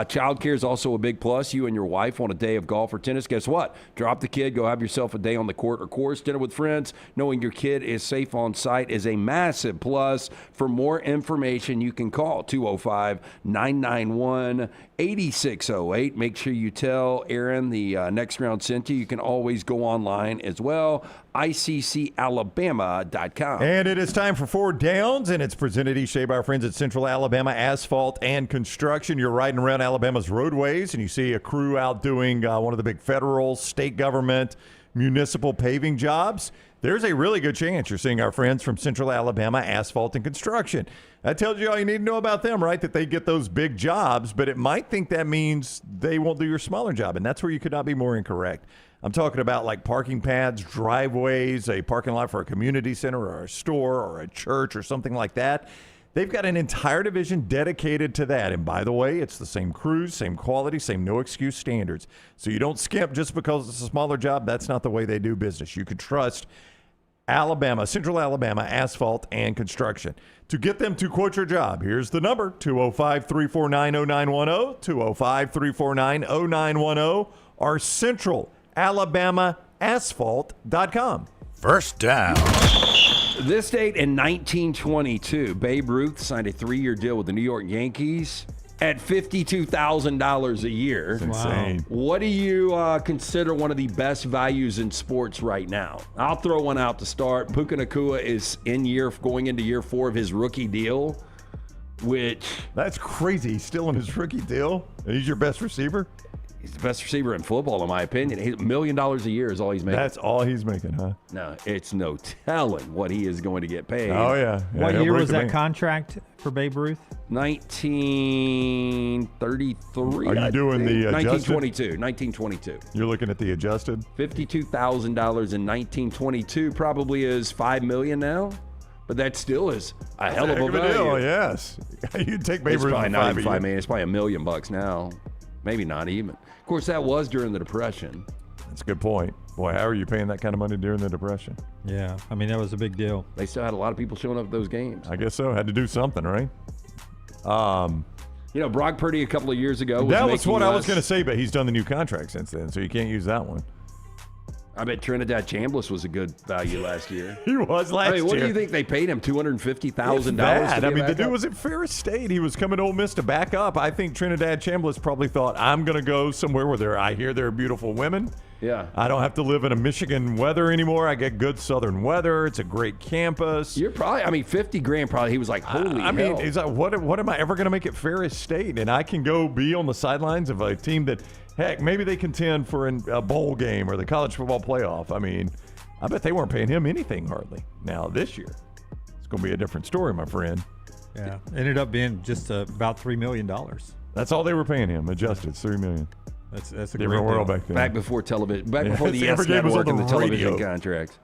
Child care is also a big plus. You and your wife on a day of golf or tennis, guess what? Drop the kid, go have yourself a day on the court or course, dinner with friends. Knowing your kid is safe on site is a massive plus. For more information, you can call 205-991-8608. Make sure you tell Aaron the Next Round sent you. You can always go online as well, ICCalabama.com. And it is time for Four Downs, and it's presented each day by our friends at Central Alabama Asphalt and Construction. You're riding around Alabama's roadways, and you see a crew out doing one of the big federal, state government, municipal paving jobs. There's a really good chance you're seeing our friends from Central Alabama Asphalt and Construction. That tells you all you need to know about them, right? That they get those big jobs, but it might think that means they won't do your smaller job, and that's where you could not be more incorrect. I'm talking about like parking pads, driveways, a parking lot for a community center or a store or a church or something like that. They've got an entire division dedicated to that. And by the way, it's the same crews, same quality, same no excuse standards. So you don't skimp just because it's a smaller job. That's not the way they do business. You can trust Central Alabama Asphalt and Construction. To get them to quote your job, here's the number, 205-349-0910, 205-349-0910, or centralalabamaasphalt.com. First down. This date in 1922, Babe Ruth signed a 3-year deal with the New York Yankees at $52,000 a year. That's insane. What do you consider one of the best values in sports right now? I'll throw one out to start. Puka Nacua is going into year 4 of his rookie deal, which... That's crazy. He's still in his rookie deal, and he's your best receiver? He's the best receiver in football, in my opinion. $1 million a year is all he's making. That's all he's making, huh? No, it's no telling what he is going to get paid. Oh, yeah. What year was that contract for Babe Ruth? 1933. Are you doing the adjusted? 1922. You're looking at the adjusted? $52,000 in 1922 probably is $5 million now. But that still is a hell of a value. Deal, yes. You'd take Babe Ruth. It's probably not even $5 million. It's probably $1 million now. Maybe not even. Of course, that was during the Depression. That's a good point. Boy, how are you paying that kind of money during the Depression? Yeah, I mean, that was a big deal. They still had a lot of people showing up at those games. I guess so. Had to do something, right? Brock Purdy a couple of years ago was that was what I was going to say, but he's done the new contract since then, so you can't use that one. I bet Trinidad Chambliss was a good value last year. He was last year. What do you think they paid him? $250,000? I mean, the dude was at Ferris State. He was coming to Ole Miss to back up. I think Trinidad Chambliss probably thought, I'm going to go somewhere where I hear there are beautiful women. Yeah. I don't have to live in a Michigan weather anymore. I get good southern weather. It's a great campus. You're probably, $50,000 probably. He was like, holy hell. mean, he's like, what am I ever going to make at Ferris State? And I can go be on the sidelines of a team that, heck, maybe they contend for a bowl game or the college football playoff. I mean, I bet they weren't paying him anything hardly. Now, this year, it's going to be a different story, my friend. Yeah, ended up being just about $3 million. That's all they were paying him, adjusted, $3 million. That's a different world back then. Back before television, before the Yes Network and the television contracts.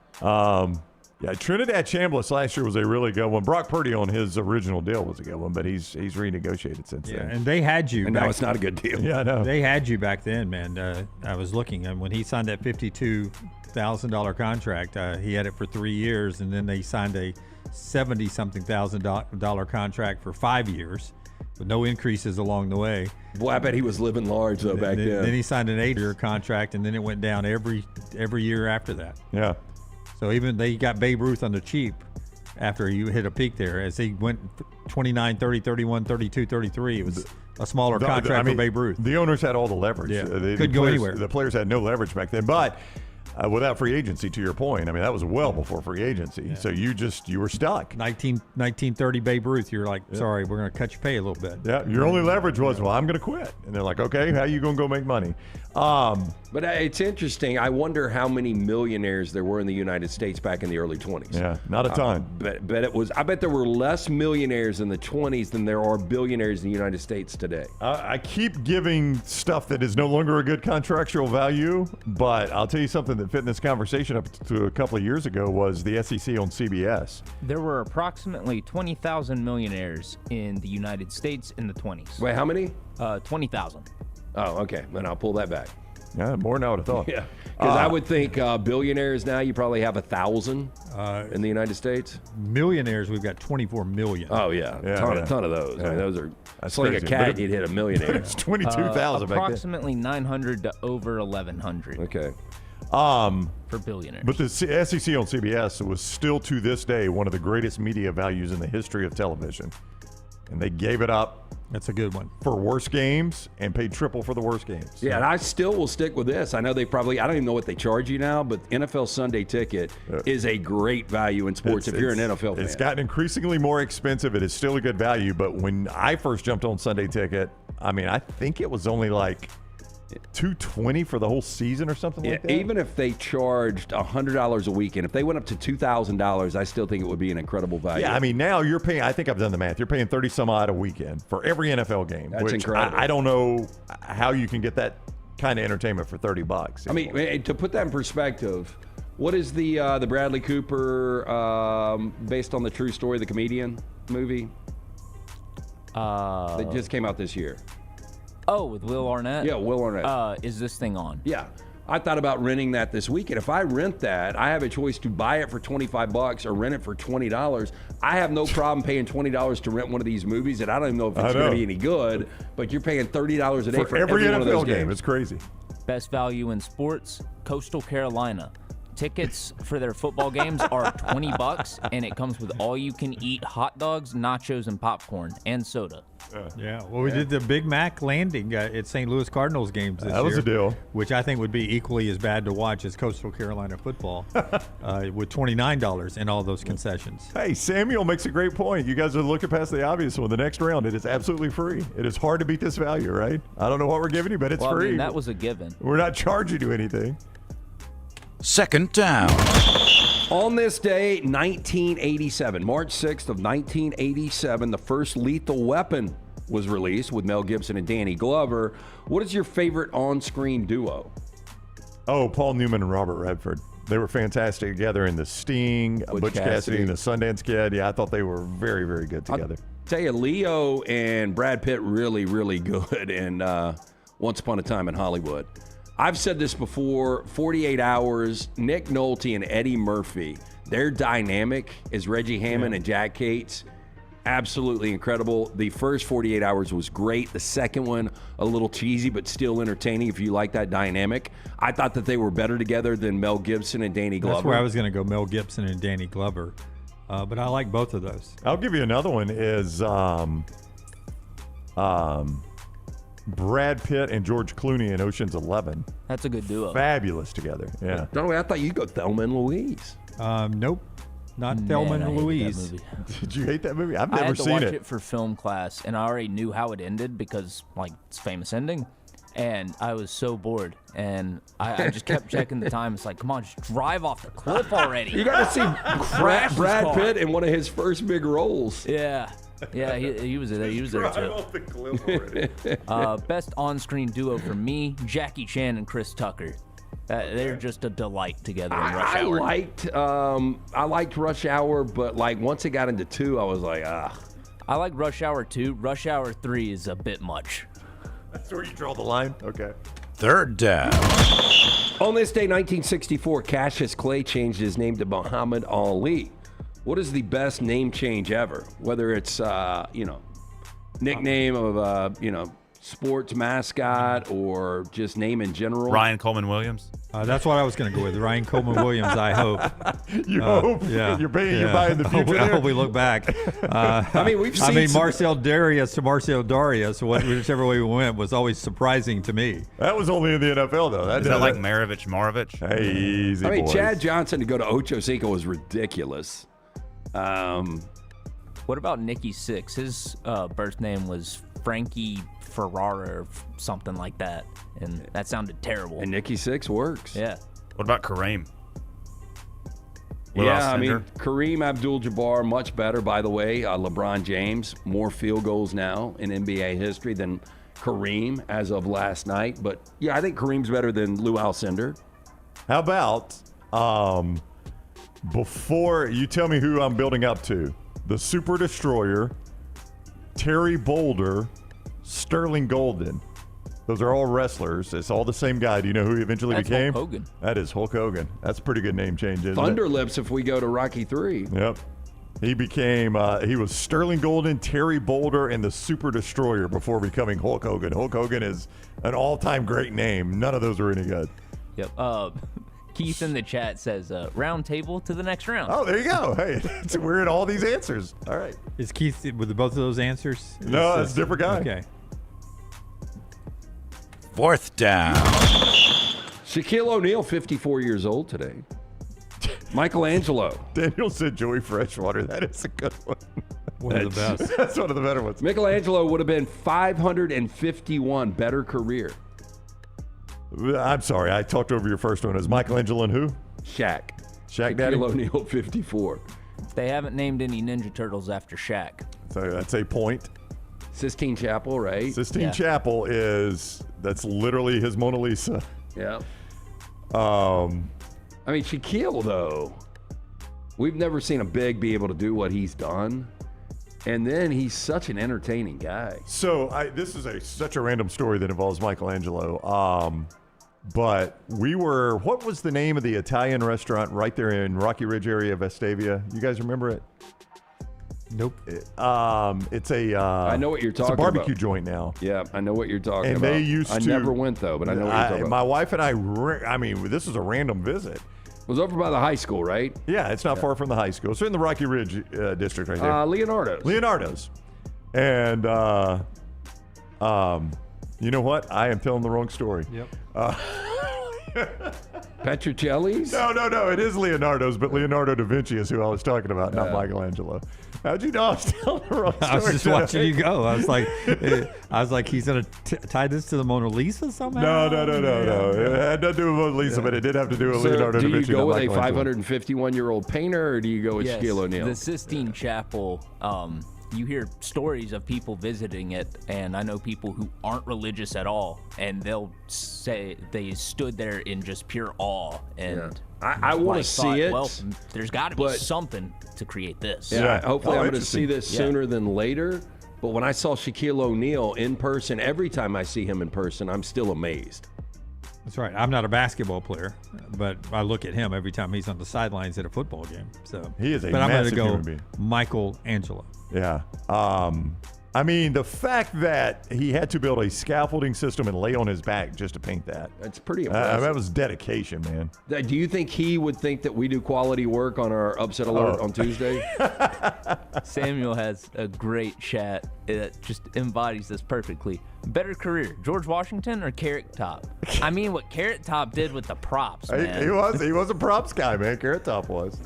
Yeah, Trinidad Chambliss last year was a really good one. Brock Purdy on his original deal was a good one, but he's renegotiated since then. And they had you. And now it's not a good deal. Yeah, I know. They had you back then, man. I was looking, and when he signed that $52,000 contract, he had it for 3 years, and then they signed a $70-something thousand contract for 5 years, with no increases along the way. Boy, I bet he was living large though back then. Then he signed an 8-year contract, and then it went down every year after that. Yeah. So even they got Babe Ruth on the cheap after he hit a peak there. As he went 29, 30, 31, 32, 33, it was a smaller contract for Babe Ruth. The owners had all the leverage. Yeah. Couldn't go anywhere. The players had no leverage back then. But without free agency, to your point, I mean, that was well before free agency. Yeah. So you were stuck. 1930 Babe Ruth, you're like, sorry, we're going to cut your pay a little bit. Yeah, your only leverage was, well, I'm going to quit. And they're like, okay, how you going to go make money? But it's interesting. I wonder how many millionaires there were in the United States back in the early 20s. Yeah, not a ton. I bet there were less millionaires in the 20s than there are billionaires in the United States today. I keep giving stuff that is no longer a good contractual value, but I'll tell you something that that fit in this conversation up to a couple of years ago was the SEC on CBS. There were approximately 20,000 millionaires in the United States in the 20s. Wait, how many? 20,000. Oh, okay. Then I'll pull that back. Yeah, more than I would have thought. Yeah, because I would think billionaires now, you probably have 1,000 in the United States. Millionaires, we've got 24 million. Oh, yeah. A ton of those. I mean, those are, That's like a crazy. cat, you'd hit a millionaire. It's 22,000 back then. Approximately 900 to over 1,100. Okay. For billionaires. But the SEC on CBS was still to this day one of the greatest media values in the history of television. And they gave it up. That's a good one. For worse games and paid triple for the worst games. Yeah, and I still will stick with this. I know they probably, I don't even know what they charge you now, but NFL Sunday Ticket is a great value in sports if you're an NFL fan. It's gotten increasingly more expensive. It is still a good value, but when I first jumped on Sunday Ticket, I mean, I think it was only like $220 for the whole season or something like that. Even if they charged $100 a weekend, if they went up to $2,000, I still think it would be an incredible value. Yeah, I mean, now you're paying, I think I've done the math, you're paying 30 some odd a weekend for every NFL game. That's which incredible. I don't know how you can get that kind of entertainment for $30. I mean, to put that in perspective, what is the Bradley Cooper based on the true story, the comedian movie? That just came out this year. Oh, with Will Arnett? Yeah, Will Arnett. Is this thing on? Yeah. I thought about renting that this weekend. If I rent that, I have a choice to buy it for $25 or rent it for $20. I have no problem paying $20 to rent one of these movies, and I don't even know if it's going to be any good, but you're paying $30 a day for every one of those NFL game. games. It's crazy. Best value in sports, Coastal Carolina. Tickets for their football games are $20, and it comes with all-you-can-eat hot dogs, nachos, and popcorn, and soda. Yeah, well, we did the Big Mac landing at St. Louis Cardinals games this year. That was a deal. Which I think would be equally as bad to watch as Coastal Carolina football with $29 and all those concessions. Hey, Samuel makes a great point. You guys are looking past the obvious one. The next round, it is absolutely free. It is hard to beat this value, right? I don't know what we're giving you, but it's free. I mean, that was a given. We're not charging you anything. Second down. On this day, 1987, March 6th of 1987, the first Lethal Weapon was released with Mel Gibson and Danny Glover. What is your favorite on-screen duo? Oh, Paul Newman and Robert Redford. They were fantastic together in The Sting, Butch Cassidy and the Sundance Kid. Yeah, I thought they were very, very good together. I'll tell you, Leo and Brad Pitt really, really good in Once Upon a Time in Hollywood. I've said this before, 48 Hours, Nick Nolte and Eddie Murphy, their dynamic as Reggie Hammond and Jack Cates, absolutely incredible. The first 48 Hours was great. The second one, a little cheesy, but still entertaining if you like that dynamic. I thought that they were better together than Mel Gibson and Danny Glover. That's where I was going to go, Mel Gibson and Danny Glover. But I like both of those. I'll give you another one is Brad Pitt and George Clooney in Ocean's 11. That's a good duo. Fabulous together. Yeah. I thought you'd go Thelma and Louise. Nope. Not Thelma and Louise. Did you hate that movie? I've never I had to seen watch it. it for film class, and I already knew how it ended because, like, it's a famous ending. And I was so bored, and I just kept checking the time. It's like, come on, just drive off the cliff already. You got to see Brad Pitt in one of his first big roles. Yeah. Yeah, he was there. He was there too. Off the cliff already. Best on-screen duo for me: Jackie Chan and Chris Tucker. They're just a delight together in Rush Hour. I liked Rush Hour, but like once it got into 2, I was like, ah. I like Rush Hour 2. Rush Hour 3 is a bit much. That's where you draw the line? Okay. Third down. On this day, 1964, Cassius Clay changed his name to Muhammad Ali. What is the best name change ever? Whether it's, nickname of, sports mascot or just name in general. Ryan Coleman Williams. That's what I was going to go with. Ryan Coleman Williams, I hope. You hope? Yeah. You're buying the future I hope we look back. we've seen Marcel Darius to Marcel Darius, whichever way we went, was always surprising to me. That was only in the NFL, though. Is that like Maravich? Hey, easy boys. Chad Johnson to go to Ocho Cinco was ridiculous. What about Nicky Six? His birth name was Frankie Ferrara or something like that, and that sounded terrible. And Nicky Six works. Yeah. What about Kareem? Kareem Abdul-Jabbar, much better, by the way. LeBron James, more field goals now in NBA history than Kareem as of last night. But, yeah, I think Kareem's better than Lou Alcindor. How about before you tell me who I'm building up to? The Super Destroyer, Terry Boulder, Sterling Golden. Those are all wrestlers. It's all the same guy. Do you know who he eventually became? Hulk Hogan. That is Hulk Hogan. That's a pretty good name change, isn't it? Thunderlips if we go to Rocky 3. Yep. He became, he was Sterling Golden, Terry Boulder, and the Super Destroyer before becoming Hulk Hogan. Hulk Hogan is an all-time great name. None of those are any good. Yep. Keith in the chat says, round table to the next round. Oh, there you go. Hey, we're in all these answers. All right. Is Keith with both of those answers? No, that's a different guy. Okay. 4th down. Shaquille O'Neal, 54 years old today. Michelangelo. Daniel said Joey Freshwater. That is a good one. One of the best. That's one of the better ones. Michelangelo would have been 551. Better career. I'm sorry. I talked over your first one. Is Michelangelo and who? Shaq. Shaq Daddy? Shaquille O'Neal, 54. They haven't named any Ninja Turtles after Shaq. So that's a point. Sistine Chapel, right? Sistine Chapel that's literally his Mona Lisa. Yeah. I mean, Shaquille, though, we've never seen a big be able to do what he's done. And then he's such an entertaining guy. So this is such a random story that involves Michelangelo. But what was the name of the Italian restaurant right there in Rocky Ridge area of Vestavia? You guys remember it? Nope. It's a I know what you're talking about. It's a barbecue joint now. Yeah, I know what you're talking and about. They used I to, never went, though, but I know what you're talking about. My wife and I mean, this is a random visit. It was over by the high school, right? Yeah, it's not far from the high school. It's in the Rocky Ridge district right there. Leonardo's. And you know what? I am telling the wrong story. Yep. Petrocelli's? No. It is Leonardo's, but Leonardo da Vinci is who I was talking about, not Michelangelo. How'd you know I was telling the wrong story? I was just watching you go. I was like, he's gonna tie this to the Mona Lisa somehow. No. It had nothing to do with Mona Lisa, but it did have to do with Leonardo da Vinci. Do you go with a 551-year-old painter, or do you go with Shaquille O'Neal? The Sistine Chapel. You hear stories of people visiting it, and I know people who aren't religious at all, and they'll say they stood there in just pure awe. And I want to see it. Well, there's got to be something to create this. Yeah, hopefully I'm going to see this sooner than later. But when I saw Shaquille O'Neal in person, every time I see him in person, I'm still amazed. That's right. I'm not a basketball player, but I look at him every time he's on the sidelines at a football game. So he is a but massive I'm human going to being. go Michelangelo. Yeah. I mean, the fact that he had to build a scaffolding system and lay on his back just to paint that. That's pretty impressive. That was dedication, man. Do you think he would think that we do quality work on our upset alert on Tuesday? Samuel has a great chat that just embodies this perfectly. Better career, George Washington or Carrot Top? I mean, what Carrot Top did with the props, man. He was a props guy, man. Carrot Top was.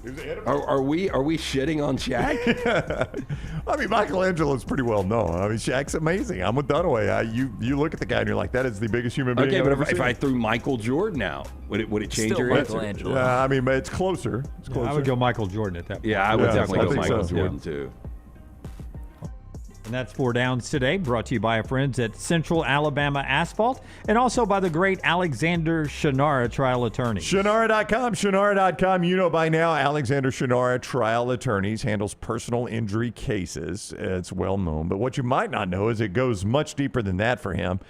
Are we shitting on Shaq? I mean, Michelangelo's pretty well known. I mean, Shaq's amazing. I'm with Dunaway. You look at the guy and you're like, that is the biggest human being. Okay, I've but ever if seen. I threw Michael Jordan out, would it change Still your answer? Michelangelo. Yeah, I mean, but it's closer. It's closer. I would go Michael Jordan at that point. Yeah, I would definitely go think Michael so. Jordan too. And that's 4 Downs today, brought to you by our friends at Central Alabama Asphalt and also by the great Alexander Shannara Trial Attorneys. Shannara.com. You know by now, Alexander Shannara Trial Attorneys handles personal injury cases. It's well known. But what you might not know is it goes much deeper than that for him.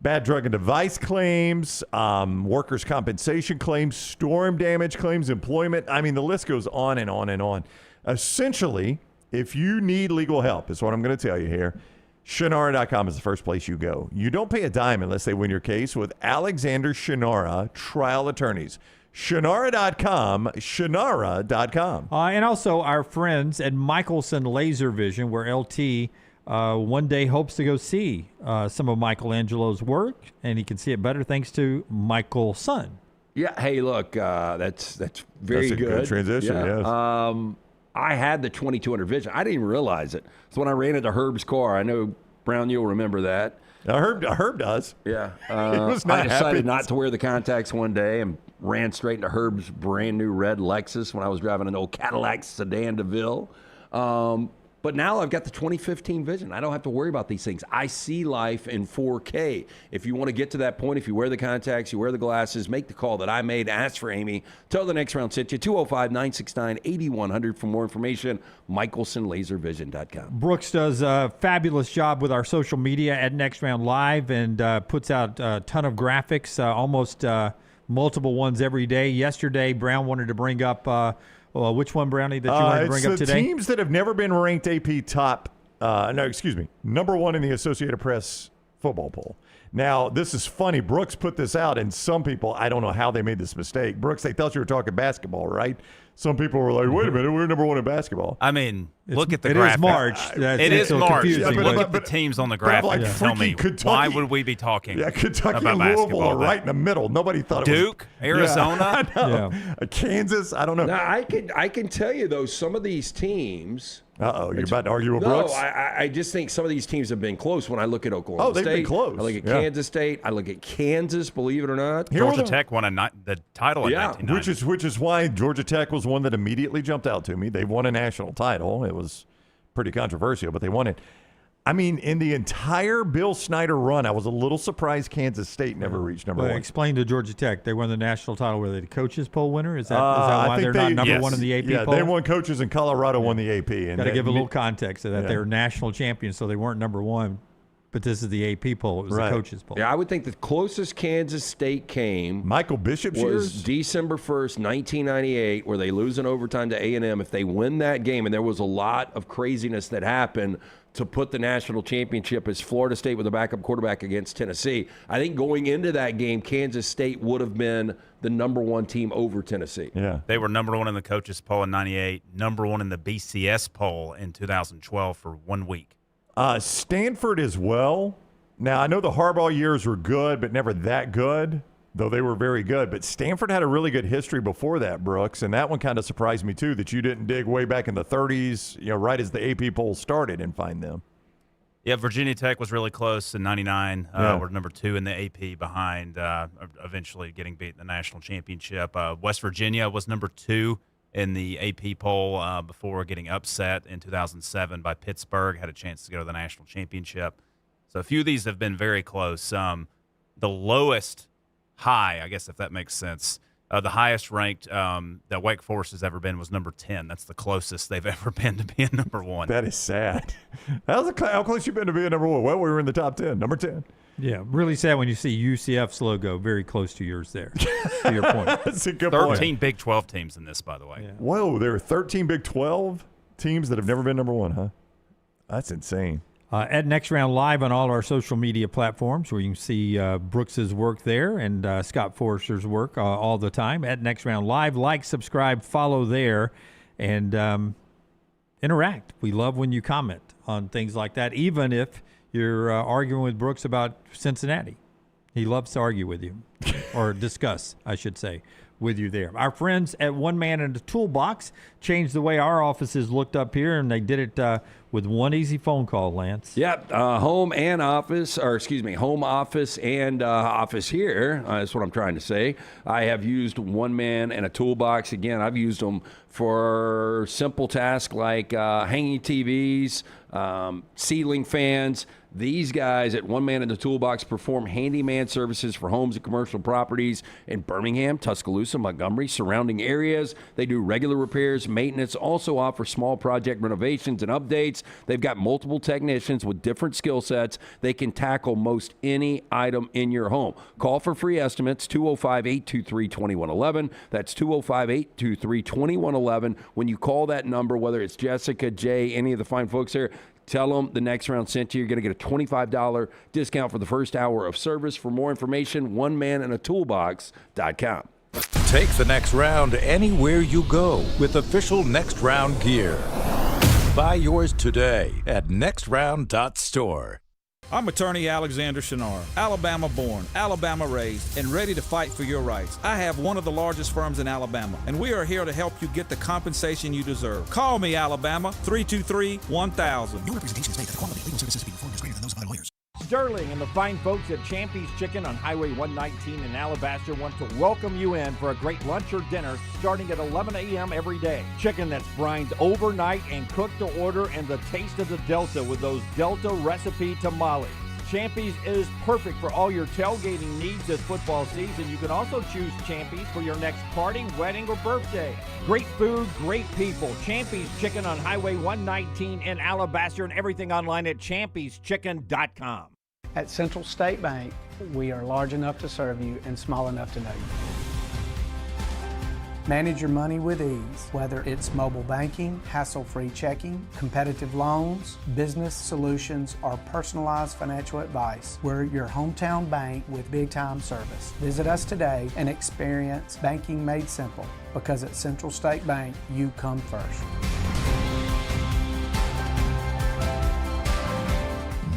Bad drug and device claims, workers' compensation claims, storm damage claims, employment. I mean, the list goes on and on and on. Essentially, if you need legal help, is what I'm going to tell you here, Shannara.com is the first place you go. You don't pay a dime unless they win your case with Alexander Shannara Trial Attorneys. Shannara.com, Shannara.com. And also our friends at Michelson Laser Vision, where LT one day hopes to go see some of Michelangelo's work, and he can see it better thanks to Michael's son. Yeah. Hey, look, that's very That's a good transition, yes. I had the 2200 vision. I didn't even realize it. So when I ran into Herb's car, I know, Brown, you'll remember that. Herb does. Yeah. was not I decided happy. not to wear the contacts one day and ran straight into Herb's brand new red Lexus when I was driving an old Cadillac sedan DeVille. But now I've got the 2015 vision. I don't have to worry about these things. I see life in 4K. If you want to get to that point, if you wear the contacts, you wear the glasses, make the call that I made. Ask for Amy. Tell the Next Round sent you. 205-969-8100 for more information. MichelsonLaserVision.com. Brooks does a fabulous job with our social media at Next Round Live and puts out a ton of graphics, almost multiple ones every day. Yesterday, Brown wanted to bring up which one, Brownie, that you wanted to bring up today? Teams that have never been ranked AP top, number one in the Associated Press football poll. Now, this is funny. Brooks put this out, and some people, I don't know how they made this mistake. Brooks, they thought you were talking basketball, right? Some people were like, wait a minute, we're number one in basketball. I mean, look at the graphic. It is March. It is March. Confusing, Look at the teams on the graphic and tell me, why would we be talking Kentucky about and basketball? Louisville are right in the middle. Nobody thought Duke, it was Arizona, Kansas. I don't know. Now, I can tell you, though, some of these teams. You're about to argue with Brooks? No, I just think some of these teams have been close when I look at Oklahoma State. They've been close. I look at Kansas State. I look at Kansas, believe it or not. Georgia Tech won the title in 1990. Which is why Georgia Tech was one that immediately jumped out to me. They won a national title. It was pretty controversial, but they won it. I mean, in the entire Bill Snyder run, I was a little surprised Kansas State never reached number one. Explain to Georgia Tech. They won the national title. Were they the coaches poll winner? Is that why they're not number one in the AP poll? They won coaches, and Colorado won the AP. Got to give a little context to that. They were national champions, so they weren't number one. But this is the AP poll. It was the coaches poll. Yeah, I would think the closest Kansas State came Michael Bishop's was years? December 1st, 1998, where they lose in overtime to A&M. If they win that game, and there was a lot of craziness that happened to put the national championship as Florida State with a backup quarterback against Tennessee. I think going into that game, Kansas State would have been the number one team over Tennessee. Yeah, they were number one in the coaches poll in 98, number one in the BCS poll in 2012 for 1 week. Stanford as well. Now, I know the Harbaugh years were good, but never that good, though they were very good. But Stanford had a really good history before that, Brooks, and that one kind of surprised me, too, that you didn't dig way back in the 30s, right as the AP poll started, and find them. Yeah, Virginia Tech was really close in 99. We're number 2 in the AP behind eventually getting beat in the national championship. West Virginia was number 2 in the AP poll before getting upset in 2007 by Pittsburgh, had a chance to go to the national championship. So a few of these have been very close. The lowest high, I guess if that makes sense, the highest ranked that Wake Forest has ever been was number 10. That's the closest they've ever been to being number 1. That is sad. How close you been to being number 1? Well, we were in the top 10, number 10. Yeah, really sad when you see UCF's logo very close to yours there, to your point. That's a good 13 Big 12 teams in this, by the way. Yeah. Whoa, there are 13 Big 12 teams that have never been number 1, huh? That's insane. At Next Round Live on all our social media platforms, where you can see Brooks's work there and Scott Forrester's work all the time. At Next Round Live, like, subscribe, follow there, and interact. We love when you comment on things like that, even if you're arguing with Brooks about Cincinnati. He loves to argue with you, or discuss, I should say, with you there. Our friends at One Man and a Toolbox changed the way our offices looked up here, and they did it with one easy phone call, Lance. Yep, home office and office here. That's what I'm trying to say. I have used One Man and a Toolbox. Again, I've used them for simple tasks like hanging TVs, ceiling fans. These guys at One Man and the Toolbox perform handyman services for homes and commercial properties in Birmingham, Tuscaloosa, Montgomery, surrounding areas. They do regular repairs, maintenance, also offer small project renovations and updates. They've got multiple technicians with different skill sets. They can tackle most any item in your home. Call for free estimates, 205-823-2111. That's 205-823-2111. When you call that number, whether it's Jessica, Jay, any of the fine folks here, tell them the Next Round sent you. You're going to get a $25 discount for the first hour of service. For more information, onemanandatoolbox.com. Take the Next Round anywhere you go with official Next Round gear. Buy yours today at nextround.store. I'm attorney Alexander Shinar, Alabama born, Alabama raised, and ready to fight for your rights. I have one of the largest firms in Alabama, and we are here to help you get the compensation you deserve. Call me, Alabama, 323-1000. Your representation is made that the quality of legal services being performed is greater than those of other lawyers. Sterling and the fine folks at Champy's Chicken on Highway 119 in Alabaster want to welcome you in for a great lunch or dinner starting at 11 a.m. every day. Chicken that's brined overnight and cooked to order, and the taste of the Delta with those Delta recipe tamales. Champy's is perfect for all your tailgating needs this football season. You can also choose Champy's for your next party, wedding, or birthday. Great food, great people. Champy's Chicken on Highway 119 in Alabaster, and everything online at champyschicken.com. At Central State Bank, we are large enough to serve you and small enough to know you. Manage your money with ease, whether it's mobile banking, hassle-free checking, competitive loans, business solutions, or personalized financial advice. We're your hometown bank with big-time service. Visit us today and experience banking made simple, because at Central State Bank, you come first.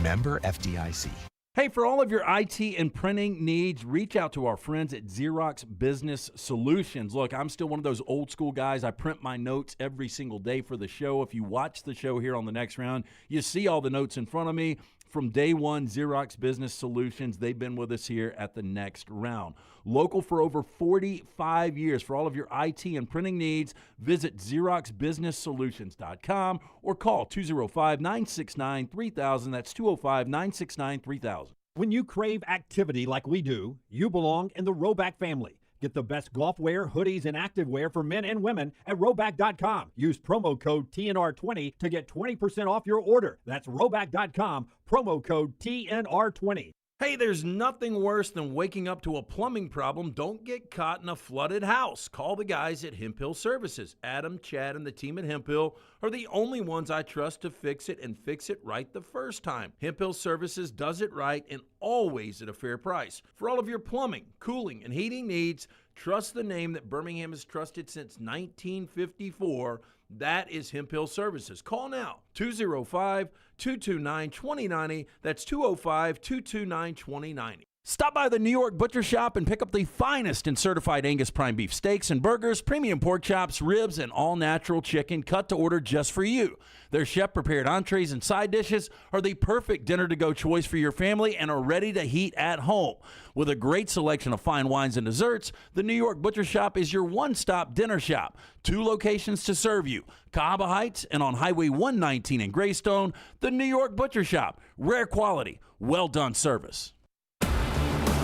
Member FDIC. Hey, for all of your IT and printing needs, reach out to our friends at Xerox Business Solutions. Look, I'm still one of those old school guys. I print my notes every single day for the show. If you watch the show here on the Next Round, you see all the notes in front of me. From day one, Xerox Business Solutions, they've been with us here at the Next Round. Local for over 45 years. For all of your IT and printing needs, visit XeroxBusinessSolutions.com or call 205-969-3000. That's 205-969-3000. When you crave activity like we do, you belong in the Roback family. Get the best golf wear, hoodies, and activewear for men and women at Roback.com. Use promo code TNR20 to get 20% off your order. That's Roback.com, promo code TNR20. Hey, there's nothing worse than waking up to a plumbing problem. Don't get caught in a flooded house. Call the guys at Hemp Hill Services. Adam, Chad, and the team at Hemp Hill are the only ones I trust to fix it and fix it right the first time. Hemp Hill Services does it right and always at a fair price. For all of your plumbing, cooling, and heating needs, trust the name that Birmingham has trusted since 1954. That is Hemp Hill Services. Call now, 205-229-2090. That's 205-229-2090. Stop by the New York Butcher Shop and pick up the finest in certified Angus prime beef steaks and burgers, premium pork chops, ribs, and all-natural chicken cut to order just for you. Their chef-prepared entrees and side dishes are the perfect dinner-to-go choice for your family and are ready to heat at home. With a great selection of fine wines and desserts, the New York Butcher Shop is your one-stop dinner shop. 2 locations to serve you, Cahaba Heights and on Highway 119 in Greystone. The New York Butcher Shop, rare quality, well-done service.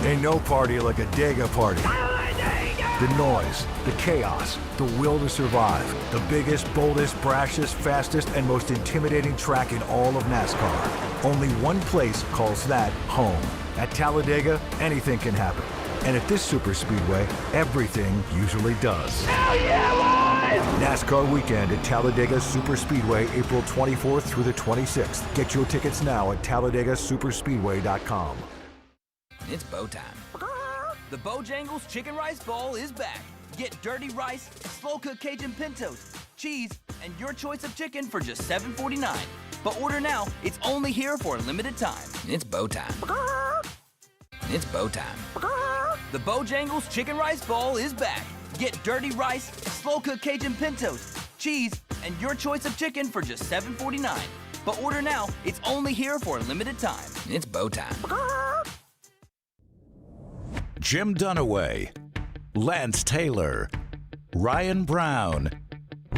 Ain't no party like a Dega party. The noise, the chaos, the will to survive. The biggest, boldest, brashest, fastest, and most intimidating track in all of NASCAR. Only one place calls that home. At Talladega, anything can happen. And at this super speedway, everything usually does. Hell yeah, boys! NASCAR weekend at Talladega Super Speedway, April 24th through the 26th. Get your tickets now at TalladegaSuperspeedway.com. It's bow time. The Bojangles Chicken Rice Bowl is back. Get dirty rice, slow-cooked Cajun pintos, cheese, and your choice of chicken for just $7.49. But order now. It's only here for a limited time. It's bow time. It's bow time. The Bojangles Chicken Rice Bowl is back. Get dirty rice, slow-cooked Cajun pintos, cheese, and your choice of chicken for just $7.49. But order now. It's only here for a limited time. It's bow time. Jim Dunaway, Lance Taylor, Ryan Brown.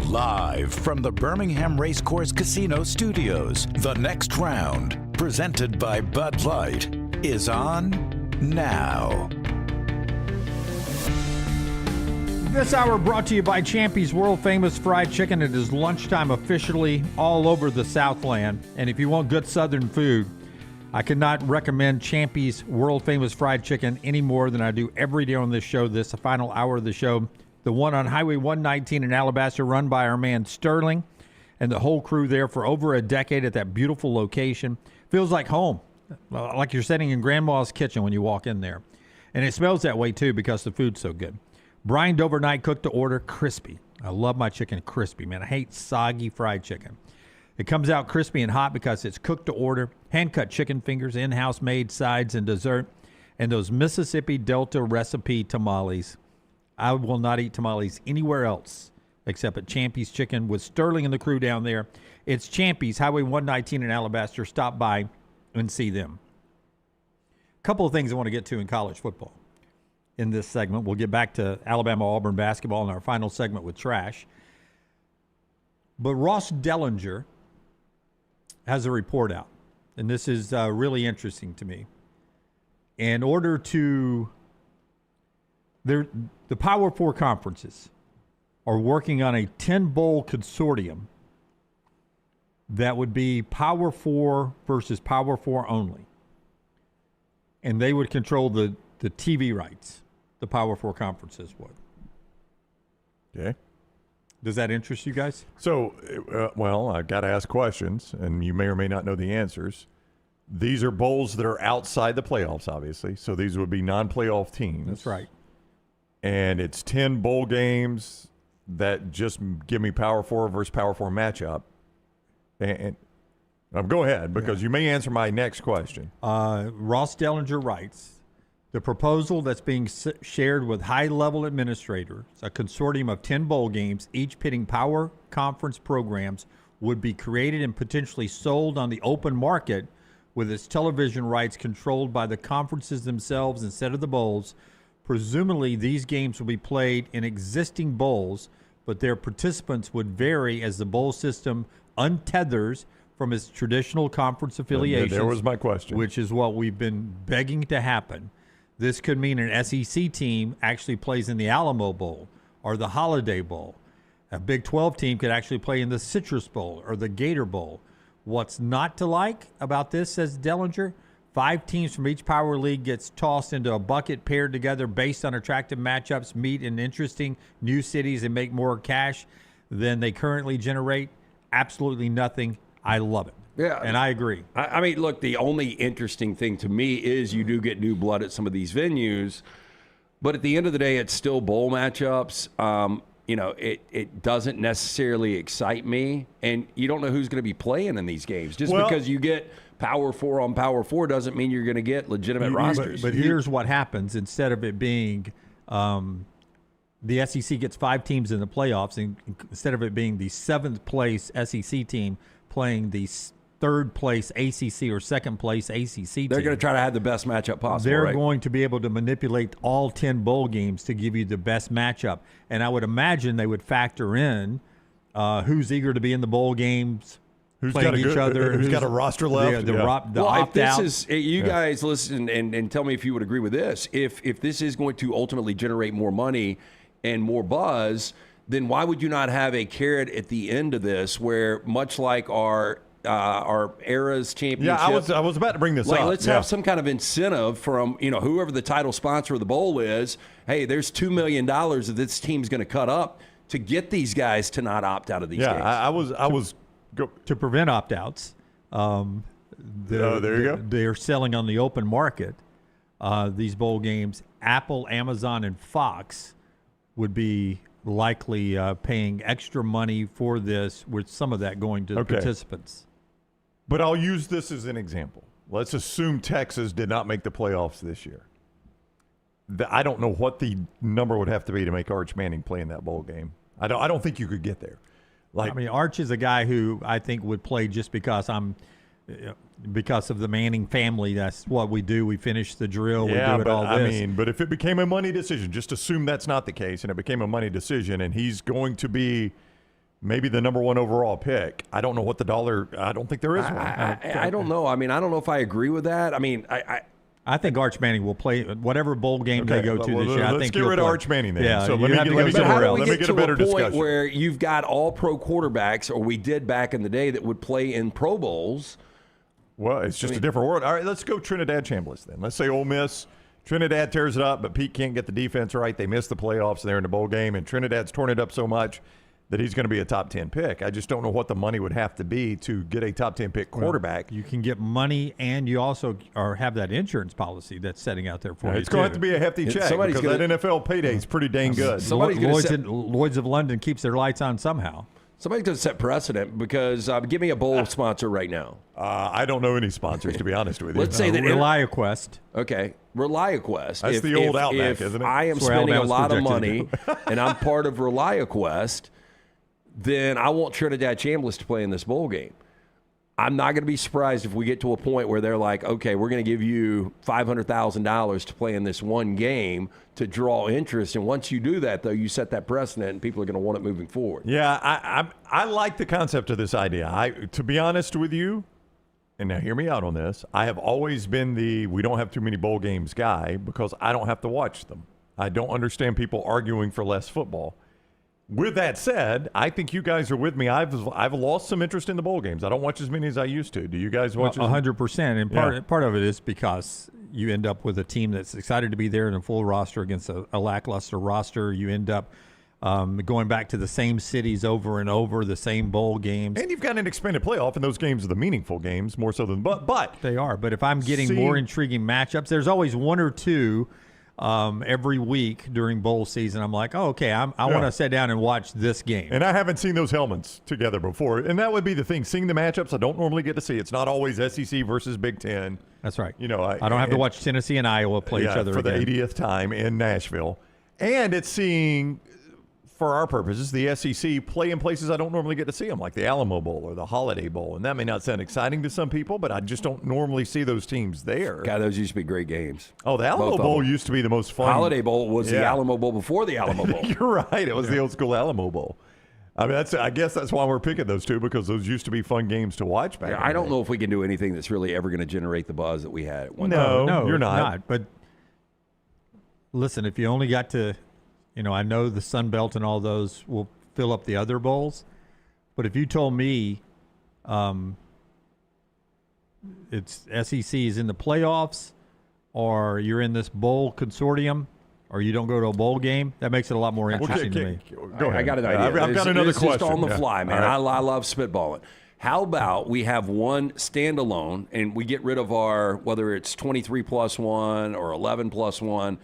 Live from the Birmingham Racecourse Casino Studios, the Next Round, presented by Bud Light, is on now. This hour brought to you by Champy's World Famous Fried Chicken. It is lunchtime officially all over the Southland. And if you want good Southern food, I cannot recommend Champy's World Famous Fried Chicken any more than I do every day on this show. This is the final hour of the show. The one on Highway 119 in Alabaster, run by our man Sterling and the whole crew there for over a decade at that beautiful location. Feels like home, like you're sitting in Grandma's kitchen when you walk in there. And it smells that way, too, because the food's so good. Brined overnight, cooked to order, crispy. I love my chicken crispy, man. I hate soggy fried chicken. It comes out crispy and hot because it's cooked to order, hand-cut chicken fingers, in-house made sides and dessert, and those Mississippi Delta recipe tamales. I will not eat tamales anywhere else except at Champy's Chicken with Sterling and the crew down there. It's Champy's, Highway 119 in Alabaster. Stop by and see them. couple of things I want to get to in college football in this segment. We'll get back to Alabama-Auburn basketball in our final segment with Trash. But Ross Dellinger has a report out, and this is really interesting to me. In order to the Power Four conferences are working on a 10-bowl consortium that would be Power Four versus Power Four only. And they would control the TV rights, the Power Four conferences would. Okay. Does that interest you guys? So, well, I've got to ask questions, and you may or may not know the answers. These are bowls that are outside the playoffs, obviously. So these would be non-playoff teams. That's right. And it's 10 bowl games that just give me Power Four versus Power Four matchup. And go ahead, because you may answer my next question. Ross Dellinger writes, the proposal that's being shared with high-level administrators, a consortium of 10 bowl games, each pitting power conference programs, would be created and potentially sold on the open market with its television rights controlled by the conferences themselves instead of the bowls. Presumably, these games will be played in existing bowls, but their participants would vary as the bowl system untethers from its traditional conference affiliations. There was my question. Which is what we've been begging to happen. This could mean an SEC team actually plays in the Alamo Bowl or the Holiday Bowl. A Big 12 team could actually play in the Citrus Bowl or the Gator Bowl. What's not to like about this, says Dellinger, 5 teams from each power league gets tossed into a bucket paired together based on attractive matchups, meet in interesting new cities, and make more cash than they currently generate. Absolutely nothing. I love it. Yeah. And I agree. I mean, look, the only interesting thing to me is you do get new blood at some of these venues, but at the end of the day, it's still bowl matchups. It doesn't necessarily excite me, and you don't know who's going to be playing in these games. Just because you get Power Four on Power Four doesn't mean you're going to get legitimate rosters. But here's what happens. Instead of it being the SEC gets 5 teams in the playoffs, and instead of it being the 7th place SEC team playing the 3rd place ACC or 2nd place ACC team. They're going to try to have the best matchup possible. They're going to be able to manipulate all 10 bowl games to give you the best matchup. And I would imagine they would factor in who's eager to be in the bowl games, playing each other. Who's got a roster left. The opt-out. Guys listen and tell me if you would agree with this. If this is going to ultimately generate more money and more buzz, then why would you not have a carrot at the end of this where, much like our era's championship. Yeah, I was about to bring this up. Let's have some kind of incentive from whoever the title sponsor of the bowl is. Hey, there's $2 million that this team's going to cut up to get these guys to not opt out of these games. I was to prevent opt-outs. There you go. They're selling on the open market these bowl games. Apple, Amazon, and Fox would be likely paying extra money for this, with some of that going to the participants. But I'll use this as an example. Let's assume Texas did not make the playoffs this year. I don't know what the number would have to be to make Arch Manning play in that bowl game. I don't think you could get there. Arch is a guy who I think would play just because because of the Manning family. That's what we do. We finish the drill. We do all this. But if it became a money decision, just assume that's not the case, and it became a money decision, and he's going to be maybe the number 1 overall pick. I don't know what the dollar. I don't think there is one. I don't know. I don't know if I agree with that. I think Arch Manning will play whatever bowl game they go to this year. Let's get rid of Arch Manning then. Yeah, so let me get a better discussion. Where you've got all pro quarterbacks, or we did back in the day, that would play in Pro Bowls. Well, it's just a different world. All right, let's go Trinidad Chambliss then. Let's say Ole Miss. Trinidad tears it up, but Pete can't get the defense right. They miss the playoffs. They're in the bowl game, and Trinidad's torn it up so much that he's going to be a top 10 pick. I just don't know what the money would have to be to get a top 10 pick quarterback. Well, you can get money, and you also have that insurance policy that's setting out there for you. It's going to have to be a hefty check because that NFL payday is pretty dang good. Lloyd's of London keeps their lights on somehow. Somebody's going to set precedent because give me a bowl sponsor right now. I don't know any sponsors, to be honest with you. Let's say that ReliaQuest. Okay, ReliaQuest. That's the old Outback, isn't it? I am spending a lot of money and I'm part of ReliaQuest, then I want Trinidad Chambliss to play in this bowl game. I'm not going to be surprised if we get to a point where they're like, okay, we're going to give you $500,000 to play in this one game to draw interest. And once you do that, though, you set that precedent, and people are going to want it moving forward. Yeah, I like the concept of this idea. To be honest with you, and now hear me out on this, I have always been the we don't have too many bowl games guy because I don't have to watch them. I don't understand people arguing for less football. With that said, I think you guys are with me. I've lost some interest in the bowl games. I don't watch as many as I used to. Do you guys watch? 100%. And part of it is because you end up with a team that's excited to be there in a full roster against a lackluster roster. You end up going back to the same cities over and over, the same bowl games. And you've got an expanded playoff, and those games are the meaningful games more so than but they are. But if I'm getting more intriguing matchups, there's always one or two every week during bowl season. I'm like, oh, okay, I want to sit down and watch this game. And I haven't seen those helmets together before. And that would be the thing. Seeing the matchups, I don't normally get to see. It's not always SEC versus Big Ten. That's right. You know, I don't have to watch Tennessee and Iowa play each other for again. the 80th time in Nashville. And it's seeing, for our purposes, the SEC play in places I don't normally get to see them, like the Alamo Bowl or the Holiday Bowl. And that may not sound exciting to some people, but I just don't normally see those teams there. God, those used to be great games. Oh, the Alamo Bowl used to be the most fun. Holiday Bowl was the Alamo Bowl before the Alamo Bowl. You're right. It was the old school Alamo Bowl. I mean, I guess that's why we're picking those two, because those used to be fun games to watch back. I don't know if we can do anything that's really ever going to generate the buzz that we had at one time. No, you're not. But listen, if you only got to, I know the Sun Belt and all those will fill up the other bowls, but if you told me it's SEC is in the playoffs, or you're in this bowl consortium, or you don't go to a bowl game, that makes it a lot more interesting to me. Go ahead. I got an idea. I've got another question. Just on the fly, man. Right. I love spitballing. How about we have one standalone, and we get rid of our, whether it's 23 plus 1 or 11 plus 1,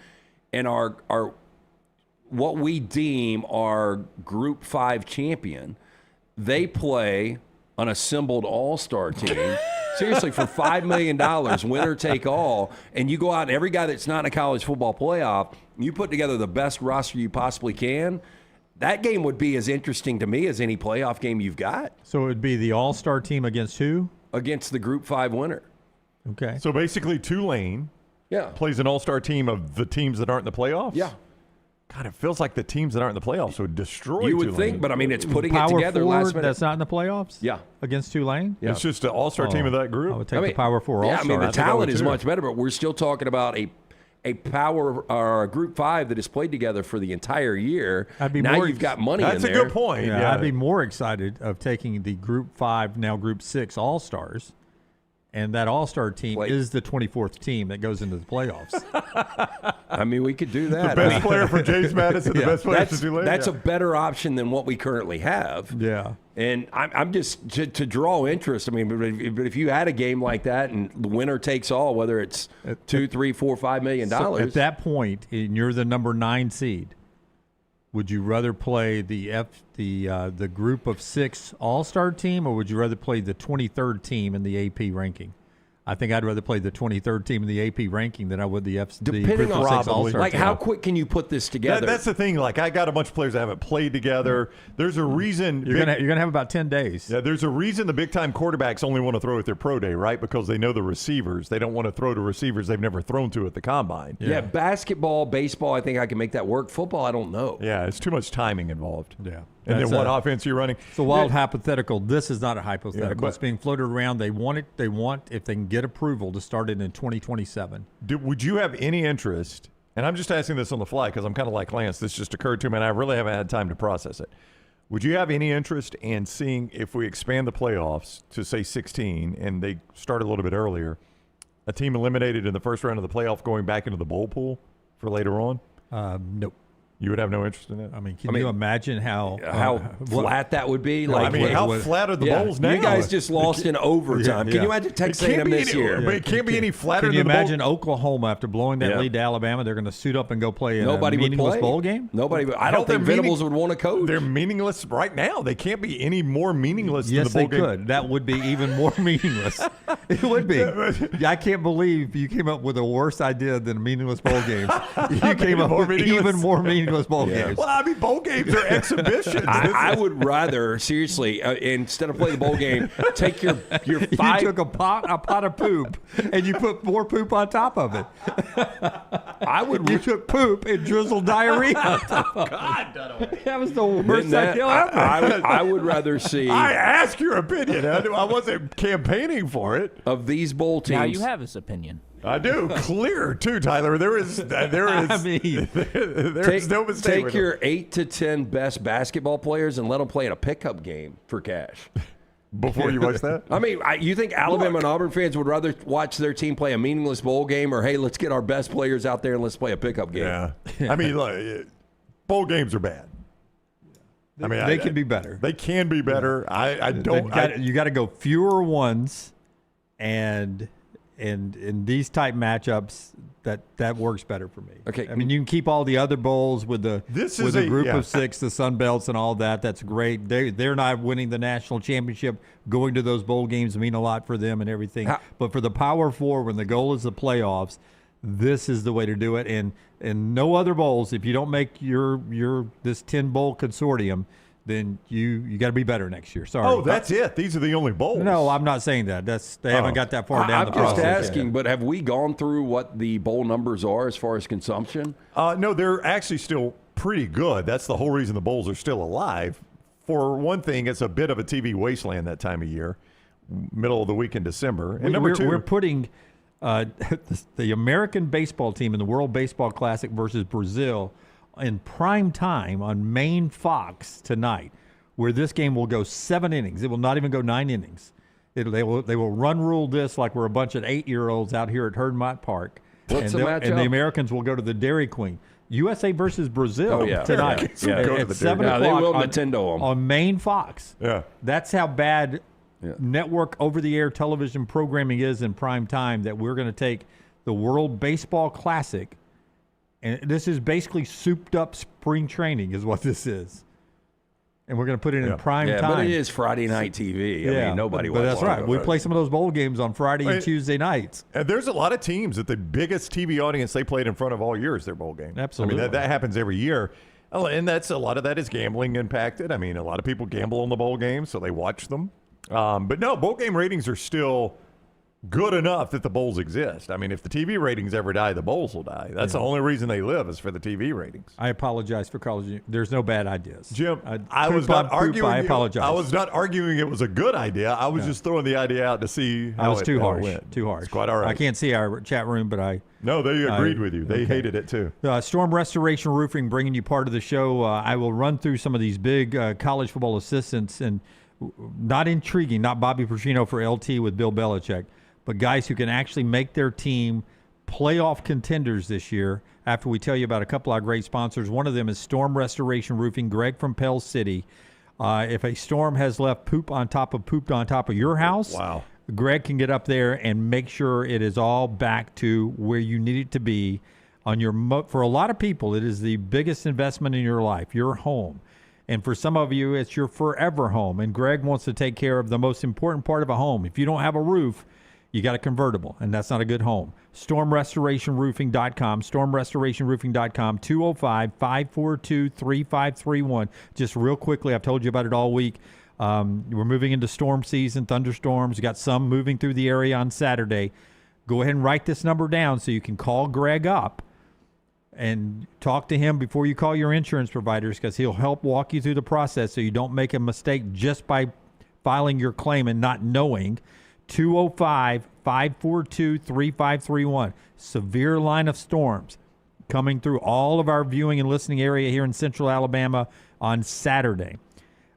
and our what we deem our Group 5 champion, they play an assembled all-star team. Seriously, for $5 million, winner take all, and you go out and every guy that's not in a college football playoff, you put together the best roster you possibly can. That game would be as interesting to me as any playoff game you've got. So it would be the all-star team against who? Against the Group 5 winner. Okay. So basically Tulane plays an all-star team of the teams that aren't in the playoffs? Yeah. God, it feels like the teams that aren't in the playoffs would destroy You would Tulane. think, but I mean, it's putting Power it together Four last minute. That's not in the playoffs? Yeah. Against Tulane? Yeah. It's just an all-star team of that group. I would take the Power Four all-star. Yeah, I mean, the talent is much better, but we're still talking about a power Group 5 that has played together for the entire year. Now you've got money in there. That's a good point. Yeah, I'd be more excited of taking the Group 5, now Group 6 All-Stars, and that All-Star team is the 24th team that goes into the playoffs. I mean, we could do that. The best player for Jace Madison, the best player for Tulane. That's a better option than what we currently have. Yeah. And I'm just, to draw interest, I mean, but if you had a game like that and the winner takes all, whether it's $2, $3, $4, $5 million. So at that point, and you're the number 9 seed, would you rather play the Group of 6 All-Star team, or would you rather play the 23rd team in the AP ranking? I think I'd rather play the 23rd team in the AP ranking than I would the Group of 6 All-Star like team. how quick can you put this together? That's the thing. Like, I got a bunch of players that haven't played together. There's a reason you're gonna have about 10 days. Yeah, there's a reason the big time quarterbacks only want to throw at their pro day, right? Because they know the receivers. They don't want to throw to receivers they've never thrown to at the combine. Yeah, basketball, baseball, I think I can make that work. Football, I don't know. Yeah, it's too much timing involved. Yeah. And then what offense you're running. It's a wild hypothetical. This is not a hypothetical. but- It's being floated around. They want, if they can get approval, to start it in 2027. Would you have any interest, and I'm just asking this on the fly because I'm kind of like Lance, this just occurred to me and I really haven't had time to process it. Would you have any interest in seeing if we expand the playoffs to, say, 16, and they start a little bit earlier, a team eliminated in the first round of the playoff going back into the bowl pool for later on? Nope. You would have no interest in that? I mean, can you imagine how flat that would be? Like, how flat are the bowls now? You guys just lost in overtime. Can you imagine Texas A&M this year? But it can't be any flatter Can you than the bowl. imagine Oklahoma, after blowing that lead to Alabama, they're going to suit up and go play in a meaningless bowl game? Nobody would. I don't think Venables would want to coach. They're meaningless right now. They can't be any more meaningless Yes, than the bowl they could. That would be even more meaningless. It would be. I can't believe you came up with a worse idea than meaningless bowl games. You came up with even more meaningless meaningless bowl games. Well, I mean, bowl games are exhibitions. I would rather, seriously, instead of playing the bowl game, take your You five. took a pot of poop, and you put more poop on top of it. You took poop and drizzled diarrhea on top of it. God, Dunaway. That was the worst idea ever. I would rather see. I ask your opinion. I wasn't campaigning for it. Of these bowl teams. Now you have his opinion. I do. Clear, too, Tyler. There is I mean, there's no mistake. Take your 8 to 10 best basketball players and let them play in a pickup game for cash. Before you watch that? I mean, you think Alabama and Auburn fans would rather watch their team play a meaningless bowl game, or, hey, let's get our best players out there and let's play a pickup game? Yeah. I mean, look, bowl games are bad. I mean, they can be better. They can be better. You got to go fewer ones, and in these type matchups, that works better for me. Okay. I mean, you can keep all the other bowls with the group of 6, the Sun Belts and all that. That's great. They're not winning the national championship. Going to those bowl games mean a lot for them and everything. But for the Power Four, when the goal is the playoffs, this is the way to do it. And no other bowls, if you don't make your this 10 bowl consortium, then you got to be better next year. Sorry. Oh, that's it. These are the only bowls. No, I'm not saying that. They haven't got that far down the process. I'm just asking, but have we gone through what the bowl numbers are as far as consumption? No, they're actually still pretty good. That's the whole reason the bowls are still alive. For one thing, it's a bit of a TV wasteland that time of year, middle of the week in December. And number two, we're putting the American baseball team in the World Baseball Classic versus Brazil in prime time on main Fox tonight, where this game will go 7 innings. It will not even go 9 innings. They will run rule this like we're a bunch of 8-year-olds out here at Herdmont Park. What's the matchup? And the Americans will go to the Dairy Queen. USA versus Brazil tonight at 7 o'clock they will Nintendo them. on main Fox. Yeah. That's how bad network over-the-air television programming is in prime time, that we're going to take the World Baseball Classic. And this is basically souped-up spring training is what this is. And we're going to put it in prime time. But it is Friday night TV. I mean, nobody But that's right. We play some of those bowl games on Friday and Tuesday nights. And there's a lot of teams that the biggest TV audience they played in front of all year is their bowl game. Absolutely. I mean, that happens every year. And a lot of that is gambling impacted. I mean, a lot of people gamble on the bowl games, so they watch them. But no, bowl game ratings are still good enough that the bowls exist. I mean, if the TV ratings ever die, the bowls will die. That's the only reason they live, is for the TV ratings. I apologize for calling you. There's no bad ideas. Jim, I was not arguing. I apologize. I was not arguing it was a good idea. I was just throwing the idea out to see how I was too harsh. went. Too harsh. It's quite all right. I can't see our chat room, but No, they agreed with you. They hated it too. Storm Restoration Roofing bringing you part of the show. I will run through some of these big college football assistants, and not intriguing, not Bobby Petrino for LT with Bill Belichick, but guys who can actually make their team playoff contenders this year after we tell you about a couple of great sponsors. One of them is Storm Restoration Roofing, Greg from Pell City. If a storm has left pooped on top of your house, wow, Greg can get up there and make sure it is all back to where you need it to be. For a lot of people, it is the biggest investment in your life, your home. And for some of you, it's your forever home. And Greg wants to take care of the most important part of a home. If you don't have a roof, you got a convertible, and that's not a good home. StormRestorationRoofing.com, StormRestorationRoofing.com, 205-542-3531. Just real quickly, I've told you about it all week. We're moving into storm season, thunderstorms. You got some moving through the area on Saturday. Go ahead and write this number down so you can call Greg up and talk to him before you call your insurance providers, because he'll help walk you through the process so you don't make a mistake just by filing your claim and not knowing. 205-542-3531. Severe line of storms coming through all of our viewing and listening area here in central Alabama on Saturday,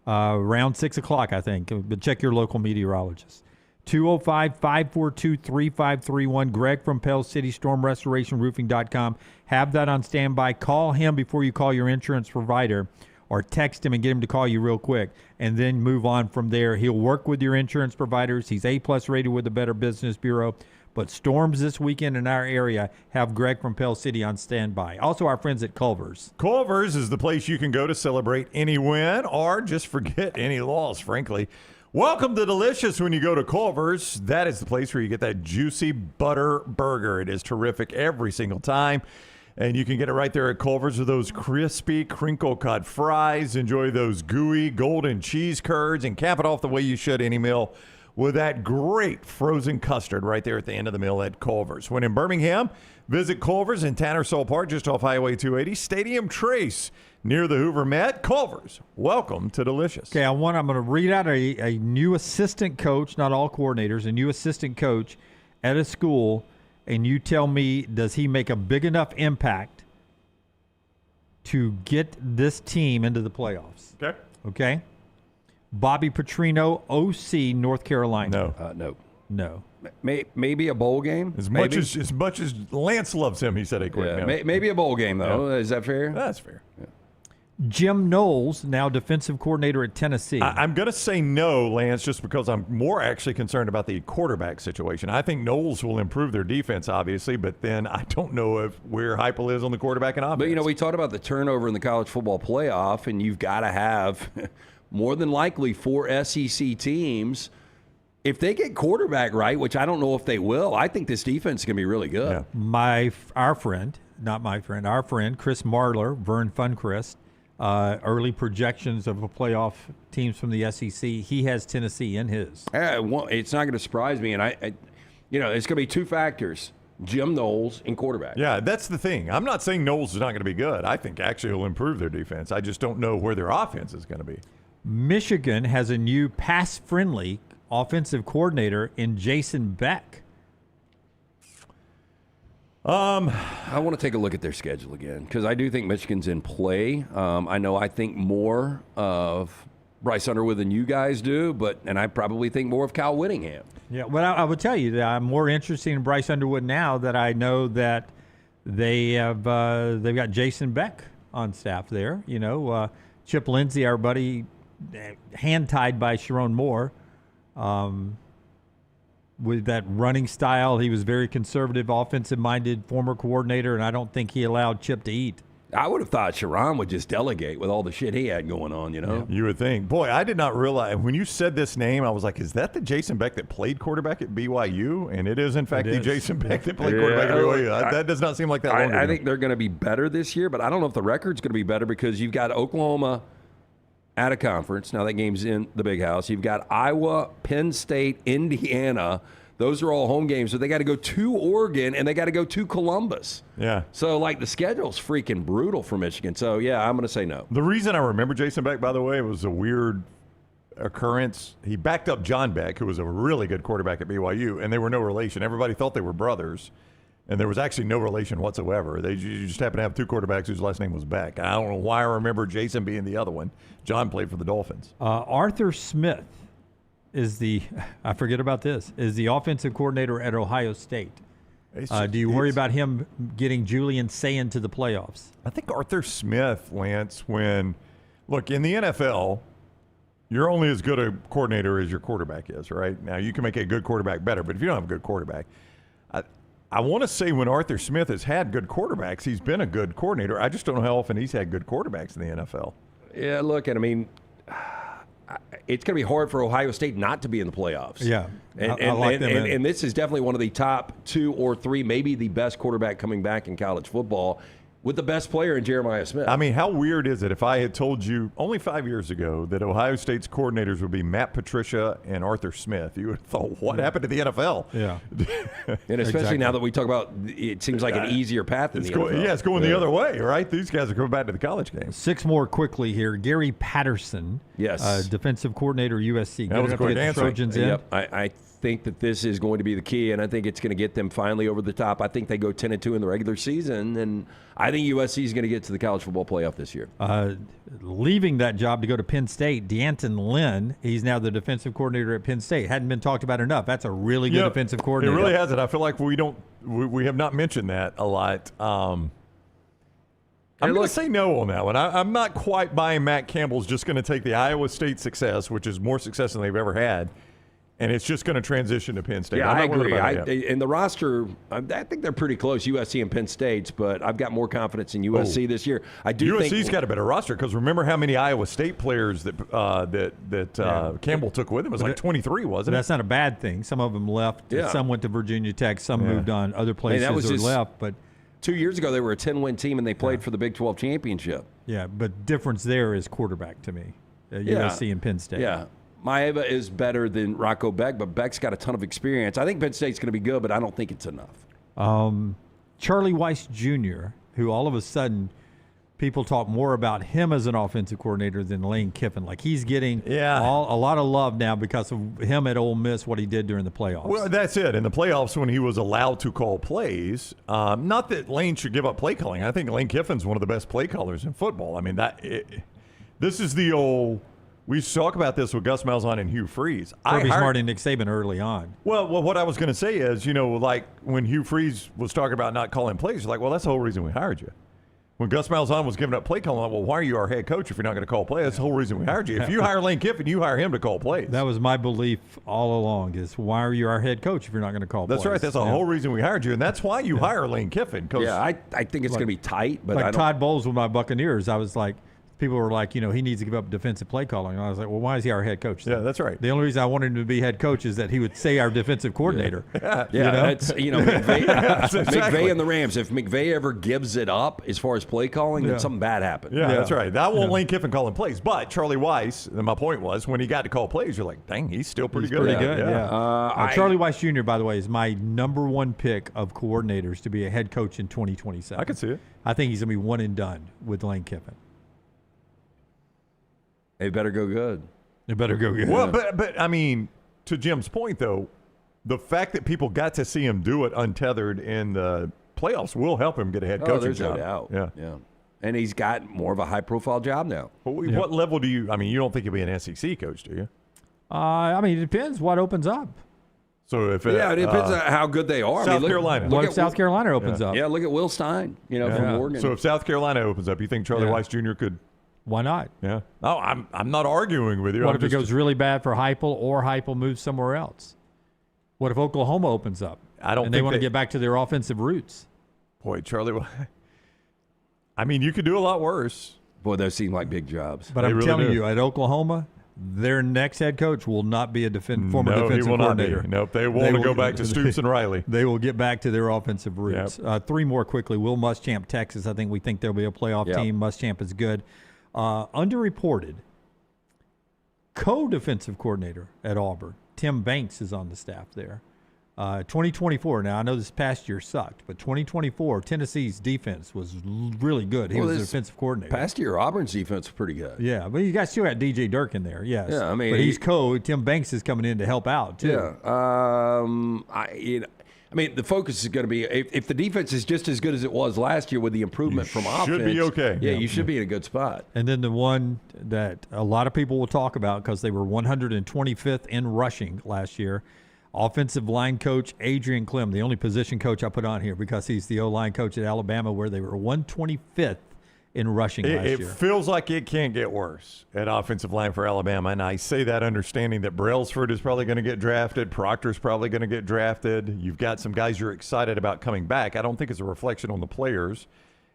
around 6 o'clock, I think. But check your local meteorologist. 205-542-3531. Greg from Pell City, StormRestorationRoofing.com. Have that on standby. Call him before you call your insurance provider, or text him and get him to call you real quick, and then move on from there. He'll work with your insurance providers. He's A+ rated with the Better Business Bureau. But storms this weekend in our area, have Greg from Pell City on standby. Also, our friends at Culver's. Culver's is the place you can go to celebrate any win or just forget any loss, frankly. Welcome to Delicious when you go to Culver's. That is the place where you get that juicy butter burger. It is terrific every single time. And you can get it right there at Culver's with those crispy, crinkle-cut fries. Enjoy those gooey, golden cheese curds, and cap it off the way you should any meal with that great frozen custard right there at the end of the meal at Culver's. When in Birmingham, visit Culver's in Tattersall Park, just off Highway 280. Stadium Trace, near the Hoover Met. Culver's, welcome to Delicious. Okay, I'm going to read out a new assistant coach, not all coordinators, a new assistant coach at a school, and you tell me, does he make a big enough impact to get this team into the playoffs? Okay. Okay? Bobby Petrino, OC, North Carolina. No. Maybe a bowl game. As much as Lance loves him, he said he quit. Yeah, maybe a bowl game, though. Yeah. Is that fair? That's fair. Yeah. Jim Knowles, now defensive coordinator at Tennessee. I'm going to say no, Lance, just because I'm more actually concerned about the quarterback situation. I think Knowles will improve their defense, obviously, but then I don't know where Heupel is on the quarterback and offense. But, you know, we talked about the turnover in the college football playoff, and you've got to have more than likely 4 SEC teams. If they get quarterback right, which I don't know if they will, I think this defense is going to be really good. Yeah. Our friend, Chris Marler, Vern Funkrist, early projections of playoff teams from the SEC. He has Tennessee in his. It's not going to surprise me, and it's going to be 2 factors: Jim Knowles and quarterback. Yeah, that's the thing. I'm not saying Knowles is not going to be good. I think actually he'll improve their defense. I just don't know where their offense is going to be. Michigan has a new pass-friendly offensive coordinator in Jason Beck. I want to take a look at their schedule again because I do think Michigan's in play. I think more of Bryce Underwood than you guys do, and I probably think more of Kyle Whittingham. Yeah, well, I would tell you that I'm more interested in Bryce Underwood now that I know that they've got Jason Beck on staff there. You know, Chip Lindsey, our buddy, hand-tied by Sharon Moore. With that running style, he was very conservative, offensive-minded former coordinator, and I don't think he allowed Chip to eat. I would have thought Sharon would just delegate with all the shit he had going on, you know? Yeah, you would think. Boy, I did not realize. When you said this name, I was like, is that the Jason Beck that played quarterback at BYU? And it is, in fact, the Jason Beck that played quarterback at BYU. That does not seem like that long ago. I think they're going to be better this year, but I don't know if the record's going to be better because you've got Oklahoma at a conference. Now that game's in the Big House. You've got Iowa, Penn State, Indiana. Those are all home games. So they got to go to Oregon and they got to go to Columbus. Yeah. So, the schedule's freaking brutal for Michigan. So, yeah, I'm going to say no. The reason I remember Jason Beck, by the way, was a weird occurrence. He backed up John Beck, who was a really good quarterback at BYU, and they were no relation. Everybody thought they were brothers. And there was actually no relation whatsoever. You just happened to have 2 quarterbacks whose last name was Beck. I don't know why I remember Jason being the other one. John played for the Dolphins. Arthur Smith is the offensive coordinator at Ohio State. Do you worry about him getting Julian Sayin to the playoffs? I think Arthur Smith, Lance, in the NFL, you're only as good a coordinator as your quarterback is, right? Now, you can make a good quarterback better, but if you don't have a good quarterback, I want to say when Arthur Smith has had good quarterbacks, he's been a good coordinator. I just don't know how often he's had good quarterbacks in the NFL. Yeah, look, and I mean, it's going to be hard for Ohio State not to be in the playoffs. Yeah, and this is definitely one of the top 2 or 3, maybe the best quarterback coming back in college football, with the best player in Jeremiah Smith. I mean, how weird is it if I had told you only 5 years ago that Ohio State's coordinators would be Matt Patricia and Arthur Smith? You would have thought, what happened to the NFL? Yeah. And especially now that we talk about, it seems like an easier path in the NFL. Yeah, it's going the other way, right? These guys are going back to the college game. 6 more quickly here. Gary Patterson, defensive coordinator, USC. That was a quick answer. Trojans in. Yep. I think that this is going to be the key, and I think it's going to get them finally over the top. I think they go 10-2 in the regular season, and I think USC is going to get to the college football playoff this year. Leaving that job to go to Penn State, D'Anton Lynn, he's now the defensive coordinator at Penn State. Hadn't been talked about enough. That's a really good defensive coordinator. It really hasn't. I feel like we have not mentioned that a lot. I'm going to say no on that one. I'm not quite buying Matt Campbell's just going to take the Iowa State success, which is more success than they've ever had, and it's just going to transition to Penn State. Yeah, I agree. In the roster, I think they're pretty close, USC and Penn State's, but I've got more confidence in USC this year. I do think USC's got a better roster because remember how many Iowa State players that Campbell took with him? It was like 23, wasn't it? That's not a bad thing. Some of them left. Yeah. Some went to Virginia Tech. Some moved on other places or left. But 2 years ago, they were a 10-win team, and they played for the Big 12 championship. Yeah, but difference there is quarterback to me. USC and Penn State. Yeah. Maeva is better than Rocco Beck, but Beck's got a ton of experience. I think Penn State's going to be good, but I don't think it's enough. Charlie Weiss Jr., who all of a sudden people talk more about him as an offensive coordinator than Lane Kiffin. Like he's getting a lot of love now because of him at Ole Miss, what he did during the playoffs. Well, that's it. In the playoffs, when he was allowed to call plays, not that Lane should give up play calling. I think Lane Kiffin's one of the best play callers in football. I mean, this is the old. We used to talk about this with Gus Malzahn and Hugh Freeze. Kirby Smart and Nick Saban early on. Well, what I was going to say is, like when Hugh Freeze was talking about not calling plays, like, well, that's the whole reason we hired you. When Gus Malzahn was giving up play calling, well, why are you our head coach if you're not going to call plays? That's the whole reason we hired you. If you hire Lane Kiffin, you hire him to call plays. That was my belief all along is why are you our head coach if you're not going to call plays? That's right. That's the whole reason we hired you, and that's why you hire Lane Kiffin. Yeah, I think it's going to be tight. But like Todd Bowles with my Buccaneers, I was like, people were like, he needs to give up defensive play calling. And I was like, well, why is he our head coach then? Yeah, that's right. The only reason I wanted him to be head coach is that he would say our defensive coordinator. That's McVay and the Rams. If McVay ever gives it up as far as play calling, then something bad happened. Yeah, that's right. That won't Lane Kiffin calling plays. But Charlie Weiss, and my point was, when he got to call plays, you're like, dang, he's still pretty good. Charlie Weiss Jr., by the way, is my number one pick of coordinators to be a head coach in 2027. I can see it. I think he's going to be one and done with Lane Kiffin. They better go good. They better go good. Well, but I mean, to Jim's point, though, the fact that people got to see him do it untethered in the playoffs will help him get a head coaching there's job. no doubt. Yeah. And he's got more of a high-profile job now. What level do you – I mean, you don't think he'll be an SEC coach, do you? I mean, it depends what opens up. So if it depends on how good they are. South Carolina. What if South Carolina opens up? Yeah, look at Will Stein, from Oregon. So if South Carolina opens up, you think Charlie Weiss Jr. could – why not? Yeah. No, I'm not arguing with you. What if it goes really bad for Heupel or Heupel moves somewhere else? What if Oklahoma opens up? And they want to get back to their offensive roots. Boy, Charlie, I mean, you could do a lot worse. Boy, those seem like big jobs. But I'm telling you, at Oklahoma, their next head coach will not be a former defensive coordinator. Nope, they want to go back to Stoops and Riley. They will get back to their offensive roots. Yep. Three more quickly. Will Muschamp, Texas. I think we think they'll be a playoff team. Muschamp is good. Underreported, co-defensive coordinator at Auburn, Tim Banks, is on the staff there. 2024, now I know this past year sucked, but 2024, Tennessee's defense was really good. He was the defensive coordinator. Past year, Auburn's defense was pretty good. Yeah, but you guys still got DJ Dirk in there, yes. Yeah, I mean, but he's Tim Banks is coming in to help out, too. Yeah. I mean, the focus is going to be if the defense is just as good as it was last year with the improvement from offense. Should be okay. Yeah, you should be in a good spot. And then the one that a lot of people will talk about because they were 125th in rushing last year, offensive line coach Adrian Clem, the only position coach I put on here because he's the O-line coach at Alabama, where they were 125th in rushing last year. It feels like it can't get worse at offensive line for Alabama, and I say that understanding that Brailsford is probably going to get drafted, Proctor's probably going to get drafted. You've got some guys you're excited about coming back. I don't think it's a reflection on the players,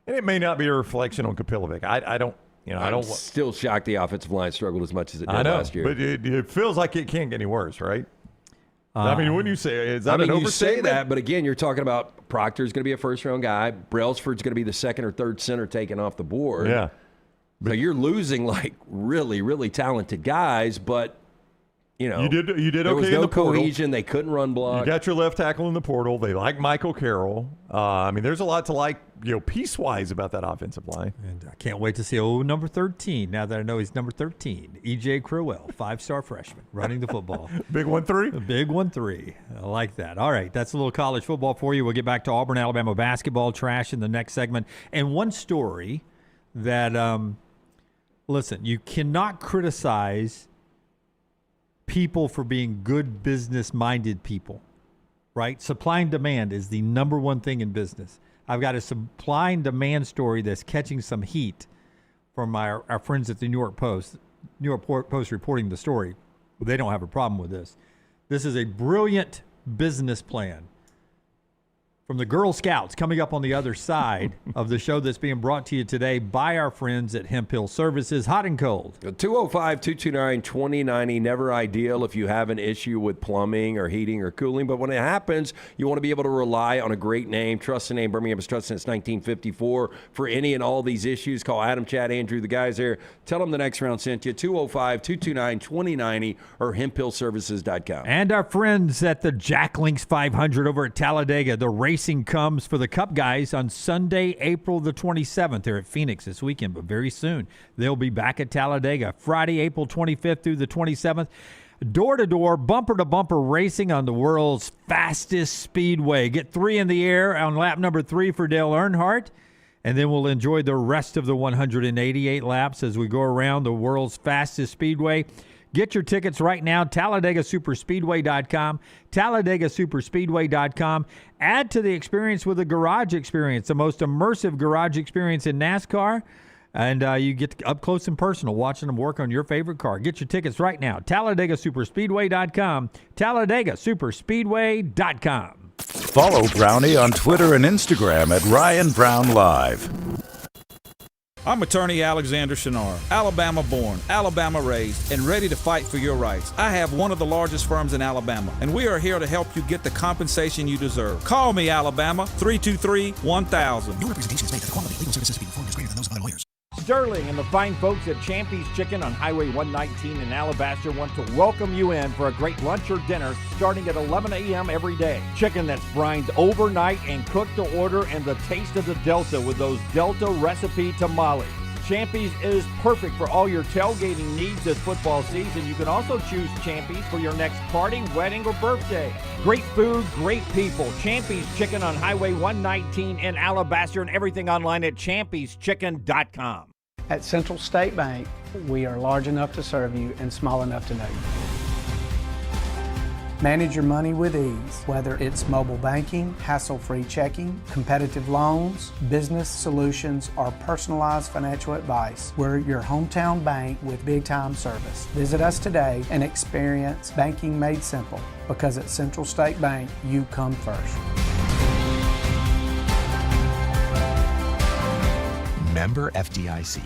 and it may not be a reflection on Kapilovic. I don't. I'm still shocked the offensive line struggled as much as it did last year. But it feels like it can't get any worse, right? I mean, wouldn't you say is that an overstatement? You say that, but again, you're talking about Proctor's going to be a first-round guy. Brailsford's going to be the second or third center taken off the board. Yeah. So you're losing like really, really talented guys, but you did okay. There was no cohesion. They couldn't run block. You got your left tackle in the portal. They like Michael Carroll. I mean, there's a lot to like, piece-wise about that offensive line. And I can't wait to see number 13. Now that I know he's number 13, E.J. Crowell, 5-star freshman, running the football. Big 1-3. Big 1-3. I like that. All right, that's a little college football for you. We'll get back to Auburn, Alabama basketball trash in the next segment. And one story that, listen, you cannot criticize people for being good business-minded people, right? Supply and demand is the number one thing in business. I've got a supply and demand story that's catching some heat from our friends at the New York Post. New York Post reporting the story. They don't have a problem with this. This is a brilliant business plan from the Girl Scouts coming up on the other side of the show that's being brought to you today by our friends at Hemp Hill Services, hot and cold. 205-229-2090, never ideal if you have an issue with plumbing or heating or cooling, but when it happens, you want to be able to rely on a great name. Trust the name. Birmingham has trusted since 1954 for any and all these issues. Call Adam, Chad, Andrew, the guys there. Tell them the next round sent you, 205-229-2090 or hemphillservices.com. And our friends at the Jack Links 500 over at Talladega, the racing comes for the Cup guys on Sunday, April the 27th. They're at Phoenix this weekend, but very soon they'll be back at Talladega. Friday, April 25th through the 27th. Door-to-door, bumper-to-bumper racing on the world's fastest speedway. Get 3 in the air on lap number 3 for Dale Earnhardt, and then we'll enjoy the rest of the 188 laps as we go around the world's fastest speedway. Get your tickets right now, TalladegaSuperspeedway.com, TalladegaSuperspeedway.com. Add to the experience with a garage experience, the most immersive garage experience in NASCAR. And you get up close and personal watching them work on your favorite car. Get your tickets right now, TalladegaSuperspeedway.com, TalladegaSuperspeedway.com. Follow Brownie on Twitter and Instagram at Ryan Brown Live. I'm attorney Alexander Shinar, Alabama born, Alabama raised, and ready to fight for your rights. I have one of the largest firms in Alabama, and we are here to help you get the compensation you deserve. Call me, Alabama, 323-1000. No representation is made that the quality of legal services to be performed is greater than those of other lawyers. Sterling and the fine folks at Champy's Chicken on Highway 119 in Alabaster want to welcome you in for a great lunch or dinner starting at 11 a.m. every day. Chicken that's brined overnight and cooked to order, and the taste of the Delta with those Delta recipe tamales. Champy's is perfect for all your tailgating needs this football season. You can also choose Champy's for your next party, wedding, or birthday. Great food, great people. Champy's Chicken on Highway 119 in Alabaster, and everything online at champyschicken.com. At Central State Bank, we are large enough to serve you and small enough to know you. Manage your money with ease, whether it's mobile banking, hassle-free checking, competitive loans, business solutions, or personalized financial advice. We're your hometown bank with big-time service. Visit us today and experience banking made simple, because at Central State Bank, you come first. Member FDIC.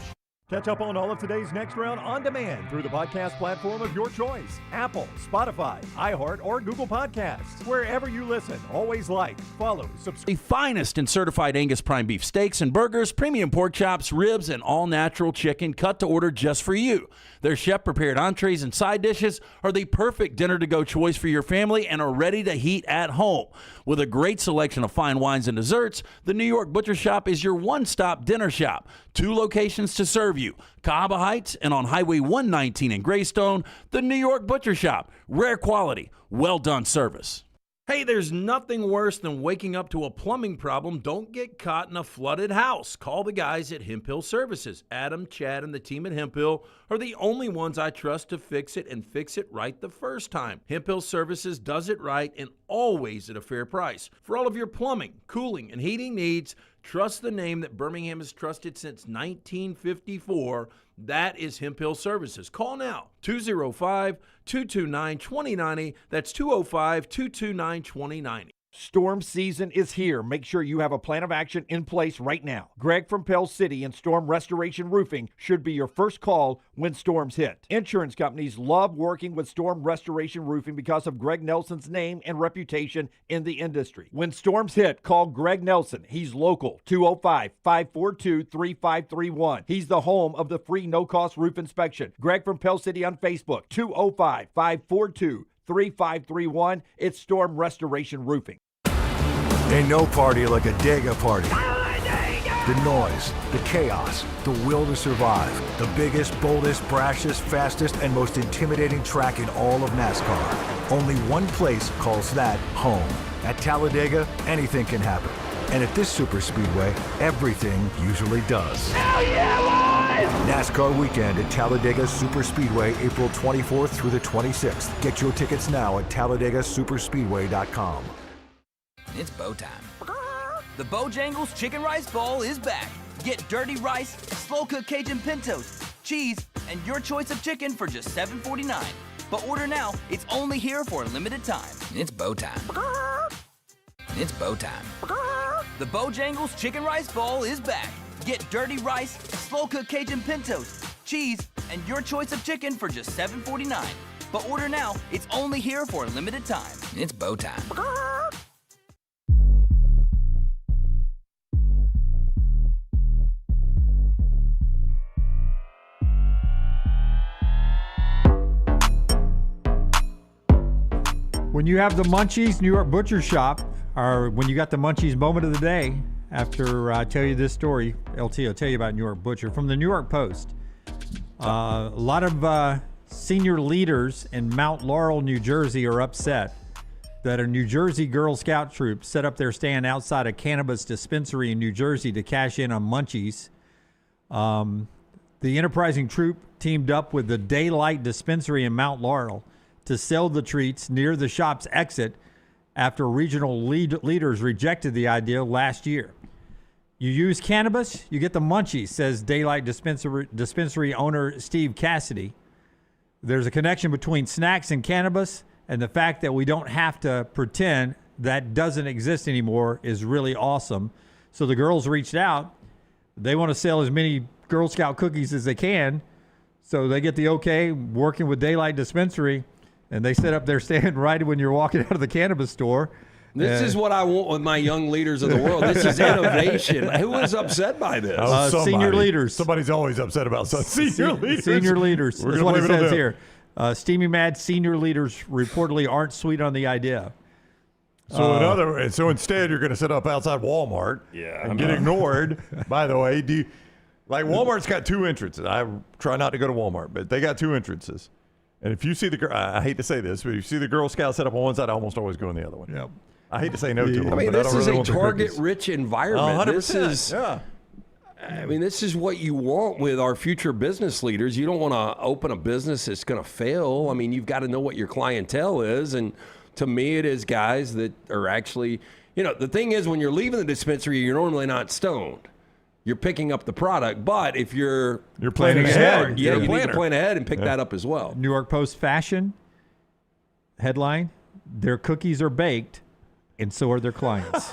Catch up on all of today's Next Round on demand through the podcast platform of your choice. Apple, Spotify, iHeart, or Google Podcasts. Wherever you listen, always like, follow, subscribe. The finest in certified Angus prime beef steaks and burgers, premium pork chops, ribs, and all-natural chicken cut to order just for you. Their chef-prepared entrees and side dishes are the perfect dinner-to-go choice for your family and are ready to heat at home. With a great selection of fine wines and desserts, the New York Butcher Shop is your one-stop dinner shop. 2 locations to serve you, Cahaba Heights and on Highway 119 in Greystone, the New York Butcher Shop. Rare quality, well-done service. Hey, there's nothing worse than waking up to a plumbing problem. Don't get caught in a flooded house. Call the guys at Hemp Hill Services. Adam, Chad, and the team at Hemp Hill are the only ones I trust to fix it and fix it right the first time. Hemp Hill Services does it right and always at a fair price. For all of your plumbing, cooling, and heating needs, trust the name that Birmingham has trusted since 1954. That is Hemp Hill Services. Call now, 205-229-2090. That's 205-229-2090. Storm season is here. Make sure you have a plan of action in place right now. Greg from Pell City and Storm Restoration Roofing should be your first call when storms hit. Insurance companies love working with Storm Restoration Roofing because of Greg Nelson's name and reputation in the industry. When storms hit, call Greg Nelson. He's local, 205-542-3531. He's the home of the free no-cost roof inspection. Greg from Pell City on Facebook, 205-542-3531. It's Storm Restoration Roofing. Ain't no party like a Dega party. The noise, the chaos, the will to survive. The biggest, boldest, brashest, fastest, and most intimidating track in all of NASCAR. Only one place calls that home. At Talladega, anything can happen. And at this super speedway, everything usually does. Hell yeah, boys! NASCAR weekend at Talladega Superspeedway, April 24th through the 26th. Get your tickets now at TalladegaSuperspeedway.com. It's bow time. The Bojangles Chicken Rice Bowl is back. Get dirty rice, slow-cooked Cajun pintos, cheese, and your choice of chicken for just $7.49. But order now. It's only here for a limited time. It's bow time. It's bow time. The Bojangles Chicken Rice Bowl is back. Get dirty rice, slow-cooked Cajun pintos, cheese, and your choice of chicken for just $7.49. But order now. It's only here for a limited time. It's bow time. When you have the Munchies New York Butcher Shop, or when you got the Munchies moment of the day, after I tell you this story, LT will tell you about New York Butcher. From the New York Post, a lot of senior leaders in Mount Laurel, New Jersey are upset that a New Jersey Girl Scout troop set up their stand outside a cannabis dispensary in New Jersey to cash in on Munchies. The enterprising troop teamed up with the Daylight Dispensary in Mount Laurel to sell the treats near the shop's exit after regional leaders rejected the idea last year. You use cannabis, you get the Munchies, says Daylight Dispensary owner Steve Cassidy. There's a connection between snacks and cannabis, and the fact that we don't have to pretend that doesn't exist anymore is really awesome. So the girls reached out. They want to sell as many Girl Scout cookies as they can, so they get the okay working with Daylight Dispensary. And they set up their stand right when you're walking out of the cannabis store. This is what I want with my young leaders of the world. This is innovation. Who is upset by this? Senior leaders. Somebody's always upset about something. Senior leaders. Senior leaders. We're That's gonna what it leave says on here. Steamy Mad senior leaders reportedly aren't sweet on the idea. So instead, you're going to sit up outside Walmart and get ignored. By the way, Walmart's got two entrances. I try not to go to Walmart, but they got two entrances. And if you see I hate to say this, but if you see the Girl Scouts set up on one side, I almost always go on the other one. Yep. I hate to say no to them. I mean, but this I don't is really a want their cookies. target-rich environment. 100%. I mean, this is what you want with our future business leaders. You don't want to open a business that's going to fail. I mean, you've got to know what your clientele is. And to me, it is guys that are actually, the thing is when you're leaving the dispensary, you're normally not stoned. You're picking up the product, but if you're planning ahead, you need to plan ahead and pick that up as well. New York Post fashion headline: their cookies are baked, and so are their clients.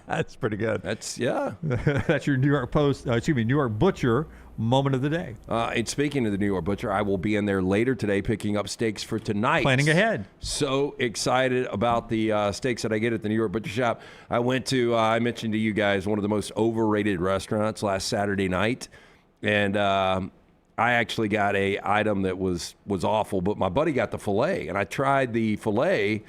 That's pretty good. That's That's your New York Post. New York Butcher moment of the day. And speaking of the New York Butcher, I will be in there later today picking up steaks for tonight. Planning ahead. So excited about the steaks that I get at the New York Butcher Shop. I went to, I mentioned to you guys, one of the most overrated restaurants last Saturday night. And I actually got a item that was awful, but my buddy got the filet. And I tried the filet,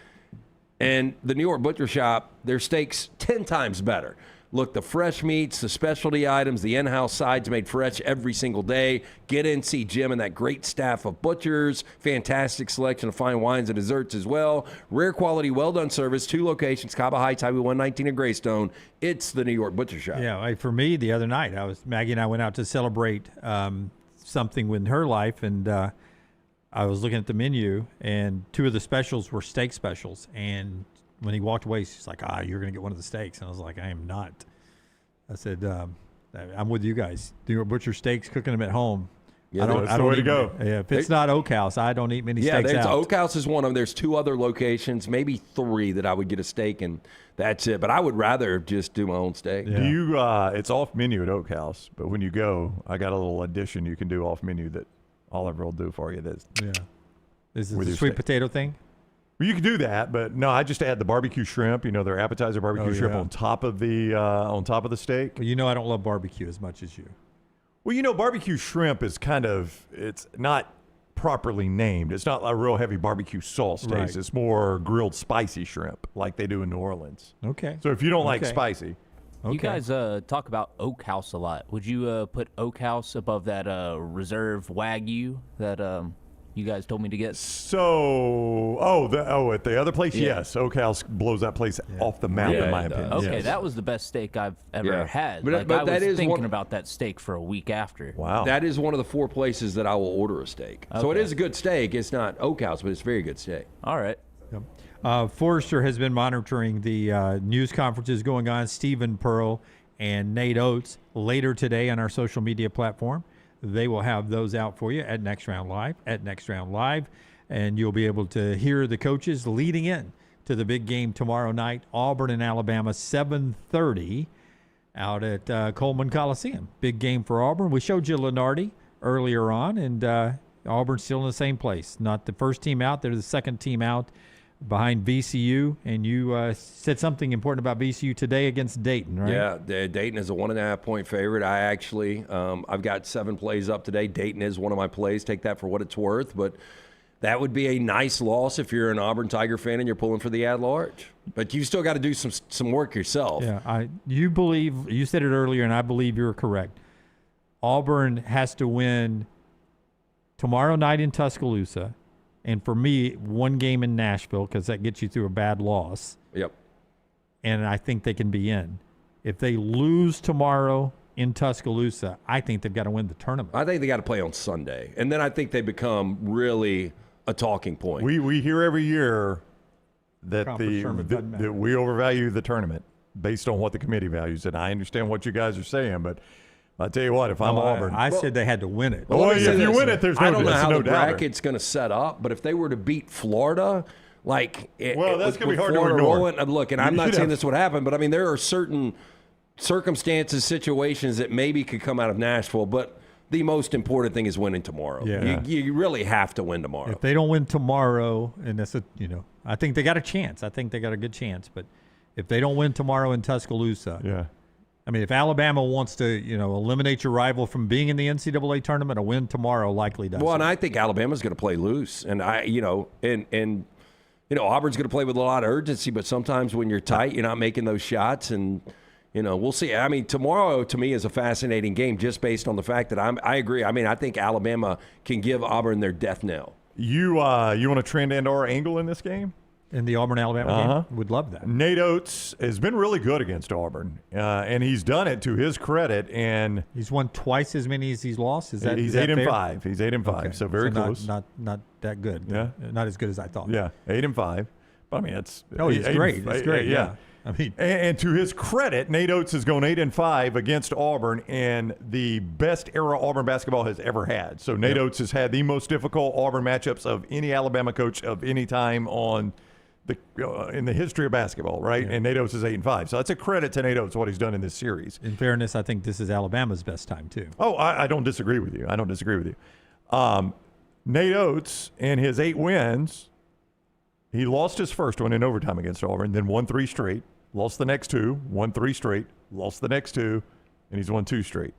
and the New York Butcher Shop, their steaks 10 times better. Look, the fresh meats, the specialty items, the in-house sides made fresh every single day. Get in, see Jim and that great staff of butchers. Fantastic selection of fine wines and desserts as well. Rare quality, well-done service. 2 locations, Cabo Heights, Highway 119 in Greystone. It's the New York Butcher Shop. Yeah, for me, the other night, Maggie and I went out to celebrate something in her life, and I was looking at the menu, and 2 of the specials were steak specials, and when he walked away, she's like, you're going to get one of the steaks. And I was like, I am not. I said, I'm with you guys. New York Butcher steaks, cooking them at home. Yeah, that's the way to go. Yeah, if it's not Oak House, I don't eat many steaks out. Oak House is one of them. There's 2 other locations, maybe 3 that I would get a steak, and that's it. But I would rather just do my own steak. Yeah. Do you? It's off menu at Oak House, but when you go, I got a little addition you can do off menu that Oliver will do for you. Is it the sweet potato thing? Well, you can do that, but no, I just add the barbecue shrimp. Their appetizer barbecue shrimp on top of the steak. Well, I don't love barbecue as much as you. Well, barbecue shrimp is it's not properly named. It's not a real heavy barbecue sauce taste. Right. It's more grilled spicy shrimp like they do in New Orleans. Okay. So if you don't like spicy. You guys talk about Oak House a lot. Would you put Oak House above that reserve Wagyu that you guys told me to get? So, at the other place, yes. Oak House blows that place off the map, in my opinion. Okay, yes. that was the best steak I've ever had. But I that was is thinking about that steak for a week after. Wow. That is one of the 4 places that I will order a steak. So it is a good steak. It's not Oak House, but it's a very good steak. All right. Forrester has been monitoring the news conferences going on. Stephen Pearl and Nate Oats later today on our social media platform. They will have those out for you at Next Round Live, and you'll be able to hear the coaches leading in to the big game tomorrow night. Auburn and Alabama, 7:30 out at Coleman Coliseum. Big game for Auburn. We showed you Lunardi earlier on, and Auburn's still in the same place. Not the first team out. They're the second team out behind VCU. And you said something important about VCU today against Dayton, right? Yeah, Dayton is a 1.5-point favorite. I actually, I've got 7 plays up today. Dayton is one of my plays. Take that for what it's worth. But that would be a nice loss if you're an Auburn Tiger fan and you're pulling for the at-large. But you still got to do some work yourself. Yeah, you said it earlier, and I believe you're correct. Auburn has to win tomorrow night in Tuscaloosa, and for me, one game in Nashville, because that gets you through a bad loss. Yep. And I think they can be in. If they lose tomorrow in Tuscaloosa, I think they've got to win the tournament. I think they got to play on Sunday. And then I think they become really a talking point. We hear every year that that we overvalue the tournament based on what the committee values. And I understand what you guys are saying, but I'll tell you what, if I'm Auburn. I said they had to win it. Well, if you win it, there's no doubt. I don't know how the bracket's going to set up, but if they were to beat Florida, that's going to be hard to ignore. Look, and I'm not saying this would happen, but I mean, there are certain circumstances, situations that maybe could come out of Nashville, but the most important thing is winning tomorrow. Yeah. You really have to win tomorrow. If they don't win tomorrow, and that's I think they got a chance. I think they got a good chance. But if they don't win tomorrow in Tuscaloosa, I mean, if Alabama wants to, eliminate your rival from being in the NCAA tournament, a win tomorrow likely does. Well, and I think Alabama's going to play loose, and Auburn's going to play with a lot of urgency. But sometimes when you're tight, you're not making those shots, and we'll see. I mean, tomorrow to me is a fascinating game just based on the fact that I agree. I mean, I think Alabama can give Auburn their death knell. You want to trend our angle in this game? In the Auburn-Alabama game? Would love that. Nate Oats has been really good against Auburn, and he's done it to his credit. And he's won twice as many as he's lost. He's 8-5. He's 8-5, okay. So very close. Not that good. Yeah, not as good as I thought. Yeah, 8-5. But I mean, it's he's great. It's great. Yeah. I mean, and to his credit, Nate Oats has gone 8-5 against Auburn in the best era Auburn basketball has ever had. So Nate Oats has had the most difficult Auburn matchups of any Alabama coach of any time on in the history of basketball, right? Yeah. And Nate Oats is 8-5. So that's a credit to Nate Oats, what he's done in this series. In fairness, I think this is Alabama's best time, too. Oh, I don't disagree with you. Nate Oats, in his 8 wins, he lost his first one in overtime against Auburn, then won 3 straight, lost the next 2, won 3 straight, lost the next 2, and he's won 2 straight.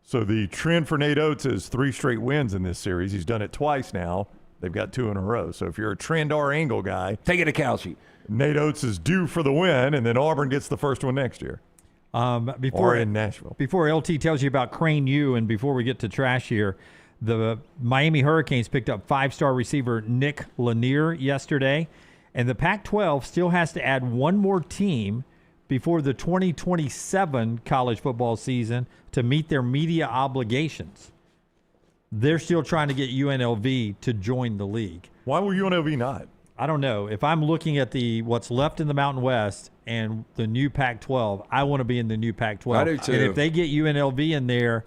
So the trend for Nate Oats is 3 straight wins in this series. He's done it twice now. They've got 2 in a row. So if you're a trend or angle guy, take it to Calci. Nate Oats is due for the win, and then Auburn gets the first one next year. Or in Nashville. Before LT tells you about Crane U, and before we get to trash here, the Miami Hurricanes picked up 5-star receiver Nick Lanier yesterday, and the Pac-12 still has to add one more team before the 2027 college football season to meet their media obligations. They're still trying to get UNLV to join the league. Why will UNLV not? I don't know. If I'm looking at what's left in the Mountain West and the new Pac-12, I want to be in the new Pac-12. I do too. And if they get UNLV in there,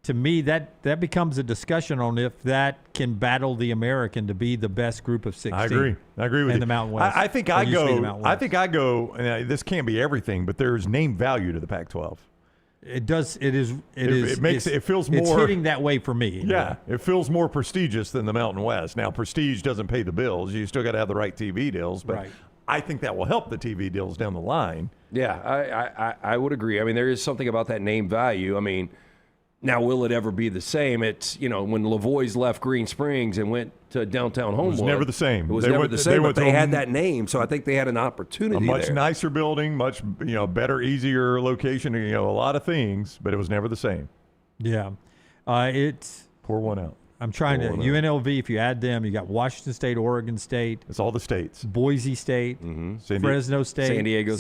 to me, that becomes a discussion on if that can battle the American to be the best group of 16. I agree with you. In the Mountain West. I think I go. And this can't be everything, but there's name value to the Pac-12. It does. It feels more. It's hitting that way for me. Yeah, it feels more prestigious than the Mountain West. Now, prestige doesn't pay the bills. You still got to have the right TV deals, but I think that will help the TV deals down the line. Yeah, I would agree. I mean, there is something about that name value. I mean, now will it ever be the same? It's when Lavoie's left Green Springs and went to downtown Homewood. It was never the same. It was never the same, but they had that name, so I think they had an opportunity there. A much there. nicer building, much better, easier location, a lot of things, but it was never the same. Yeah. It's pour one out. I'm trying to UNLV, if you add them, you got Washington State, Oregon State. It's all the states. Boise State, Fresno State, San Diego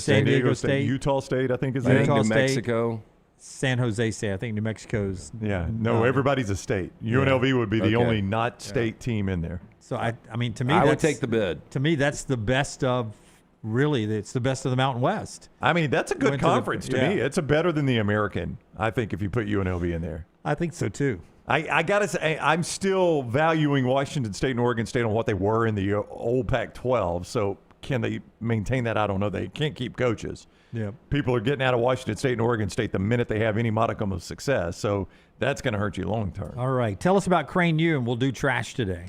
State, Utah State, I think is there. Utah New Mexico. San Jose State. I think New Mexico's. Yeah. No, everybody's a state. UNLV would be the only not state team in there. So, I mean, to me, I would take the bid. To me, that's the best of, really, it's the best of the Mountain West. I mean, that's a good conference to me. It's better than the American, I think, if you put UNLV in there. I think so, too. I got to say, I'm still valuing Washington State and Oregon State on what they were in the old Pac-12. So can they maintain that? I don't know. They can't keep coaches. Yeah. People are getting out of Washington State and Oregon State the minute they have any modicum of success. So that's going to hurt you long term. All right. Tell us about Crane U, and we'll do trash today.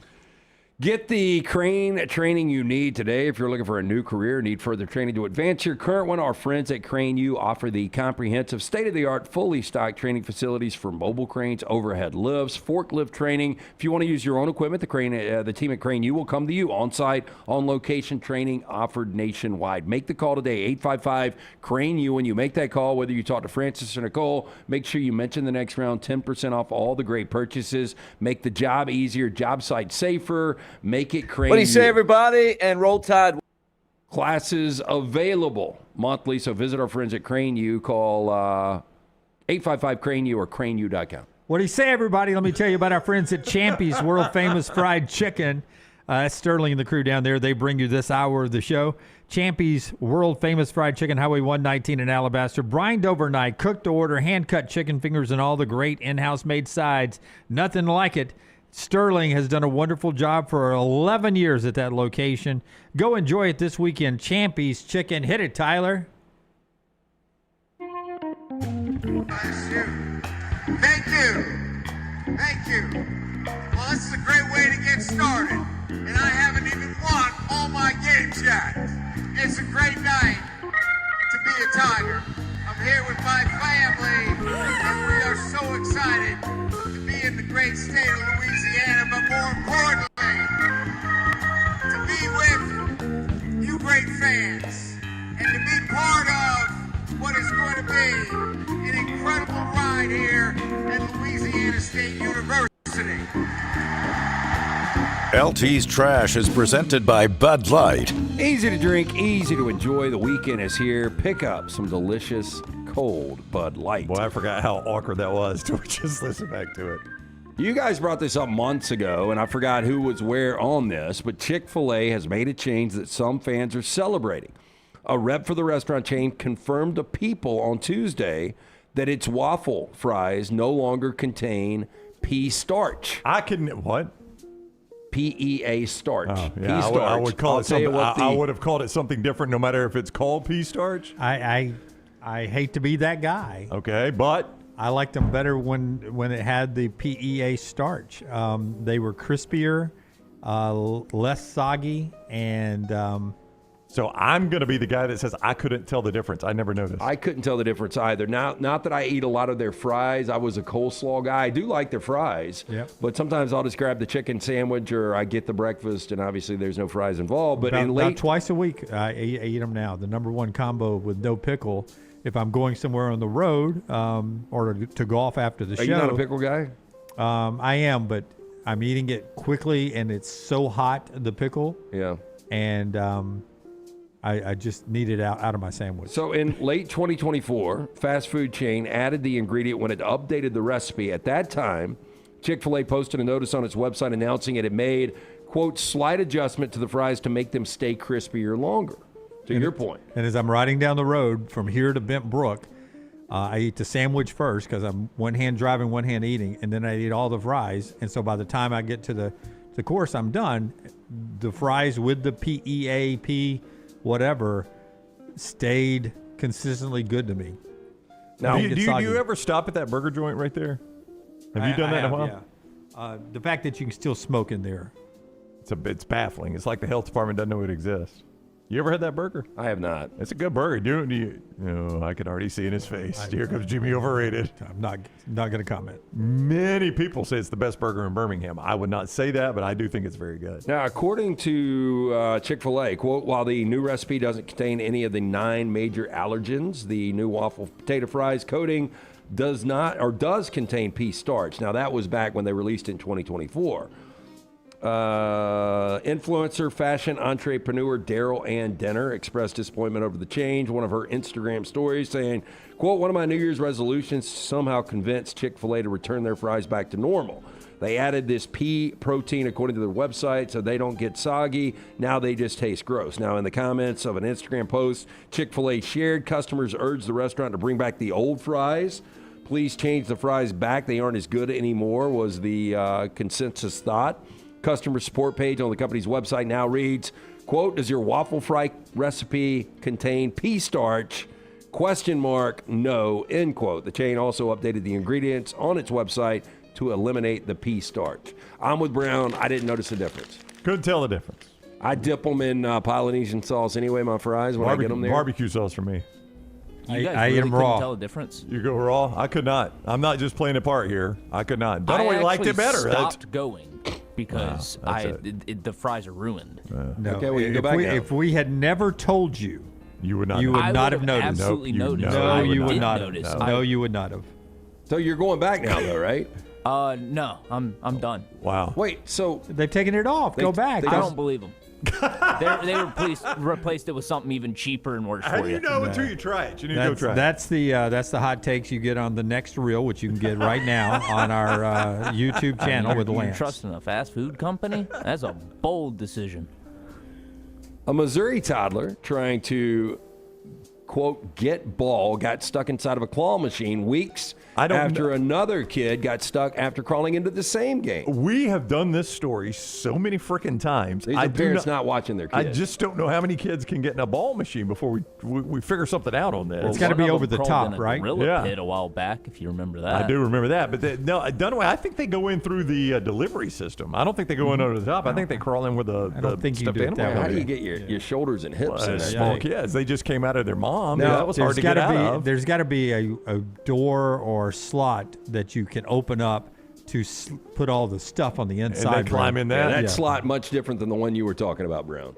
Get the Crane training you need today. If you're looking for a new career, need further training to advance your current one, our friends at Crane U offer the comprehensive, state-of-the-art, fully stocked training facilities for mobile cranes, overhead lifts, forklift training. If you want to use your own equipment, the team at Crane U will come to you on-site, on-location training offered nationwide. Make the call today, 855-CRANE-U. When you make that call, whether you talk to Francis or Nicole, make sure you mention the next round, 10% off all the great purchases. Make the job easier, job site safer. Make it Crane. What do you say, everybody? And roll tide. Classes available monthly. So visit our friends at Crane U. Call 855-CRANE-U or craneu.com. What do you say, everybody? Let me tell you about our friends at Champy's World Famous Fried Chicken. That's Sterling and the crew down there. They bring you this hour of the show. Champy's World Famous Fried Chicken, Highway 119 in Alabaster. Brined overnight, cooked to order, hand-cut chicken fingers, and all the great in-house made sides. Nothing like it. Sterling has done a wonderful job for 11 years at that location. Go enjoy it this weekend. Champy's Chicken. Hit it, Tyler. Thank you. Thank you. Well, this is a great way to get started. And I haven't even won all my games yet. It's a great night to be a Tiger. I'm here with my family, and we are so excited to be in the great state of Louisiana, but more importantly, to be with you great fans, and to be part of what is going to be an incredible ride here at Louisiana State University. LT's Trash is presented by Bud Light. Easy to drink, easy to enjoy. The weekend is here. Pick up some delicious cold Bud Light. Boy, I forgot how awkward that was to just listen back to it. You guys brought this up months ago, and I forgot who was where on this, but Chick-fil-A has made a change that some fans are celebrating. A rep for the restaurant chain confirmed to People on Tuesday that its waffle fries no longer contain pea starch. What? PEA starch. Oh, yeah, pea starch. I would call it something. I would have called it something different, no matter if it's called pea starch. I hate to be that guy. Okay, but I liked them better when it had the PEA starch. They were crispier, less soggy, and so I'm going to be the guy that says I couldn't tell the difference. I never noticed. I couldn't tell the difference either. Now, not that I eat a lot of their fries. I was a coleslaw guy. I do like their fries, but sometimes I'll just grab the chicken sandwich or I get the breakfast, and obviously there's no fries involved. But about twice a week, I eat them now. The number one combo with no pickle. If I'm going somewhere on the road or to golf after the show. Are you not a pickle guy? I am, but I'm eating it quickly, and it's so hot, the pickle. Yeah. And I just need it out of my sandwich. So in late 2024, fast food chain added the ingredient when it updated the recipe. At that time, Chick-fil-A posted a notice on its website announcing it had made, quote, slight adjustment to the fries to make them stay crispier longer. To your point. And as I'm riding down the road from here to Bent Brook, I eat the sandwich first because I'm one hand driving, one hand eating, and then I eat all the fries. And so by the time I get to the course, I'm done. The fries with the PEAP, whatever, stayed consistently good to me. Now, do you ever stop at that burger joint right there? Have you done that in a while? Yeah. The fact that you can still smoke in there. It's baffling. It's like the health department doesn't know it exists. You ever had that burger? I have not. It's a good burger. Do you? No, I can already see in his face. Here comes Jimmy Overrated. I'm not going to comment. Many people say it's the best burger in Birmingham. I would not say that, but I do think it's very good. Now, according to Chick-fil-A, quote, while the new recipe doesn't contain any of the 9 major allergens, the new waffle potato fries coating does contain pea starch. Now, that was back when they released it in 2024. Influencer, fashion entrepreneur Daryl Ann Denner expressed disappointment over the change. One of her Instagram stories saying, quote, one of my New Year's resolutions to somehow convince Chick-fil-A to return their fries back to normal. They added this pea protein according to their website so they don't get soggy. Now they just taste gross. Now in the comments of an Instagram post, Chick-fil-A shared customers urged the restaurant to bring back the old fries. Please change the fries back. They aren't as good anymore was the consensus thought. Customer support page on the company's website now reads, Quote, does your waffle fry recipe contain pea starch? ? No, end quote. The chain also updated the ingredients on its website to eliminate the pea starch. I'm with Brown. I didn't notice the difference. Couldn't tell the difference. I dip them in Polynesian sauce anyway, my fries, when I get them there. Barbecue sauce for me. You guys I eat really them couldn't raw. tell the difference? You go raw? I could not. I'm not just playing a part here. I could not. Dunaway liked it better. I stopped going because the fries are ruined. No. Okay, well, you go back now. If we had never told you, you would not. You would I not would have noticed. absolutely noticed. No, I you would did not notice. have. No, you would not have. So you're going back now, though, right? No, I'm done. Wow. Wait, so they've taken it off. Go back. I don't believe them. They replaced it with something even cheaper and worse How for do you. you know until you try it? You need to go try it. That's the hot takes you get on the next reel, which you can get right now on our YouTube channel with You Lance. trusting a fast food company? That's a bold decision. a Missouri toddler trying to, quote, get ball got stuck inside of a claw machine weeks after another kid got stuck after crawling into the same game. We have done this story so many freaking times. These are parents not watching their kids. I just don't know how many kids can get in a ball machine before we figure something out on this. It's got to be over the top, right? Gorilla pit a while back, if you remember that. I do remember that. But Dunaway, I think they go in through the delivery system. I don't think they go in over the top. I think they crawl in with the stuffed animal. How do you get your shoulders and hips in that small thing? kids. They just came out of their mom. Now, that was hard to get out of. There's got to be a door or slot that you can open up to put all the stuff on the inside. And they climb in that. That slot much different than the one you were talking about, Brown.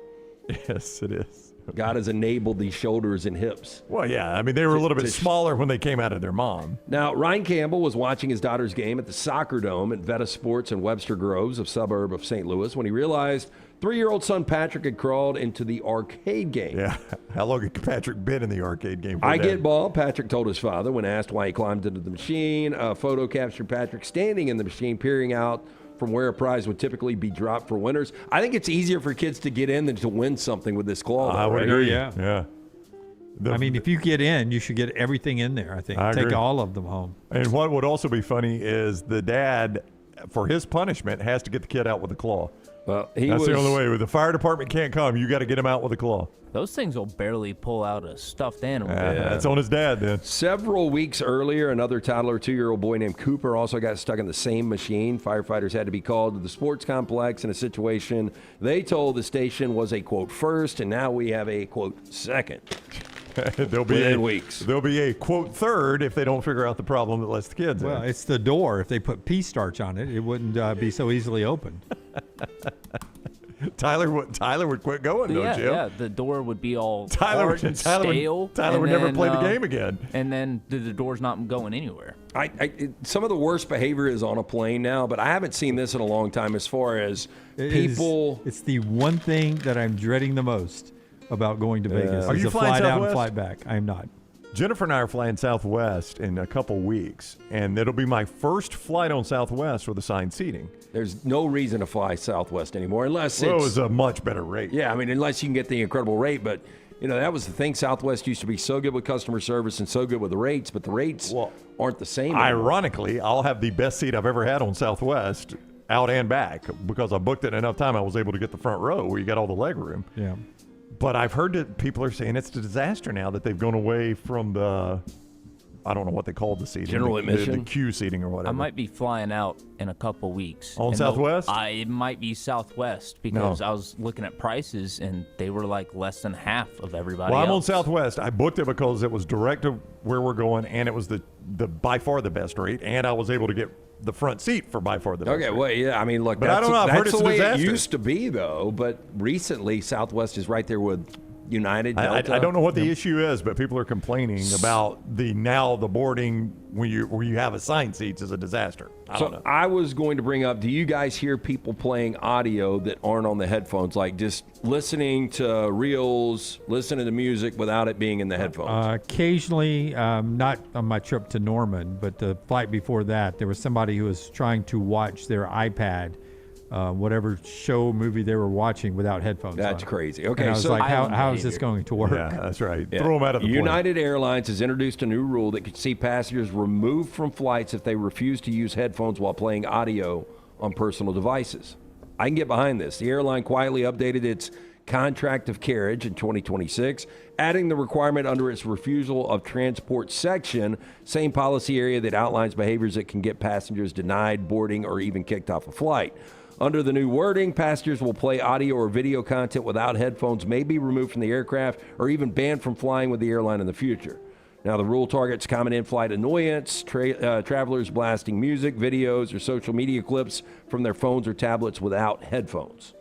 Yes, it is. God has enabled these shoulders and hips. Well, yeah. I mean, they were a little bit smaller when they came out of their mom. Now, Ryan Campbell was watching his daughter's game at the Soccer Dome at Veta Sports in Webster Groves, a suburb of St. Louis, when he realized 3-year-old son Patrick had crawled into the arcade game. Yeah. How long had Patrick been in the arcade game? I get ball, Patrick told his father when asked why he climbed into the machine. A photo captured Patrick standing in the machine, peering out from where a prize would typically be dropped for winners. I think it's easier for kids to get in than to win something with this claw. I would agree. Yeah. I mean, if you get in, you should get everything in there, I think. Take agree. all of them home. And what would also be funny is the dad, for his punishment, has to get the kid out with a claw. Well, That's the only way. The fire department can't come. You got to get him out with a claw. Those things will barely pull out a stuffed animal. That's on his dad then. Several weeks earlier, another toddler, 2-year-old boy named Cooper, also got stuck in the same machine. Firefighters had to be called to the sports complex in a situation they told the station was a, quote, first, and now we have a, quote, second. There'll be Within weeks. There'll be a, quote, third if they don't figure out the problem that lets the kids in. Well, it's the door. If they put pea starch on it, it wouldn't be so easily opened. Tyler would quit going, though, Jim. Yeah, the door would be all hard and stale. Tyler would never play the game again. And then the door's not going anywhere. Some of the worst behavior is on a plane now, but I haven't seen this in a long time as far as people. It's the one thing that I'm dreading the most about going to Vegas. Are is you the flying flight out and Southwest? flight back. I am not. Jennifer and I are flying Southwest in a couple weeks, and it'll be my first flight on Southwest with assigned seating. There's no reason to fly Southwest anymore unless Well, it it's was a much better rate. Yeah, I mean, unless you can get the incredible rate. But, you know, that was the thing. Southwest used to be so good with customer service and so good with the rates, but the rates aren't the same anymore. Ironically, I'll have the best seat I've ever had on Southwest out and back because I booked it enough time I was able to get the front row where you got all the leg room. Yeah. But I've heard that people are saying it's a disaster now that they've gone away from the, I don't know what they called the seating. General admission? The queue seating or whatever. I might be flying out in a couple weeks. On And Southwest? It might be Southwest because I was looking at prices and they were like less than half of everybody Well, I'm on else. Southwest. I booked it because it was direct to where we're going, and it was the by far the best rate, and I was able to get the front seat for by far the best Okay, rate. well, yeah, I mean, look, But I don't know. I've heard that's it's the a way it disaster. used to be, though. But recently, Southwest is right there with United, Delta. I don't know what the issue is, but people are complaining about the boarding when you have assigned seats is a disaster. I don't know. I was going to bring up, do you guys hear people playing audio that aren't on the headphones, like just listening to reels, listening to music without it being in the headphones? Occasionally, not on my trip to Norman, but the flight before that, there was somebody who was trying to watch their iPad, whatever show, movie they were watching without headphones That's on. crazy. Okay, And I was so like, how is this going to work? Yeah, that's right. Yeah. Throw them out of the plane. United Airlines has introduced a new rule that could see passengers removed from flights if they refuse to use headphones while playing audio on personal devices. I can get behind this. The airline quietly updated its contract of carriage in 2026, adding the requirement under its refusal of transport section, same policy area that outlines behaviors that can get passengers denied boarding or even kicked off a flight. Under the new wording, passengers will play audio or video content without headphones, may be removed from the aircraft, or even banned from flying with the airline in the future. Now, the rule targets common in-flight annoyance, travelers blasting music, videos, or social media clips from their phones or tablets without headphones.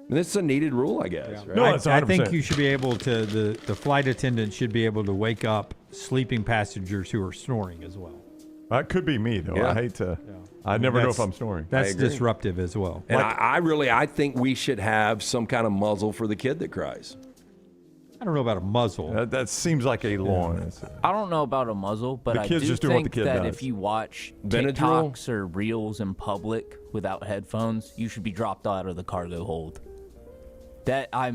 And this is a needed rule, I guess. Right? No, it's 100%. I think you should be able to, the flight attendant should be able to wake up sleeping passengers who are snoring as well. That could be me, though. Yeah. I hate to. Yeah. I never know if I'm snoring. That's disruptive as well. And I think we should have some kind of muzzle for the kid that cries. I don't know about a muzzle. That seems like a lawn. I don't know about a muzzle, but The I kids do just do what the think kid that does. if you watch Benadryl? TikToks or Reels in public without headphones, you should be dropped out of the cargo hold. That What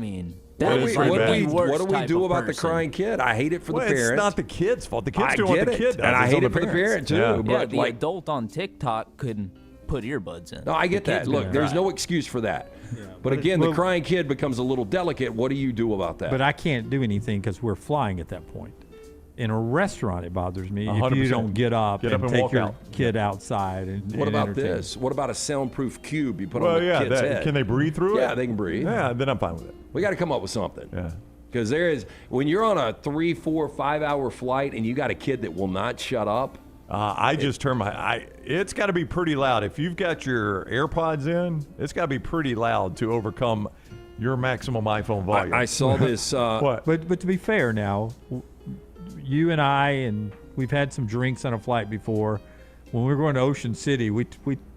do is like the worst what do we type do of about the person. crying kid? I hate it for the parents. It's not the kid's fault. The kid's I doing what get the it, kid does. and I It's hate on it for the parent too. Yeah. But the like, adult on TikTok couldn't put earbuds in. no, I get The that. kid's Look, gonna there's cry. no excuse for that. But again, the crying kid becomes a little delicate. What do you do about that? But I can't do anything because we're flying at that point. In a restaurant, it bothers me if 100%. you don't get up and take walk your out. kid outside. And what about entertain. this? What about a soundproof cube you put Well, on the yeah, kid's head? can they breathe through it? Yeah, they can breathe. Yeah, then I'm fine with it. We got to come up with something. Yeah. Because there is, when you're on a 3, 4, 5 hour flight and you got a kid that will not shut up. I just turn it's got to be pretty loud. If you've got your AirPods in, it's got to be pretty loud to overcome your maximum iPhone volume. I saw this. What? But to be fair now, you and I, and we've had some drinks on a flight before. When we were going to Ocean City, we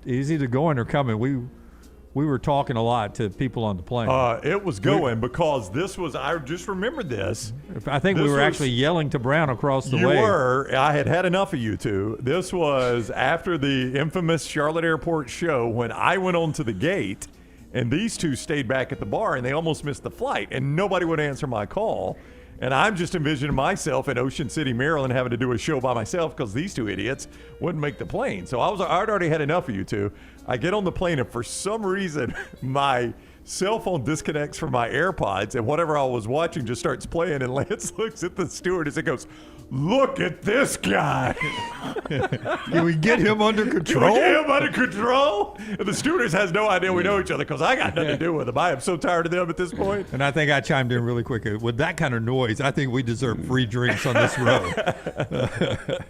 it was either going or coming. We were talking a lot to people on the plane. It was going because this was, I just remembered this. I think we were actually yelling to Brown across the way. You were. I had enough of you two. This was after the infamous Charlotte Airport show when I went onto the gate and these two stayed back at the bar and they almost missed the flight and nobody would answer my call. And I'm just envisioning myself in Ocean City, Maryland, having to do a show by myself because these two idiots wouldn't make the plane. So I'd already had enough of you two. I get on the plane, and for some reason, my cell phone disconnects from my AirPods, and whatever I was watching just starts playing. And Lance looks at the stewardess and goes, "Look at this guy. Can we get him under control?" Can we get him under control? And the stewardess has no idea we know each other because I got nothing to do with them. I am so tired of them at this point. And I think I chimed in really quick. With that kind of noise, I think we deserve free drinks on this road.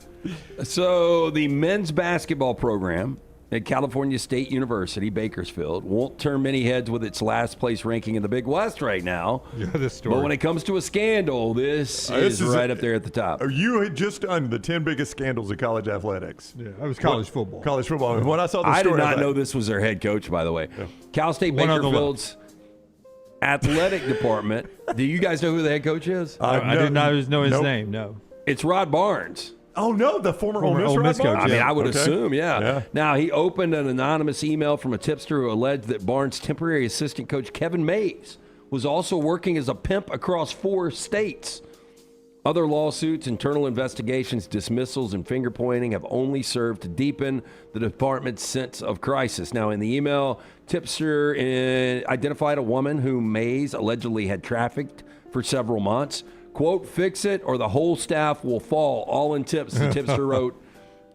So the men's basketball program at California State University, Bakersfield, won't turn many heads with its last place ranking in the Big West right now. Yeah, this story. But when it comes to a scandal, this is right up there at the top. You had just done the 10 biggest scandals of college athletics. Yeah, that was college football. College football. When I saw the I story, did I not was know like, this was their head coach, by the way. Yeah. Cal State One on the Bakerfield's athletic department. Do you guys know who the head coach is? I did not know his name, no. It's Rod Barnes. Oh, no, the former Ole Miss Ole Miss Rod coach, Barnes? I mean, I would Okay. assume, yeah. Now, he opened an anonymous email from a tipster who alleged that Barnes' temporary assistant coach, Kevin Mays, was also working as a pimp across 4 states. Other lawsuits, internal investigations, dismissals, and finger pointing have only served to deepen the department's sense of crisis. Now, in the email, tipster identified a woman who Mays allegedly had trafficked for several months. Quote, "Fix it or the whole staff will fall," all in tips, the tipster wrote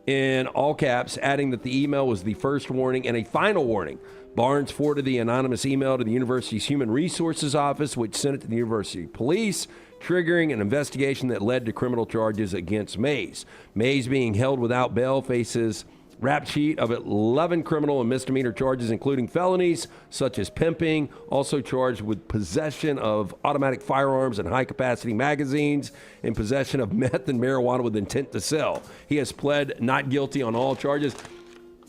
in all caps, adding that the email was the first warning and a final warning. Barnes forwarded the anonymous email to the university's Human Resources Office, which sent it to the university police, triggering an investigation that led to criminal charges against Mays. Mays, being held without bail, faces rap sheet of 11 criminal and misdemeanor charges, including felonies such as pimping, also charged with possession of automatic firearms and high-capacity magazines, and possession of meth and marijuana with intent to sell. He has pled not guilty on all charges.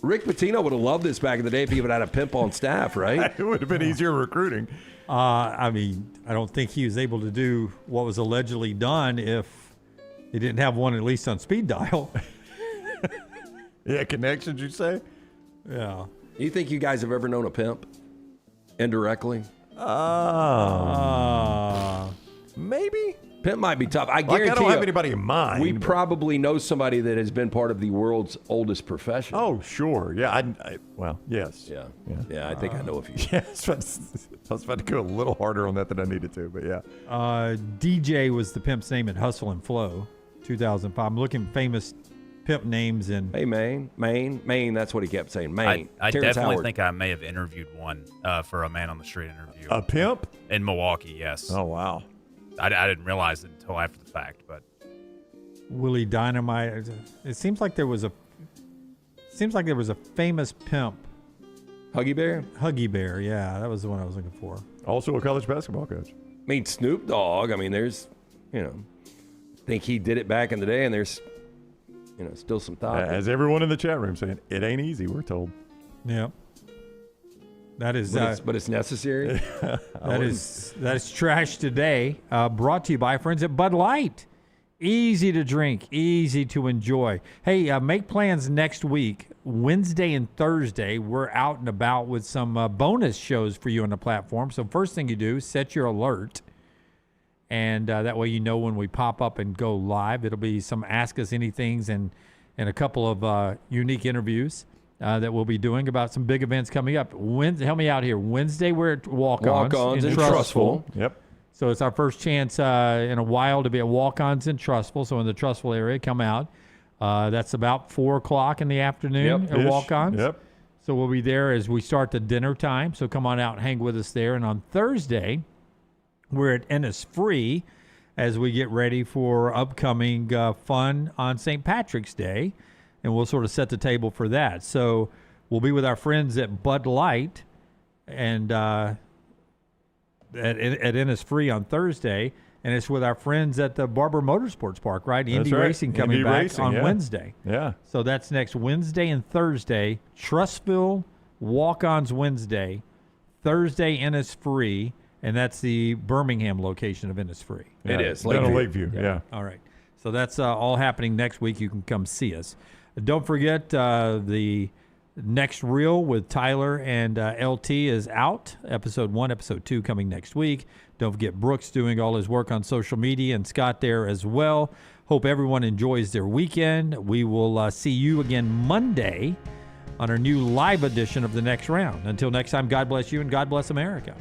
Rick Pitino would have loved this back in the day if he would have had a pimp on staff, right? It would have been easier recruiting. I mean, I don't think he was able to do what was allegedly done if he didn't have one at least on speed dial. Yeah, connections, you say? Yeah. You think you guys have ever known a pimp indirectly? Maybe. Pimp might be tough. I guarantee I don't have anybody in mind. We probably know somebody that has been part of the world's oldest profession. Oh, sure. Yeah. Well, yes. Yeah, I think I know a few. Yeah, I was about to go a little harder on that than I needed to, but yeah. DJ was the pimp's name at Hustle and Flow, 2005. I'm looking at famous pimp names in. Hey, Maine. That's what he kept saying. Maine. I Terrence definitely Howard. think I may have interviewed one for a Man on the Street interview. A pimp? In Milwaukee, yes. Oh, wow. I didn't realize it until after the fact, but Willie Dynamite. It seems like there was a famous pimp. Huggy Bear? Huggy Bear, yeah. That was the one I was looking for. Also a college basketball coach. I mean, Snoop Dogg. I mean, there's, think he did it back in the day, and there's, still some thought. As everyone in the chat room saying, it ain't easy, we're told. Yeah. That is, but it's necessary. that is Trash Today, brought to you by friends at Bud Light. Easy to drink, easy to enjoy. Hey, make plans next week, Wednesday and Thursday. We're out and about with some bonus shows for you on the platform. So first thing you do, set your alert, and that way you know when we pop up and go live. It'll be some Ask Us Anythings and a couple of unique interviews that we'll be doing about some big events coming up. Help me out here. Wednesday, we're at Walk-Ons in Trustful. Yep. So it's our first chance in a while to be at Walk-Ons in Trustful. So in the Trustful area, come out. That's about 4 o'clock in the afternoon at Walk-Ons. Yep. So we'll be there as we start the dinner time. So come on out and hang with us there. And on Thursday, we're at Innisfree as we get ready for upcoming fun on St. Patrick's Day. And we'll sort of set the table for that. So we'll be with our friends at Bud Light and at Innisfree on Thursday. And it's with our friends at the Barber Motorsports Park, right? Indy Racing coming Indy back Racing, on yeah. Wednesday. Yeah. So that's next Wednesday and Thursday. Trustville, Walk-Ons Wednesday. Thursday, Innisfree. And that's the Birmingham location of Innisfree. Yeah, it is. Down at Lakeview, yeah. All right. So that's all happening next week. You can come see us. Don't forget the next reel with Tyler and LT is out. Episode 1, Episode 2 coming next week. Don't forget Brooks doing all his work on social media and Scott there as well. Hope everyone enjoys their weekend. We will see you again Monday on our new live edition of The Next Round. Until next time, God bless you and God bless America.